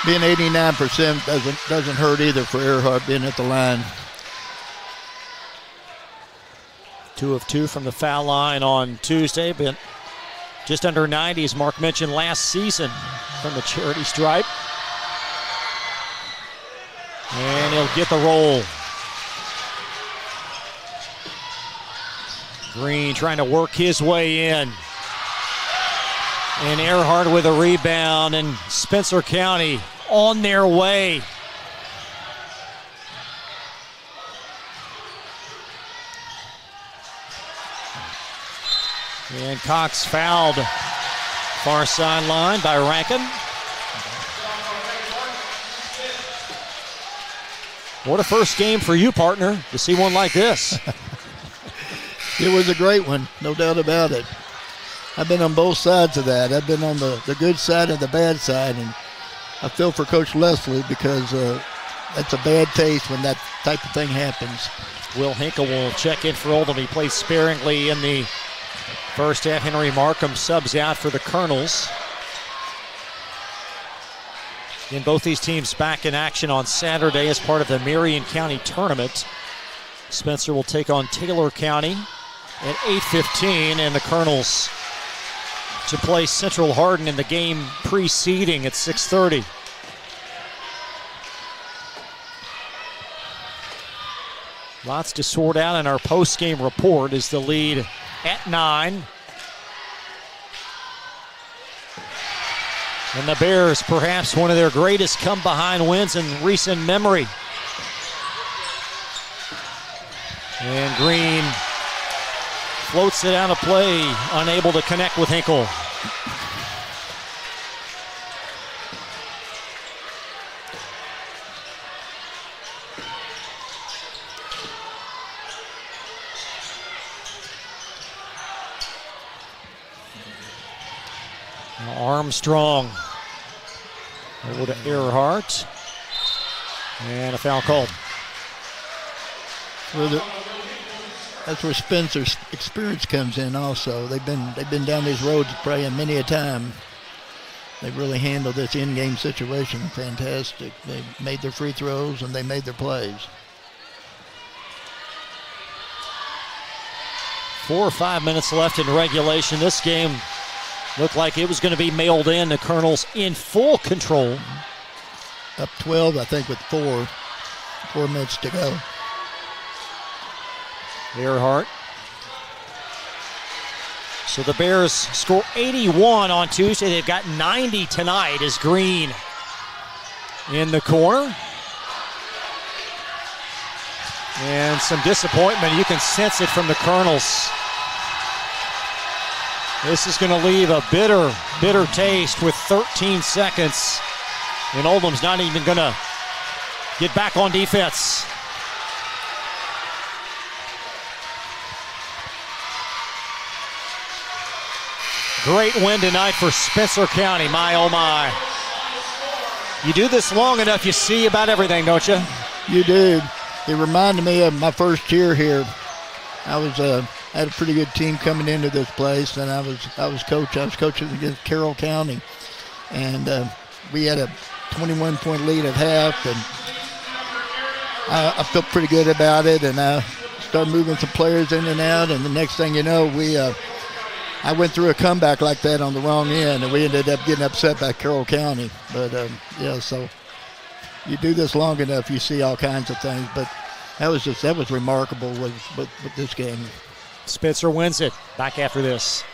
Being 89% doesn't hurt either for Earhart being at the line. 2 of 2 from the foul line on Tuesday, but just under 90, as Mark mentioned last season, from the charity stripe. And he'll get the roll. Green trying to work his way in. And Earhart with a rebound, and Spencer County on their way. And Cox fouled. Far sideline by Rankin. What a first game for you, partner, to see one like this. It was a great one, no doubt about it. I've been on both sides of that. I've been on the good side and the bad side, and I feel for Coach Leslie because that's a bad taste when that type of thing happens. Will Hinkle will check in for Oldham. He played sparingly in the first half. Henry Markham subs out for the Colonels. And both these teams back in action on Saturday as part of the Marion County tournament. Spencer will take on Taylor County at 8:15, and the Colonels to play Central Hardin in the game preceding at 6:30. Lots to sort out in our post-game report as the lead at 9. And the Bears, perhaps one of their greatest come-behind wins in recent memory. And Green floats it out of play, unable to connect with Hinkle. Now Armstrong over to Earhart. And a foul called. That's where Spencer's experience comes in also. They've been down these roads praying many a time. They really handled this in-game situation fantastic. They made their free throws and they made their plays. 4 or 5 minutes left in regulation. This game looked like it was going to be mailed in. The Colonels in full control. Up 12, I think, with 4 minutes to go. Earhart. So the Bears score 81 on Tuesday. They've got 90 tonight as Green in the corner. And some disappointment. You can sense it from the Colonels. This is going to leave a bitter taste with 13 seconds. And Oldham's not even going to get back on defense. Great win tonight for Spencer County. My, oh my. You do this long enough, you see about everything, don't you? You do. It reminded me of my first year here. I had a pretty good team coming into this place, and I was coaching against Carroll County, and we had a 21-point lead at half, and I felt pretty good about it, and I started moving some players in and out, and the next thing you know, I went through a comeback like that on the wrong end, and we ended up getting upset by Carroll County. But, so you do this long enough, you see all kinds of things. But that was remarkable with this game. Spencer wins it. Back after this.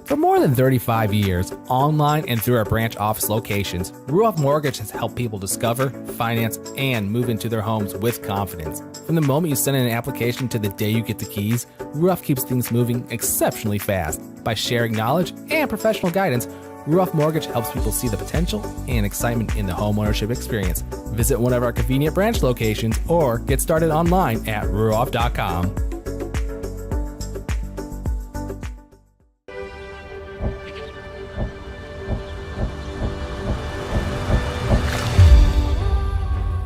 For more than 35 years, online and through our branch office locations, Ruoff Mortgage has helped people discover, finance, and move into their homes with confidence. From the moment you send in an application to the day you get the keys, Ruoff keeps things moving exceptionally fast. By sharing knowledge and professional guidance, Ruoff Mortgage helps people see the potential and excitement in the homeownership experience. Visit one of our convenient branch locations or get started online at ruoff.com.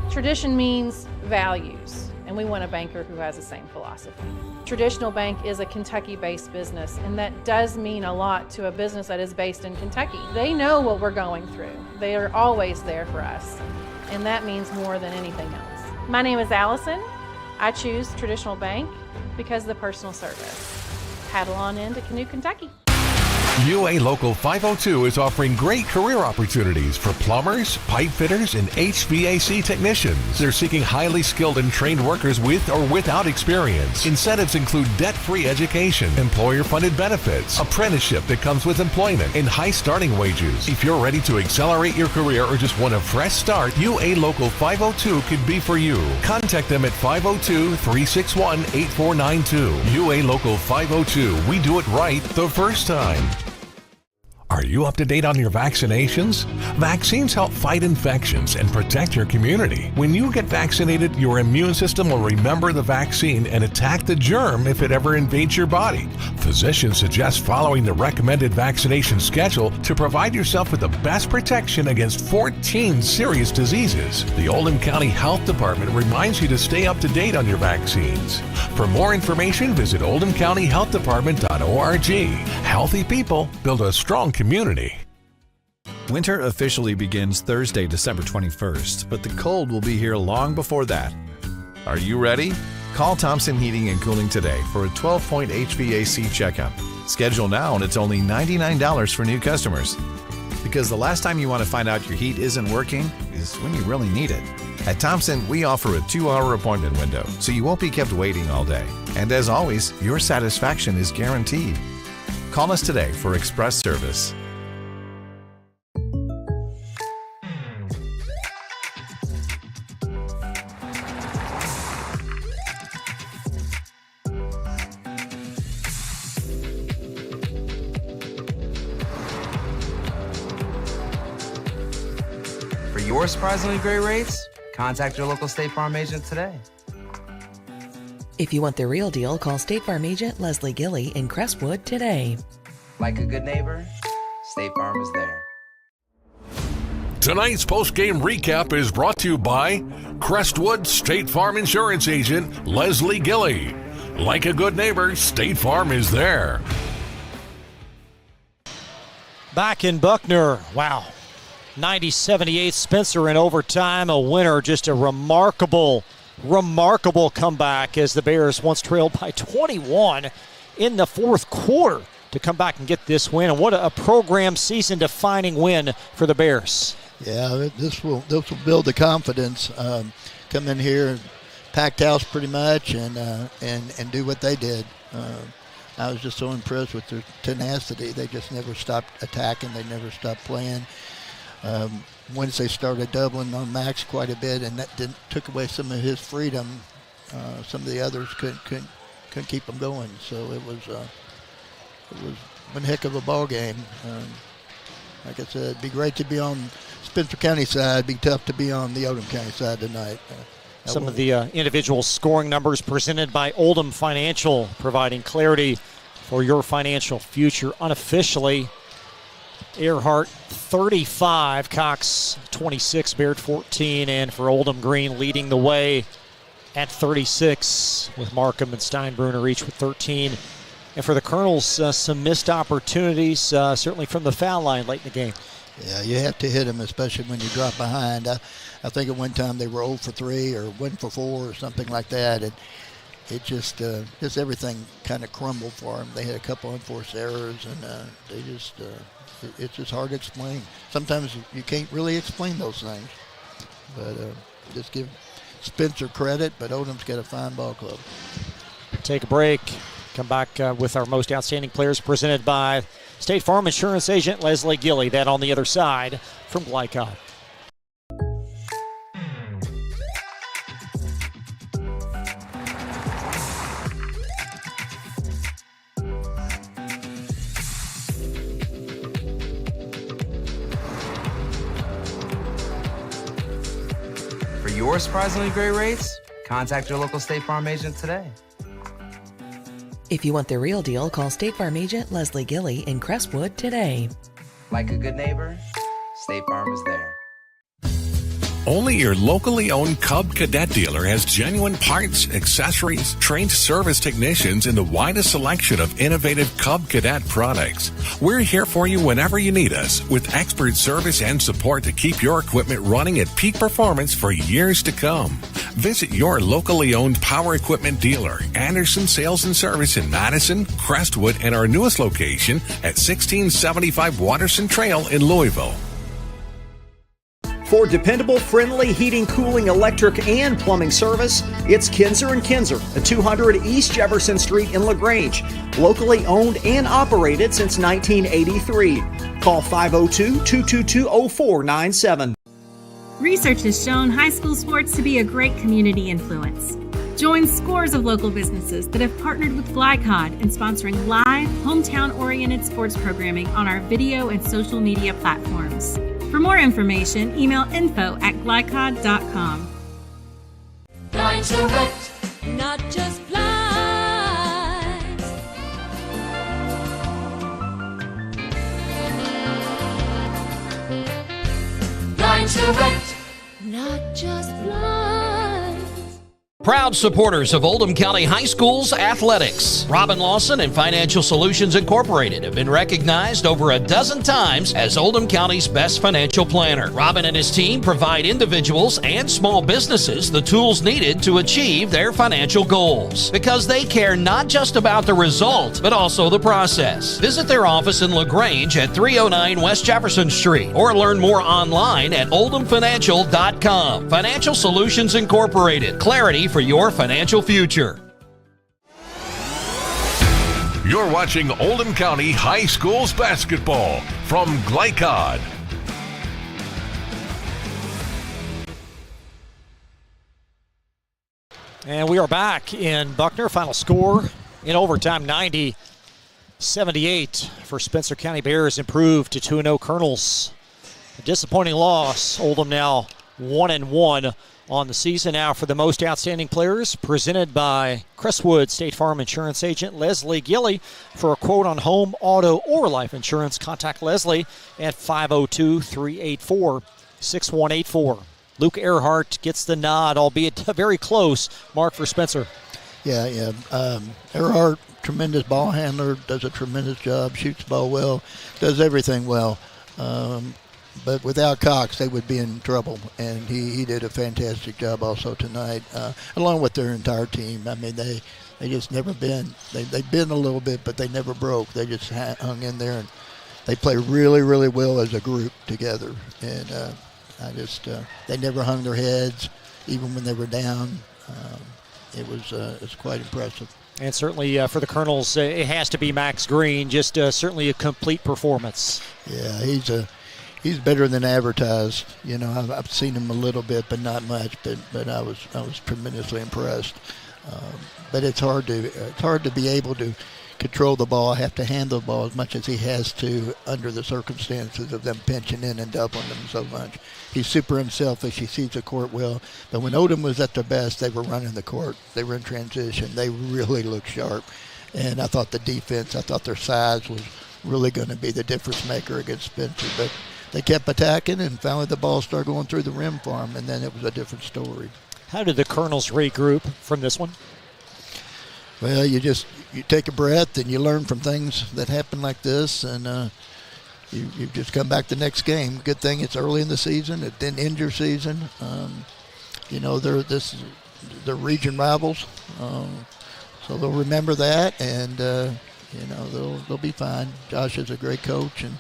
Tradition means values, and we want a banker who has the same philosophy. Traditional Bank is a Kentucky-based business, and that does mean a lot to a business that is based in Kentucky. They know what we're going through. They are always there for us, and that means more than anything else. My name is Allison. I choose Traditional Bank because of the personal service. Paddle on into Canoe, Kentucky. UA Local 502 is offering great career opportunities for plumbers, pipe fitters, and HVAC technicians. They're seeking highly skilled and trained workers with or without experience. Incentives include debt-free education, employer-funded benefits, apprenticeship that comes with employment, and high starting wages. If you're ready to accelerate your career or just want a fresh start, UA Local 502 could be for you. Contact them at 502-361-8492. UA Local 502. We do it right the first time. Are you up to date on your vaccinations? Vaccines help fight infections and protect your community. When you get vaccinated, your immune system will remember the vaccine and attack the germ if it ever invades your body. Physicians suggest following the recommended vaccination schedule to provide yourself with the best protection against 14 serious diseases. The Oldham County Health Department reminds you to stay up to date on your vaccines. For more information, visit oldhamcountyhealthdepartment.org. Healthy people build a strong community. Winter officially begins Thursday, December 21st, but the cold will be here long before that. Are you ready? Call Thompson Heating and Cooling today for a 12-point HVAC checkup. Schedule now and it's only $99 for new customers. Because the last time you want to find out your heat isn't working is when you really need it. At Thompson, we offer a 2-hour appointment window, so you won't be kept waiting all day. And as always, your satisfaction is guaranteed. Call us today for express service. For your surprisingly great rates, contact your local State Farm agent today. If you want the real deal, call State Farm agent Leslie Gilly in Crestwood today. Like a good neighbor, State Farm is there. Tonight's post-game recap is brought to you by Crestwood State Farm Insurance Agent Leslie Gilly. Like a good neighbor, State Farm is there. Back in Buckner, wow. 90-78 Spencer in overtime, a winner. Just a remarkable comeback as the Bears once trailed by 21 in the fourth quarter to come back and get this win. And what a program season-defining win for the Bears. Yeah, this will build the confidence. Come in here, packed house pretty much, and do what they did. I was just so impressed with their tenacity. They just never stopped attacking. They never stopped playing. Once they started doubling on Max quite a bit, and that took away some of his freedom. Some of the others couldn't keep him going. So it was one heck of a ball game. Like I said, it'd be great to be on Spencer County side. It'd be tough to be on the Oldham County side tonight. Some of the individual scoring numbers presented by Oldham Financial, providing clarity for your financial future unofficially. Earhart 35, Cox 26, Baird 14, and for Oldham Green leading the way at 36 with Markham and Steinbruner each with 13. And for the Colonels, some missed opportunities, certainly from the foul line late in the game. Yeah, you have to hit them, especially when you drop behind. I think at one time they were 0 for 3 or 1 for 4 or something like that. And it just everything kind of crumbled for them. They had a couple unforced errors, and they just it's just hard to explain. Sometimes you can't really explain those things. But just give Spencer credit, but Oldham's got a fine ball club. Take a break. Come back with our most outstanding players presented by State Farm Insurance Agent Leslie Gilly. That on the other side from Glycod. For your surprisingly great rates, contact your local State Farm agent today. If you want the real deal, call State Farm agent Leslie Gilly in Crestwood today. Like a good neighbor, State Farm is there. Only your locally owned Cub Cadet dealer has genuine parts, accessories, trained service technicians, and the widest selection of innovative Cub Cadet products. We're here for you whenever you need us, with expert service and support to keep your equipment running at peak performance for years to come. Visit your locally owned power equipment dealer, Anderson Sales and Service in Madison, Crestwood, and our newest location at 1675 Waterson Trail in Louisville. For dependable, friendly heating, cooling, electric, and plumbing service, it's Kinzer & Kinzer at 200 East Jefferson Street in LaGrange. Locally owned and operated since 1983. Call 502-222-0497. Research has shown high school sports to be a great community influence. Join scores of local businesses that have partnered with Glycod in sponsoring live, hometown-oriented sports programming on our video and social media platforms. For more information, email info@glycod.com. Blinds Direct, not just blinds. Blinds Direct, not just blinds. Proud supporters of Oldham County High School's athletics. Robin Lawson and Financial Solutions Incorporated have been recognized over a dozen times as Oldham County's best financial planner. Robin and his team provide individuals and small businesses the tools needed to achieve their financial goals, because they care not just about the result, but also the process. Visit their office in LaGrange at 309 West Jefferson Street, or learn more online at oldhamfinancial.com. Financial Solutions Incorporated. Clarity for your financial future. You're watching Oldham County High Schools basketball from Glycod. And we are back in Buckner. Final score in overtime, 90-78 for Spencer County Bears, improved to 2-0 Colonels. A disappointing loss. Oldham now 1-1 on the season. Now for the most outstanding players, presented by Crestwood State Farm Insurance Agent Leslie Gilly. For a quote on home, auto, or life insurance, contact Leslie at 502-384-6184. Luke Earhart gets the nod, albeit very close mark for Spencer. Yeah. Earhart, tremendous ball handler, does a tremendous job, shoots the ball well, does everything well. But without Cox, they would be in trouble, and he did a fantastic job also tonight, along with their entire team. I mean, they just never been. They've been a little bit, but they never broke. They just hung in there, and they play really, really well as a group together. And they never hung their heads, even when they were down. It's quite impressive. And certainly for the Colonels, it has to be Max Green. Just certainly a complete performance. Yeah, he's better than advertised. You know, I've seen him a little bit, but not much. But I was tremendously impressed. But it's hard to be able to control the ball, have to handle the ball as much as he has to under the circumstances of them pinching in and doubling them so much. He's super unselfish. He sees the court well. But when Oldham was at their best, they were running the court. They were in transition. They really looked sharp. And I thought their size was really going to be the difference maker against Spencer. But they kept attacking, and finally the ball started going through the rim for them, and then it was a different story. How did the Colonels regroup from this one? Well, you take a breath and you learn from things that happen like this, and you just come back the next game. Good thing it's early in the season. It didn't end your season. They're region rivals, so they'll remember that, and they'll be fine. Josh is a great coach, and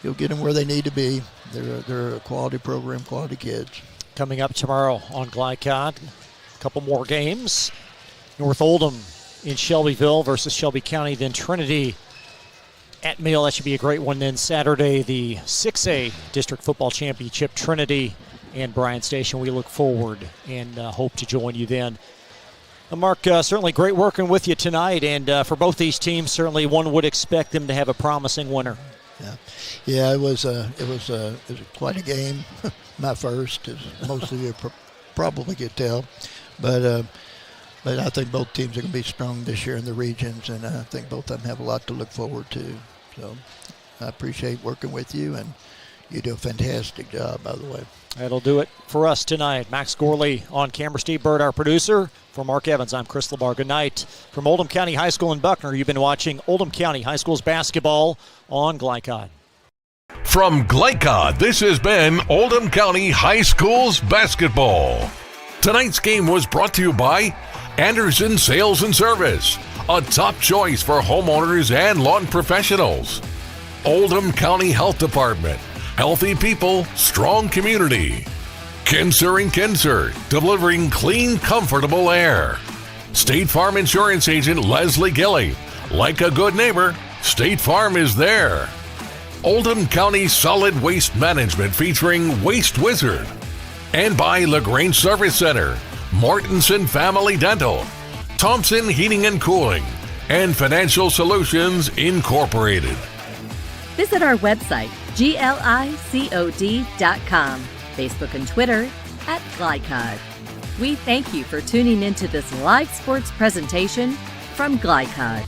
he'll get them where they need to be. They're a quality program, quality kids. Coming up tomorrow on Glycod, a couple more games. North Oldham in Shelbyville versus Shelby County, then Trinity at Mill. That should be a great one. Then Saturday, the 6A District Football Championship, Trinity and Bryan Station. We look forward and hope to join you then. Mark, certainly great working with you tonight, and for both these teams, certainly one would expect them to have a promising winner. Yeah, it was quite a game. My first, as most of you probably could tell, but I think both teams are going to be strong this year in the regions, and I think both of them have a lot to look forward to. So I appreciate working with you, and you do a fantastic job, by the way. That'll do it for us tonight. Max Gorley on camera, Steve Bird, our producer. For Mark Evans, I'm Chris Labar. Good night. From Oldham County High School in Buckner, you've been watching Oldham County High School's basketball on Glycod. From Glycod, this has been Oldham County High School's basketball. Tonight's game was brought to you by Anderson Sales and Service, a top choice for homeowners and lawn professionals. Oldham County Health Department, healthy people, strong community. Kinser & Kinser, delivering clean, comfortable air. State Farm Insurance Agent Leslie Gilly, like a good neighbor, State Farm is there. Oldham County Solid Waste Management featuring Waste Wizard. And by LaGrange Service Center, Mortensen Family Dental, Thompson Heating and Cooling, and Financial Solutions Incorporated. Visit our website, glicod.com, Facebook and Twitter @Glycod. We thank you for tuning into this live sports presentation from Glycod.